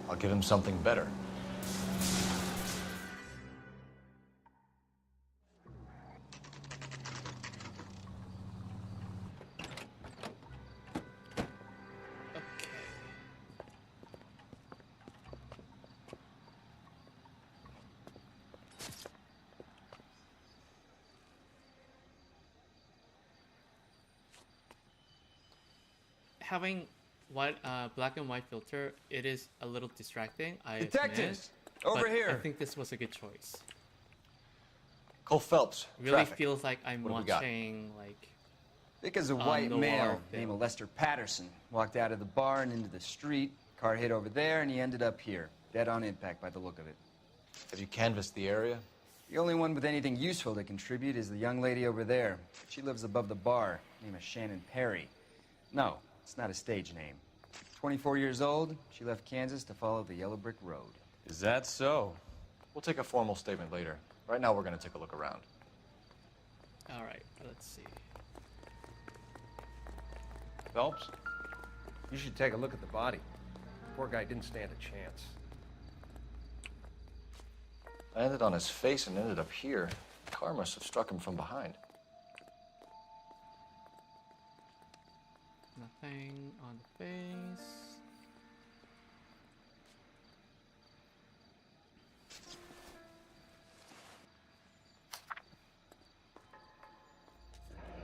I'll give him something better. Having black and white filter, it is a little distracting. I Detectives, admit, over but here. I think this was a good choice. Cole Phelps. It really traffic. feels like I'm What do we got? watching like. Because a white Noire male film. named Lester Patterson walked out of the bar and into the street. Car hit over there, and he ended up here, dead on impact by the look of it. Have you canvassed the area? The only one with anything useful to contribute is the young lady over there. She lives above the bar. Name is Shannon Perry. No, it's not a stage name. 24 years old, she left Kansas to follow the yellow brick road. Is that so? We'll take a formal statement later. Right now, we're going to take a look around. All right, let's see. Phelps? You should take a look at the body. Poor guy didn't stand a chance. Landed on his face and ended up here. The car must have struck him from behind. Nothing on the face.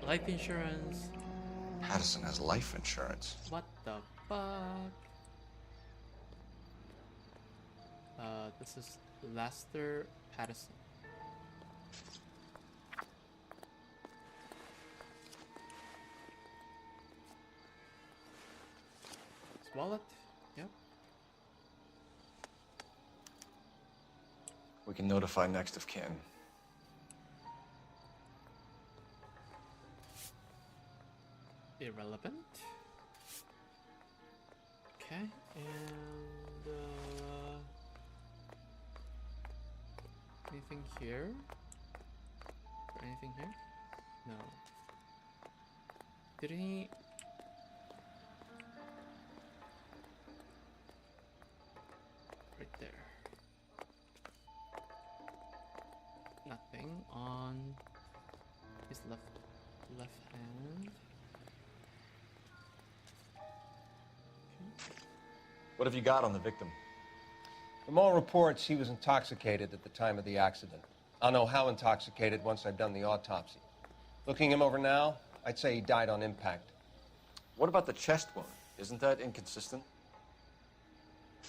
Life insurance. Patterson has life insurance. What the fuck? This is Lester Patterson. His wallet. Yep. We can notify next of kin. Irrelevant. Okay, and anything here? Anything here? No. Did he? Right there. Nothing on his left hand. What have you got on the victim? From all reports, he was intoxicated at the time of the accident. I'll know how intoxicated once I've done the autopsy. Looking him over now, I'd say he died on impact. What about the chest wound? Isn't that inconsistent?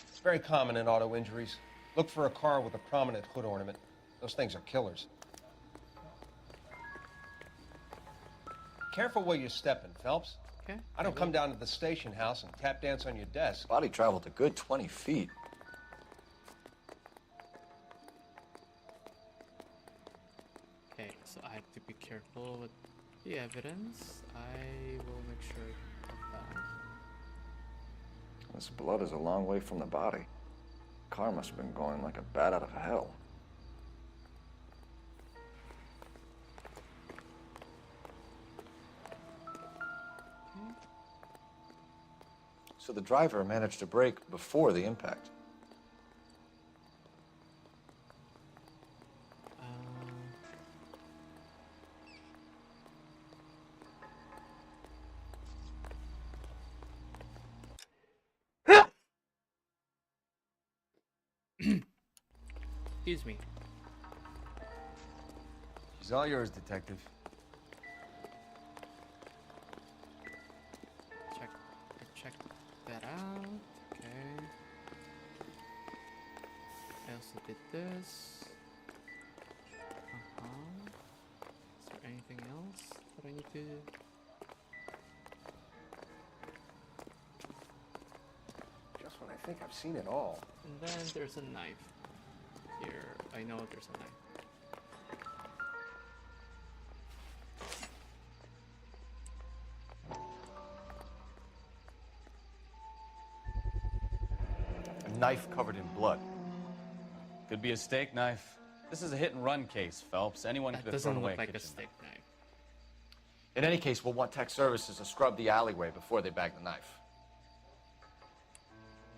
It's very common in auto injuries. Look for a car with a prominent hood ornament. Those things are killers. Careful where you're stepping, Phelps. Okay. I don't come down to the station house and tap dance on your desk. Body traveled a good 20 feet. Okay, so I have to be careful with the evidence. I will make sure of that. This blood is a long way from the body. Car must have been going like a bat out of hell. So the driver managed to brake before the impact. Excuse me. She's all yours, Detective. Check that out. Okay. I also did this. Is there anything else that I need to? Just when I think I've seen it all. And then there's a knife here. I know there's a knife. A knife covered in blood. Could be a steak knife. This is a hit and run case, Phelps. Anyone could have Doesn't thrown away look like a kitchen steak knife. In any case, we'll want tech services to scrub the alleyway before they bag the knife.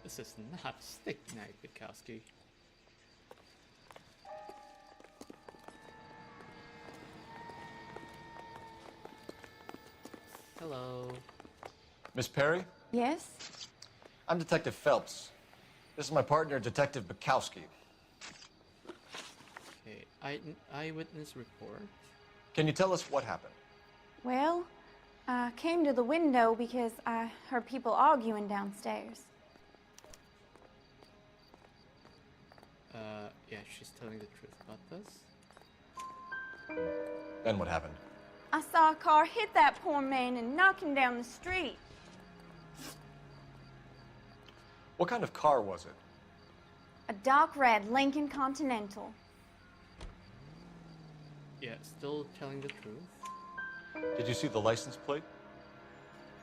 This is not a stick knife, Bukowski. Hello. Miss Perry? Yes? I'm Detective Phelps. This is my partner, Detective Bukowski. Okay, eyewitness report. Can you tell us what happened? Well, I came to the window because I heard people arguing downstairs. Yeah, she's telling the truth about this. Then what happened? I saw a car hit that poor man and knock him down the street. What kind of car was it? A dark red Lincoln Continental. Yeah, still telling the truth. Did you see the license plate?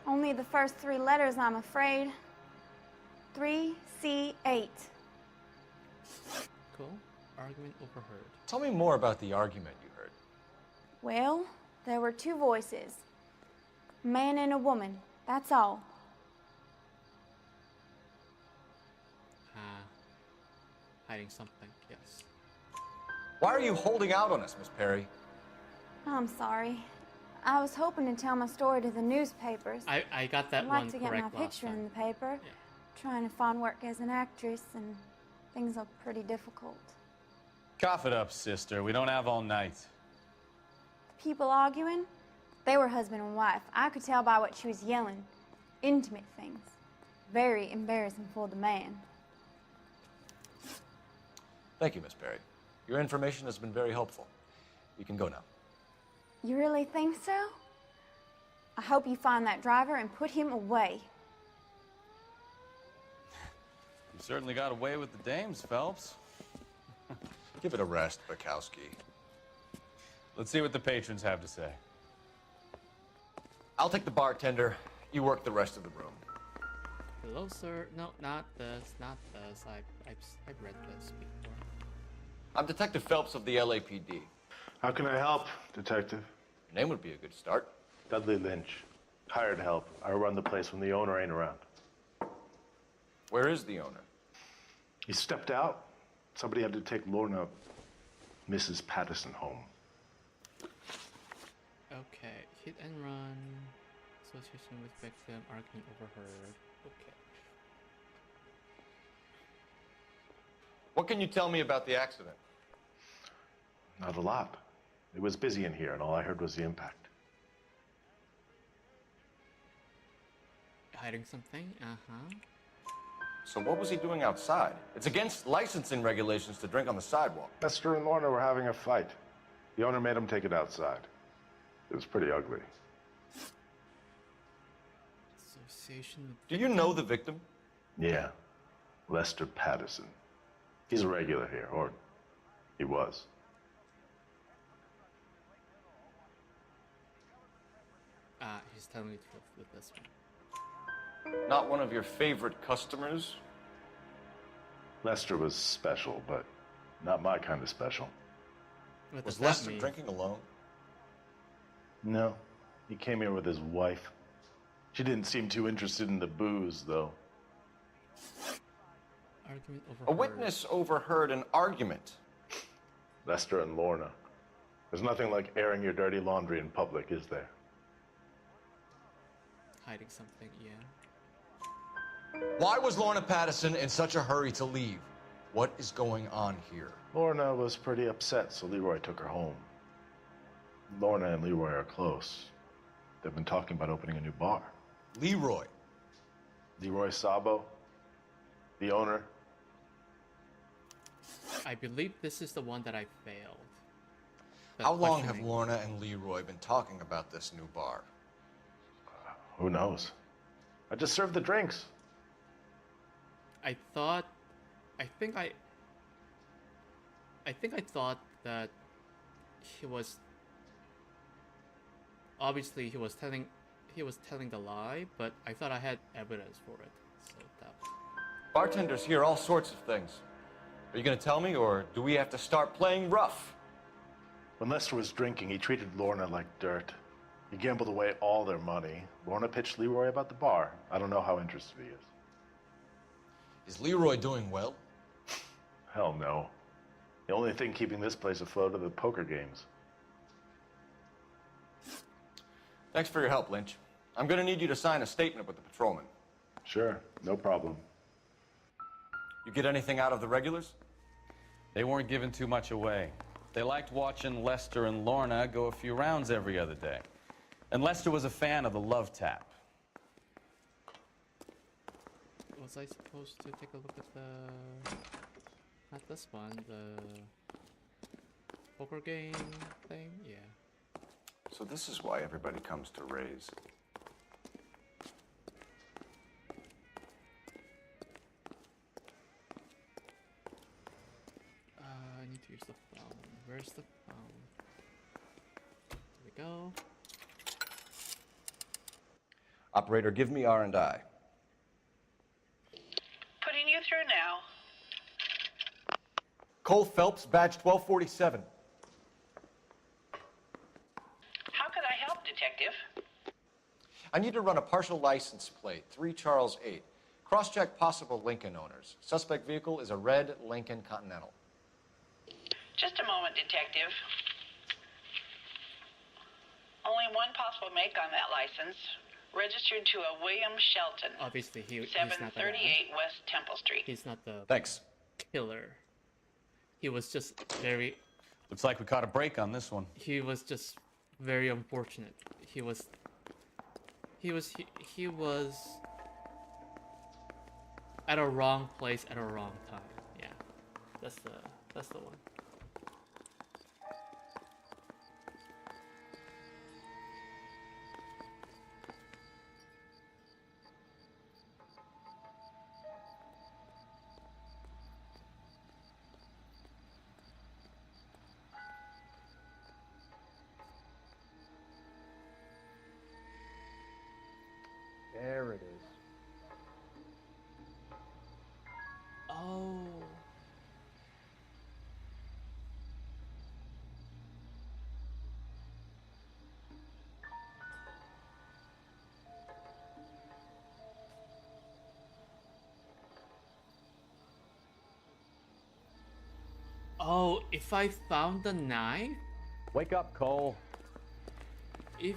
Only the first 3 letters, I'm afraid. 3C8. Cool. Argument overheard. Tell me more about the argument you heard. Well, there were 2 voices. A man and a woman, that's all. Hiding something, yes. Why are you holding out on us, Miss Perry? I'm sorry. I was hoping to tell my story to the newspapers. I got that I'd one like to get correct my picture last time. in the paper. Yeah. Trying to find work as an actress, and things look pretty difficult. Cough it up, sister. We don't have all night. People arguing? They were husband and wife. I could tell by what she was yelling. Intimate things. Very embarrassing for the man. Thank you, Miss Perry. Your information has been very helpful. You can go now. You really think so? I hope you find that driver and put him away. You certainly got away with the dames, Phelps. Give it a rest, Bukowski. Let's see what the patrons have to say. I'll take the bartender. You work the rest of the room. Hello, sir. No, not this. Not this. I've read this before. I'm Detective Phelps of the LAPD. How can I help, Detective? Your name would be a good start. Dudley Lynch. Hired help. I run the place when the owner ain't around. Where is the owner? He stepped out. Somebody had to take Lorna, Mrs. Patterson, home. Okay, hit and run. Association with victim, argument overheard. Okay. What can you tell me about the accident? Not a lot. It was busy in here, and all I heard was the impact. Hiding something? Uh-huh. So what was he doing outside? It's against licensing regulations to drink on the sidewalk. Lester and Lorna were having a fight. The owner made him take it outside. It was pretty ugly. Association with Do you know the victim? Yeah. Lester Patterson. He's a regular here, or he was. He's telling the truth with this one. Not one of your favorite customers? Lester was special, but not my kind of special. What Was does that Lester mean? drinking alone? No. He came here with his wife. She didn't seem too interested in the booze, though. Argument overheard. A witness overheard an argument. Lester and Lorna. There's nothing like airing your dirty laundry in public, is there? Hiding something, yeah. Why was Lorna Patterson in such a hurry to leave? What is going on here? Lorna was pretty upset, so Leroy took her home. Lorna and Leroy are close. They've been talking about opening a new bar. Leroy? Leroy Sabo, the owner. I believe this is the one that I failed. How long have Lorna and Leroy been talking about this new bar? Who knows? I just served the drinks. I thought that he was obviously he was telling the lie, but I thought I had evidence for it. So that Bartenders hear all sorts of things. Are you going to tell me, or do we have to start playing rough? When Lester was drinking, he treated Lorna like dirt. He gambled away all their money. Lorna pitched Leroy about the bar. I don't know how interested he is. Is Leroy doing well? Hell no. The only thing keeping this place afloat are the poker games. Thanks for your help, Lynch. I'm gonna need you to sign a statement with the patrolman. Sure, no problem. You get anything out of the regulars? They weren't giving too much away. They liked watching Lester and Lorna go a few rounds every other day. And Lester was a fan of the love tap. Was I supposed to take a look at the... Not this one, the... poker game thing? Yeah. So this is why everybody comes to Ray's. I need to use the phone. Where's the phone? There we go. Operator, give me R&I. Putting you through now. Cole Phelps, badge 1247. How could I help, Detective? I need to run a partial license plate, 3 Charles 8. Cross-check possible Lincoln owners. Suspect vehicle is a red Lincoln Continental. Just a moment, Detective. Only one possible make on that license. Registered to a William Shelton. Obviously, he's not the 738 West Temple Street. He's not the Thanks. killer. He was just very... Looks like we caught a break on this one. He was just very unfortunate. He was at a wrong place at a wrong time. Yeah, that's the one. There it is. Oh. Oh, if I found the knife? Wake up, Cole. If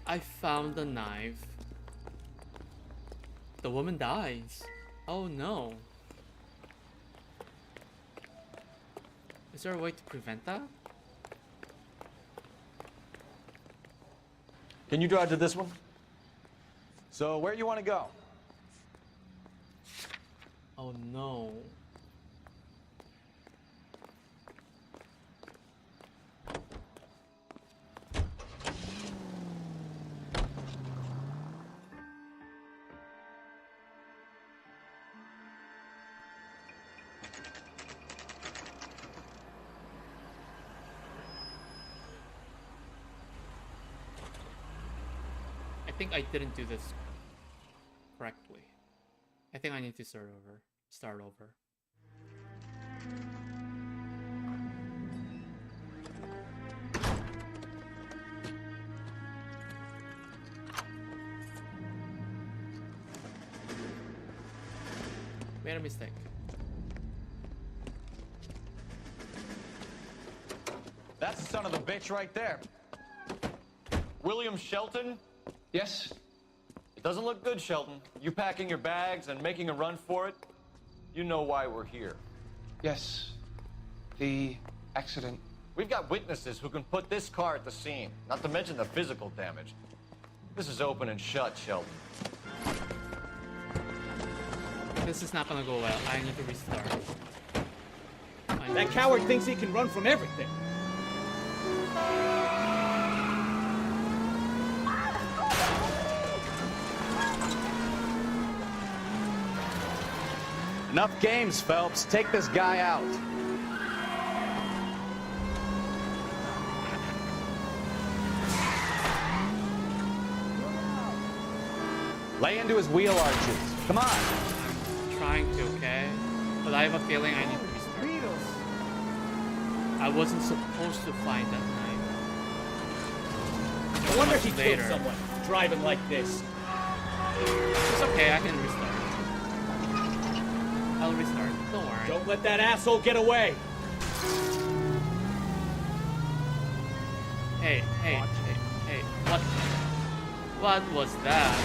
I found the knife, the woman dies. Oh no. Is there a way to prevent that? Can you drive to this one? So where you want to go? Oh no. I think I didn't do this correctly. I think I need to start over. Made a mistake. That's the son of the bitch right there. William Shelton? Yes? It doesn't look good, Shelton. You packing your bags and making a run for it? You know why we're here. Yes. The accident. We've got witnesses who can put this car at the scene, not to mention the physical damage. This is open and shut, Shelton. This is not gonna go well. I need to restart. That coward thinks he can run from everything. Enough games, Phelps. Take this guy out. Lay into his wheel arches. Come on. I'm trying to, okay? But I have a feeling I need to restart. I wasn't supposed to find that knife. so wonder much he later. killed someone driving like this. It's okay, I can restart. I'll restart. Don't worry. Don't let that asshole get away. Hey, what was that?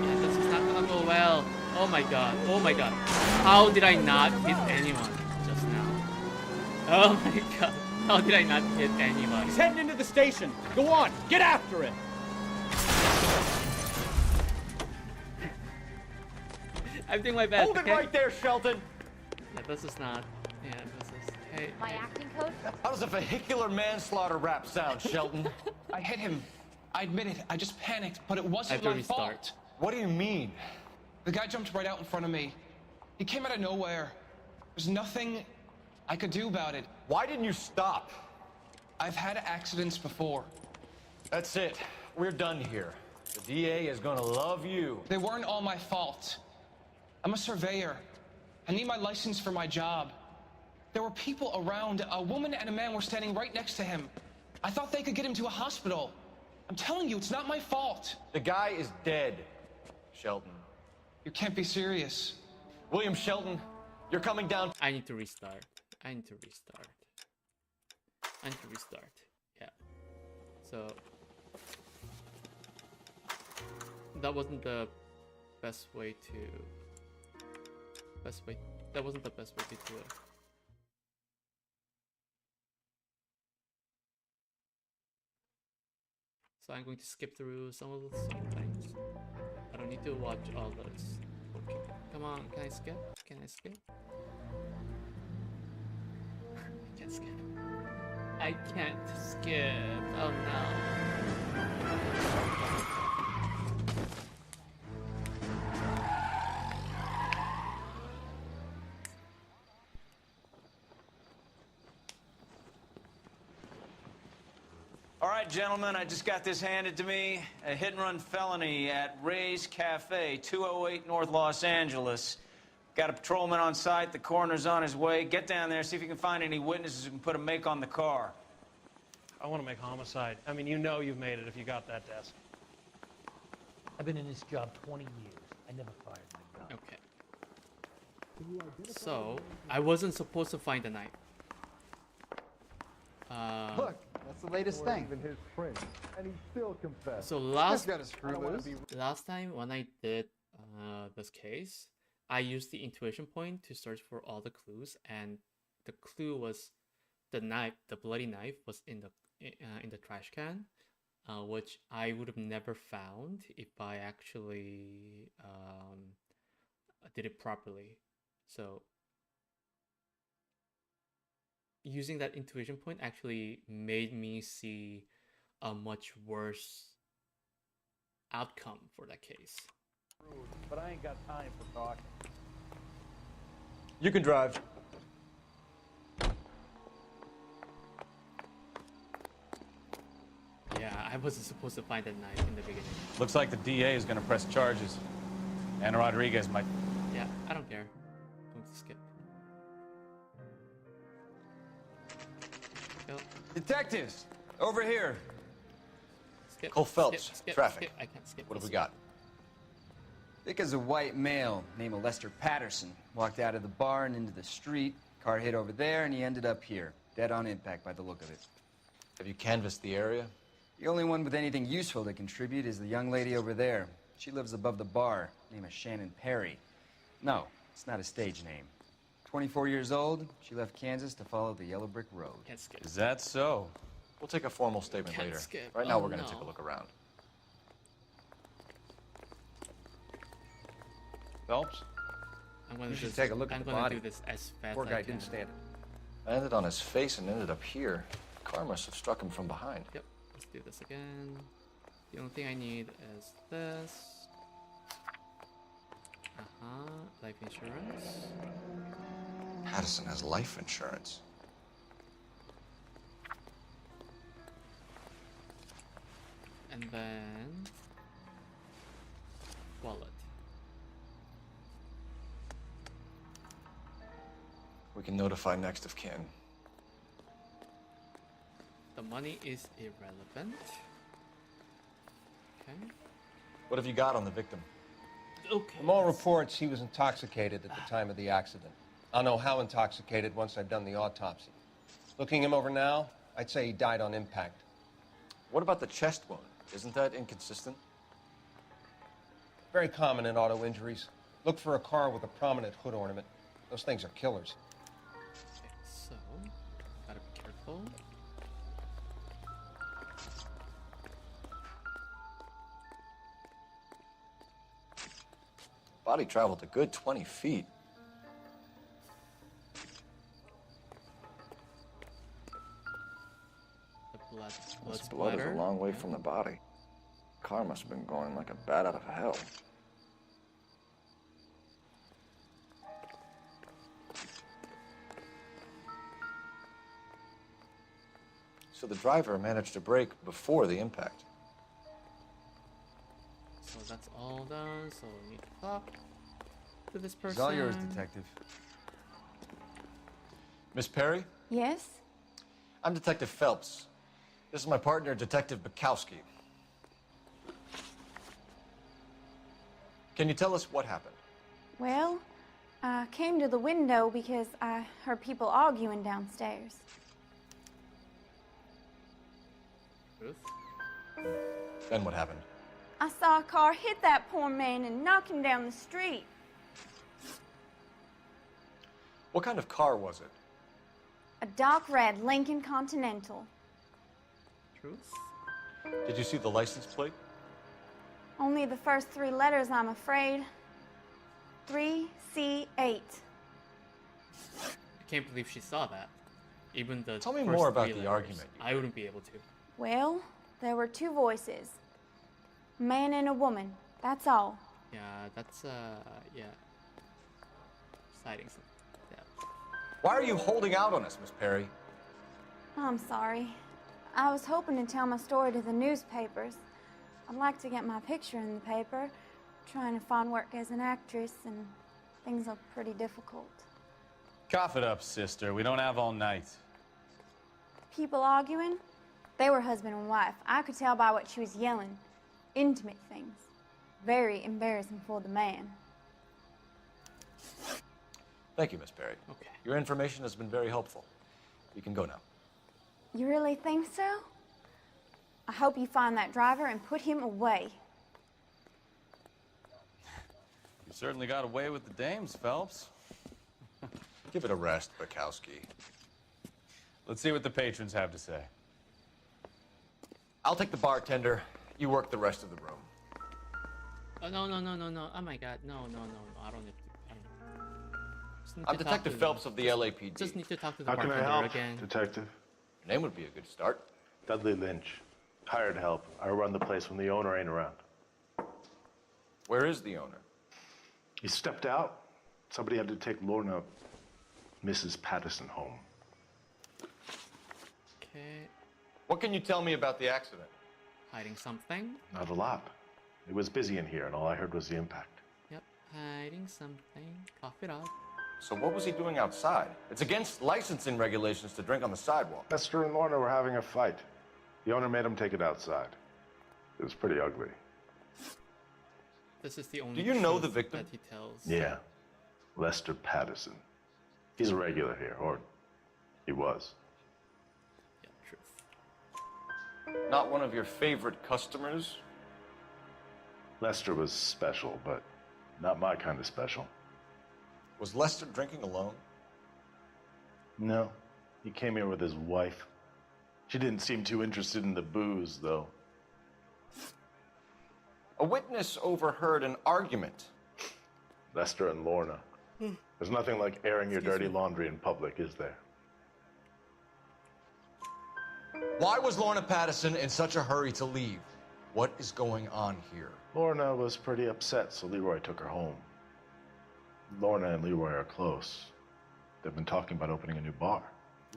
Yeah, this is not gonna go well. Oh my god, oh my god. How did I not hit anyone just now? Oh my god. How did I not hit anyone? He's heading into the station. Go on, get after him. I'm doing my best. Hold it right there, Shelton. Yeah, this is not. Yeah, this is. Hey. My acting coach? How does a vehicular manslaughter rap sound, Shelton? I hit him. I admit it. I just panicked, but it wasn't my fault. What do you mean? The guy jumped right out in front of me. He came out of nowhere. There's nothing I could do about it. Why didn't you stop? I've had accidents before. That's it. We're done here. The DA is gonna love you. They weren't all my fault. I'm a surveyor. I need my license for my job. There were people around. A woman and a man were standing right next to him. I thought they could get him to a hospital. I'm telling you, it's not my fault. The guy is dead, Shelton. You can't be serious. William Shelton, you're coming down. I need to restart. Yeah. So that wasn't the best way to. That wasn't the best way to do it. So I'm going to skip through some of the things. I don't need to watch all those. Okay. Come on, can I skip? Can I skip? I can't skip. I can't skip. Oh no. All right, gentlemen, I just got this handed to me. A hit-and-run felony at Ray's Cafe, 208 North Los Angeles. Got a patrolman on site. The coroner's on his way. Get down there, see if you can find any witnesses who can put a make on the car. I want to make homicide. I mean, you know you've made it if you got that desk. I've been in this job 20 years. I never fired my job. Okay. So, I wasn't supposed to find the knife. Look, that's the latest thing. Even his print, and he still confessed. So last time when I did this case, I used the intuition point to search for all the clues, and the clue was the knife. The bloody knife was in the trash can, which I would have never found if I actually did it properly. So using that intuition point actually made me see a much worse outcome for that case. But I ain't got time for talking. You can drive. Yeah, I wasn't supposed to find that knife in the beginning. Looks like the DA is going to press charges. And Rodriguez might... Yeah, I don't care. I'm going to skip. Go. Detectives, over here. Skip. Cole Phelps, skip, traffic. Skip. I can't skip. What have we got? Thick as a white male named Lester Patterson walked out of the bar and into the street. Car hit over there, and he ended up here, dead on impact by the look of it. Have you canvassed the area? The only one with anything useful to contribute is the young lady over there. She lives above the bar. Name is Shannon Perry. No, it's not a stage name. 24 years old, she left Kansas to follow the yellow brick road. Can't skip. Is that so? We'll take a formal statement Can't later. skip. Right now, Oh, we're going to no. take a look around. Phelps? I'm going You to should take a look at I'm the going body. to do this as fast Poor as guy I can. didn't stand it. Landed on his face and ended up here. The car must have struck him from behind. Yep. Let's do this again. The only thing I need is this. Life insurance. Patterson has life insurance. And then wallet. We can notify next of kin. The money is irrelevant. Okay. What have you got on the victim? Okay. From all reports, he was intoxicated at the time of the accident. I'll know how intoxicated once I've done the autopsy. Looking him over now, I'd say he died on impact. What about the chest wound? Isn't that inconsistent? Very common in auto injuries. Look for a car with a prominent hood ornament. Those things are killers. Okay, so gotta be careful. Body traveled a good 20 feet. Blood This blood is a long way from the body. Car must have been going like a bat out of hell. So the driver managed to brake before the impact. So that's all done. So we need to talk to this person. It's all yours, Detective. Miss Perry? Yes? I'm Detective Phelps. This is my partner, Detective Bukowski. Can you tell us what happened? Well, I came to the window because I heard people arguing downstairs. Then what happened? I saw a car hit that poor man and knock him down the street. What kind of car was it? A dark red Lincoln Continental. Truth? Did you see the license plate? Only the first three letters, I'm afraid. 3C8. I can't believe she saw that. Even the Tell me first more about three the letters. argument. I wouldn't be able to. Well, there were two voices. A man and a woman. That's all. Yeah, that's yeah. Sightings. Yeah. Why are you holding out on us, Miss Perry? I'm sorry. I was hoping to tell my story to the newspapers. I'd like to get my picture in the paper. Trying to find work as an actress, and things are pretty difficult. Cough it up, sister. We don't have all night. People arguing? They were husband and wife. I could tell by what she was yelling. Intimate things. Very embarrassing for the man. Thank you, Miss Perry. Okay. Your information has been very helpful. You can go now. You really think so? I hope you find that driver and put him away. You certainly got away with the dames, Phelps. Give it a rest, Bukowski. Let's see what the patrons have to say. I'll take the bartender. You work the rest of the room. Oh, no. Oh my god. No. I don't need to. I don't just need I'm to talk Detective to Phelps of the LAPD. Just need to talk to the How can I bartender help, again. Detective? Your name would be a good start. Dudley Lynch. Hired help. I run the place when the owner ain't around. Where is the owner? He stepped out. Somebody had to take Lorna, Mrs. Patterson, home. Okay. What can you tell me about the accident? Hiding something. Not a lot. It was busy in here, and all I heard was the impact. Yep. Hiding something. Cough it up. So what was he doing outside? It's against licensing regulations to drink on the sidewalk. Lester and Lorna were having a fight. The owner made him take it outside. It was pretty ugly. This is the only. Do you know truth the victim? that he tells? Yeah. Lester Patterson. He's a regular here, or he was. Yeah, truth. Not one of your favorite customers? Lester was special, but not my kind of special. Was Lester drinking alone? No. He came here with his wife. She didn't seem too interested in the booze, though. A witness overheard an argument. Lester and Lorna. There's nothing like airing your dirty laundry in public, is there? Why was Lorna Patterson in such a hurry to leave? What is going on here? Lorna was pretty upset, so Leroy took her home. Lorna and Leroy are close. They've been talking about opening a new bar.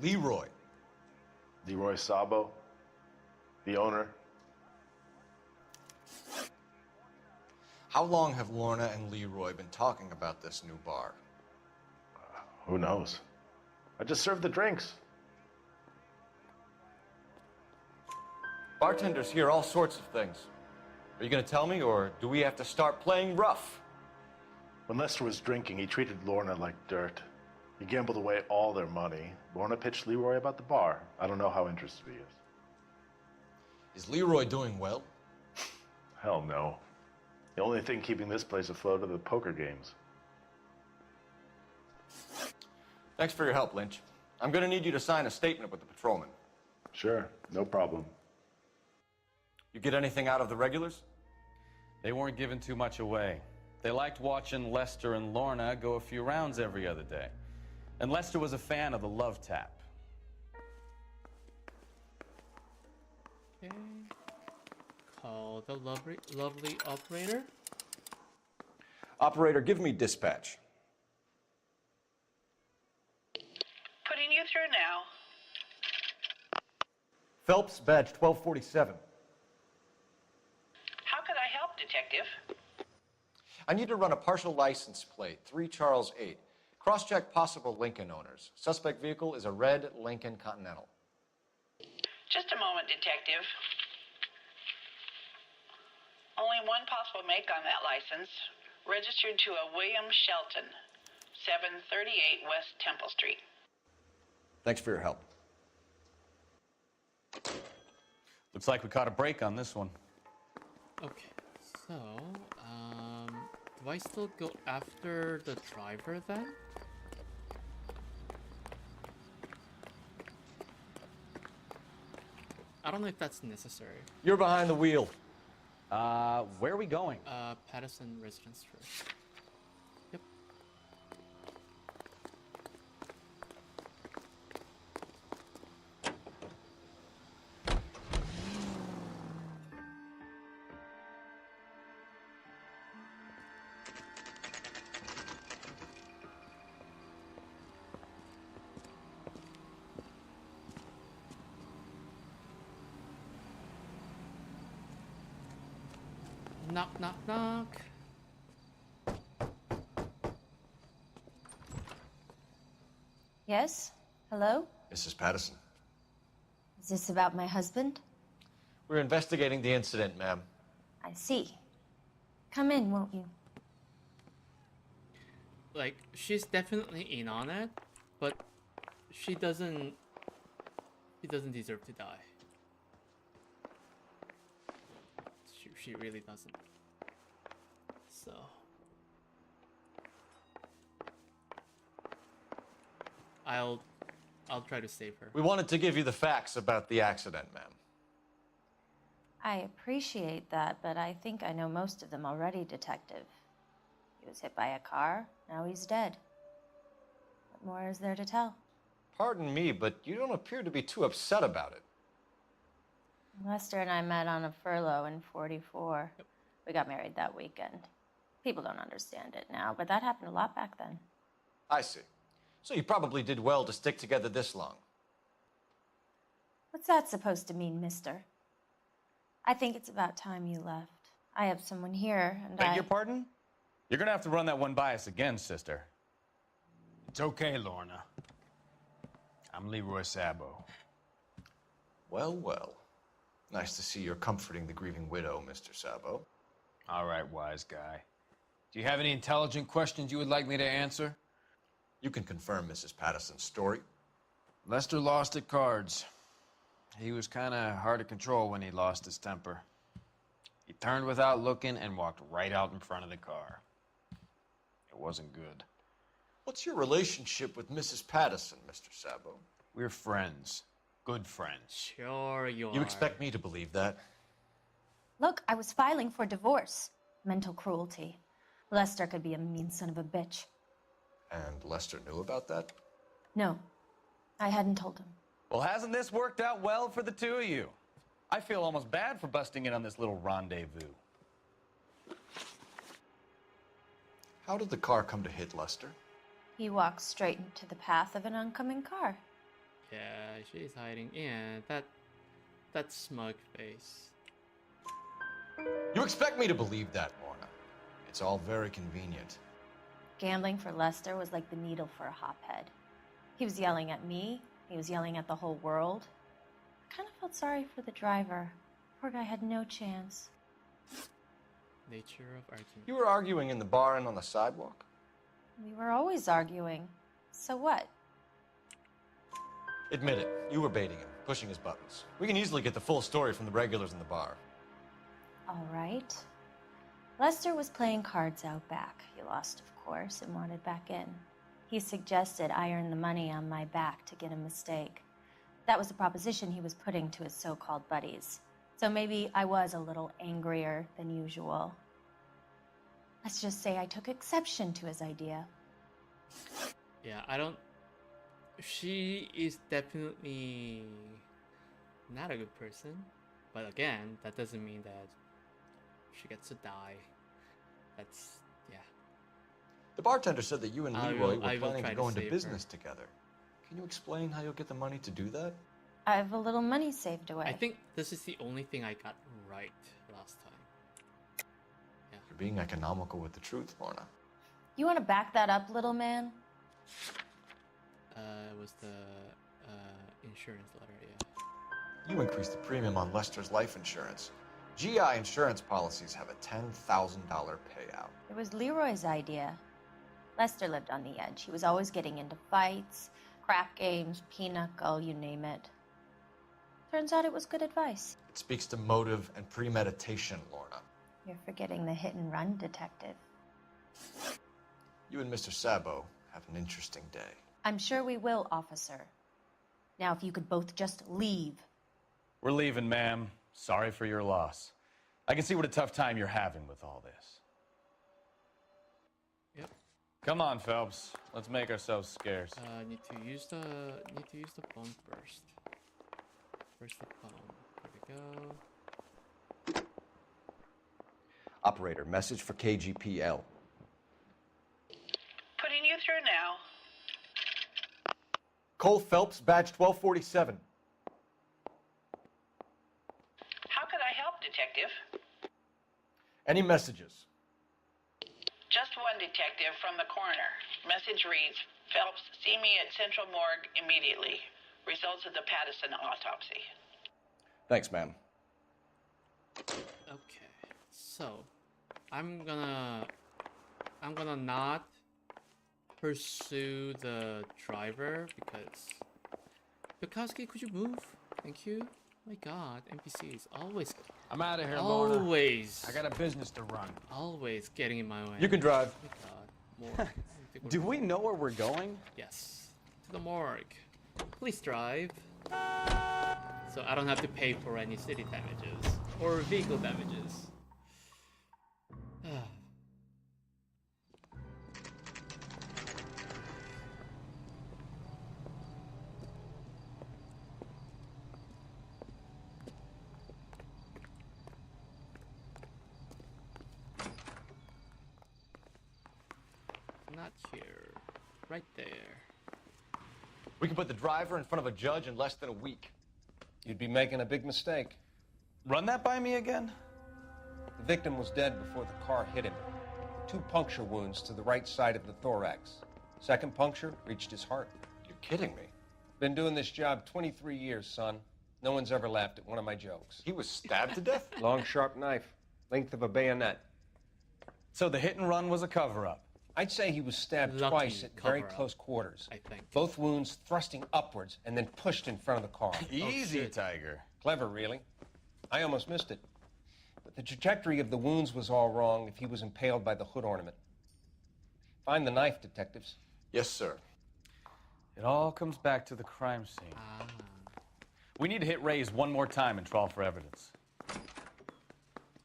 Leroy? Leroy Sabo, the owner. How long have Lorna and Leroy been talking about this new bar? Who knows? I just served the drinks. Bartenders hear all sorts of things. Are you going to tell me, or do we have to start playing rough? When Lester was drinking, he treated Lorna like dirt. He gambled away all their money. Lorna pitched Leroy about the bar. I don't know how interested he is. Is Leroy doing well? Hell no. The only thing keeping this place afloat are the poker games. Thanks for your help, Lynch. I'm going to need you to sign a statement with the patrolman. Sure, no problem. You get anything out of the regulars? They weren't giving too much away. They liked watching Lester and Lorna go a few rounds every other day. And Lester was a fan of the love tap. Okay. Call the lovely operator. Operator, give me dispatch. Putting you through now. Phelps, badge 1247. How could I help, Detective? I need to run a partial license plate, 3 Charles 8. Cross-check possible Lincoln owners. Suspect vehicle is a red Lincoln Continental. Just a moment, Detective. Only one possible make on that license. Registered to a William Shelton, 738 West Temple Street. Thanks for your help. Looks like we caught a break on this one. Okay, so, do I still go after the driver then? I don't know if that's necessary. You're behind the wheel. Where are we going? Patterson residence first. Yep. Knock, knock, knock. Yes? Hello? Mrs. Patterson. Is this about my husband? We're investigating the incident, ma'am. I see. Come in, won't you? Like, she's definitely in on it, but she doesn't deserve to die. She really doesn't. So I'll try to save her. We wanted to give you the facts about the accident, ma'am. I appreciate that, but I think I know most of them already, Detective. He was hit by a car, now he's dead. What more is there to tell? Pardon me, but you don't appear to be too upset about it. Lester and I met on a furlough in '44. Yep. We got married that weekend. People don't understand it now, but that happened a lot back then. I see. So you probably did well to stick together this long. What's that supposed to mean, mister? I think it's about time you left. I have someone here, and Beg your pardon? You're gonna have to run that one by us again, sister. It's okay, Lorna. I'm Leroy Sabo. Well, well. Nice to see you're comforting the grieving widow, Mr. Sabo. All right, wise guy. Do you have any intelligent questions you would like me to answer? You can confirm Mrs. Patterson's story. Lester lost at cards. He was kind of hard to control when he lost his temper. He turned without looking and walked right out in front of the car. It wasn't good. What's your relationship with Mrs. Patterson, Mr. Sabo? We're friends. Good friends. Sure you are. You expect me to believe that? Look, I was filing for divorce. Mental cruelty. Lester could be a mean son of a bitch. And Lester knew about that? No, I hadn't told him. Well, hasn't this worked out well for the two of you? I feel almost bad for busting in on this little rendezvous. How did the car come to hit Lester? He walked straight into the path of an oncoming car. Yeah, she's hiding. Yeah, that smug face. You expect me to believe that, Lorna? It's all very convenient. Gambling for Lester was like the needle for a hophead. He was yelling at me. He was yelling at the whole world. I kind of felt sorry for the driver. Poor guy had no chance. Nature of argument. You were arguing in the bar and on the sidewalk? We were always arguing. So what? Admit it. You were baiting him, pushing his buttons. We can easily get the full story from the regulars in the bar. All right. Lester was playing cards out back. He lost, of course, and wanted back in. He suggested I earn the money on my back to get a mistake. That was the proposition he was putting to his so-called buddies. So maybe I was a little angrier than usual. Let's just say I took exception to his idea. Yeah, I don't... She is definitely not a good person. But again, that doesn't mean that she gets to die. That's... yeah. The bartender said that you and Leroy were I will planning try to to go into save business together. Can you explain how you'll get the money to do that? I have a little money saved away. I think this is the only thing I got right last time. Yeah. You're being economical with the truth, Lorna. You want to back that up, little man? It was the insurance letter, yeah. You increased the premium on Lester's life insurance. GI insurance policies have a $10,000 payout. It was Leroy's idea. Lester lived on the edge. He was always getting into fights, crap games, pinochle, you name it. Turns out it was good advice. It speaks to motive and premeditation, Lorna. You're forgetting the hit and run detective. You and Mr. Sabo have an interesting day. I'm sure we will, officer. Now, if you could both just leave. We're leaving, ma'am. Sorry for your loss. I can see what a tough time you're having with all this. Yep. Come on, Phelps. Let's make ourselves scarce. Need to use the phone first. Where's the phone? There we go. Operator, message for KGPL. Putting you through now. Cole Phelps, badge 1247. How could I help, Detective? Any messages? Just one detective from the coroner. Message reads, Phelps, see me at Central Morgue immediately. Results of the Pattison autopsy. Thanks, ma'am. Okay, so I'm gonna not pursue the driver because Bukowski, could you move? Thank you. My God, NPCs always. I'm out of here, Lorna. Always. I got a business to run. Always getting in my way. You can drive. My God, more. Do we know where we're going? Yes, to the morgue. Please drive. So I don't have to pay for any city damages or vehicle damages. Not here. Right there. We can put the driver in front of a judge in less than a week. You'd be making a big mistake. Run that by me again? The victim was dead before the car hit him. 2 puncture wounds to the right side of the thorax. Second puncture reached his heart. You're kidding me. Been doing this job 23 years, son. No one's ever laughed at one of my jokes. He was stabbed to death? Long, sharp knife. Length of a bayonet. So the hit and run was a cover-up? I'd say he was stabbed twice at very close quarters. I think. Both wounds thrusting upwards and then pushed in front of the car. Easy, Tiger. Clever, really. I almost missed it. But the trajectory of the wounds was all wrong if he was impaled by the hood ornament. Find the knife, detectives. Yes, sir. It all comes back to the crime scene. We need to hit Ray's one more time and trawl for evidence.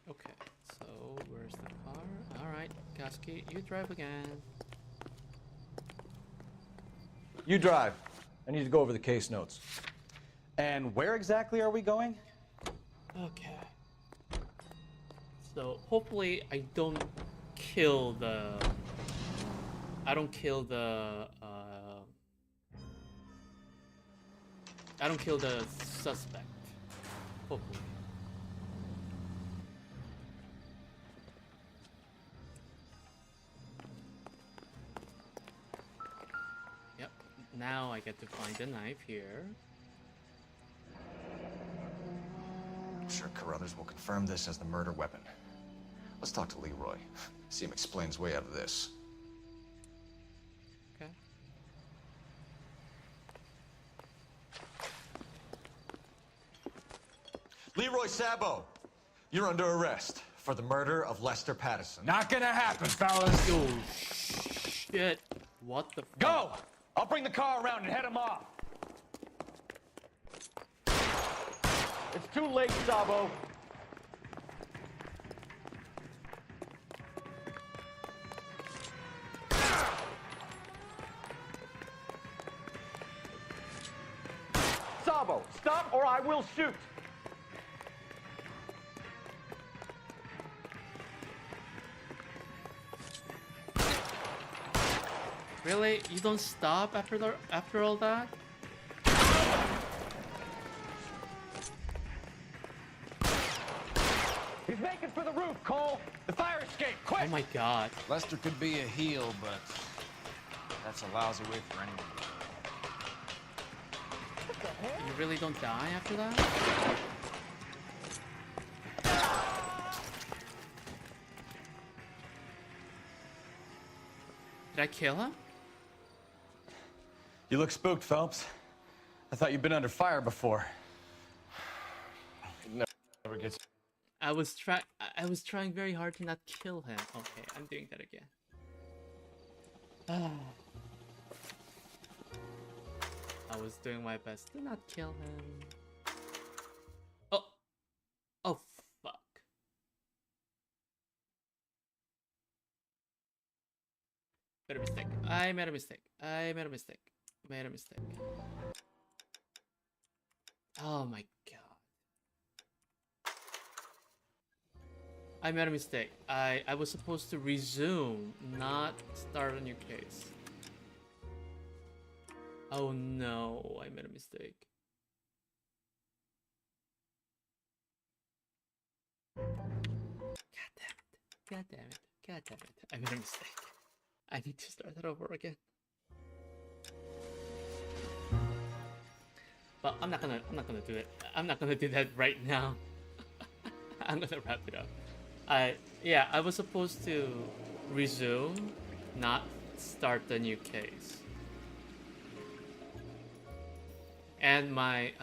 Okay, so where's the car? Alright, Koski, you drive again. You drive. I need to go over the case notes. And where exactly are we going? Okay. So hopefully I don't kill the... I don't kill the suspect. Hopefully. now I get to find the knife here. I'm sure Carruthers will confirm this as the murder weapon. Let's talk to Leroy. See him explain his way out of this. Okay. Leroy Sabo, you're under arrest for the murder of Lester Patterson. Not gonna happen, fellas. Oh, shit. What the fuck? Go! I'll bring the car around and head him off. It's too late, Sabo. Sabo, stop or I will shoot. Really? You don't stop after all that? He's making for the roof, Cole. The fire escape, quick! Oh my god. Lester could be a heel, but that's a lousy way for anyone to You really don't die after that? Did I kill him? You look spooked, Phelps. I thought you'd been under fire before. It never gets. I was trying very hard to not kill him. Okay, I'm doing that again. I was doing my best to not kill him. Oh. Oh, fuck. Made a mistake. I made a mistake. I made a mistake. Made a mistake. Oh my god. I made a mistake. I was supposed to resume, not start a new case. Oh no, I made a mistake. God damn it. God damn it. God damn it. I made a mistake. I need to start that over again. But I'm not gonna do it. I'm not gonna do that right now. I'm gonna wrap it up. I was supposed to resume, not start the new case. And my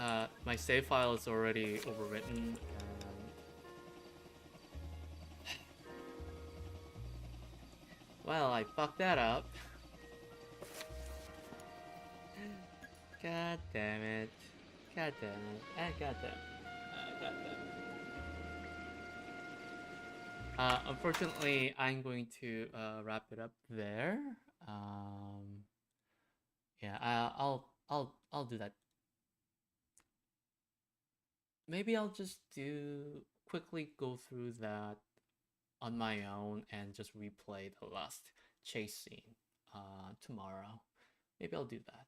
my save file is already overwritten. Well, I fucked that up. God damn it. God damn it. God damn it. God damn it. Unfortunately, I'm going to wrap it up there. Yeah, I'll do that. Maybe I'll just quickly go through that on my own and just replay the last chase scene tomorrow. Maybe I'll do that.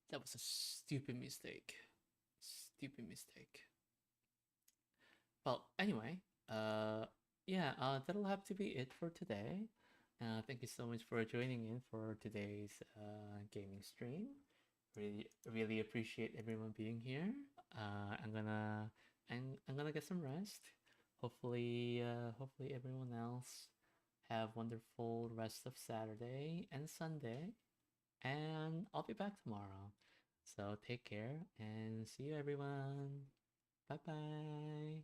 That was a stupid mistake. Stupid mistake. Well, anyway, yeah, that'll have to be it for today. Thank you so much for joining in for today's gaming stream. Really appreciate everyone being here. I'm gonna get some rest. Hopefully everyone else have wonderful rest of Saturday and Sunday. And I'll be back tomorrow. So take care and see you everyone. Bye bye.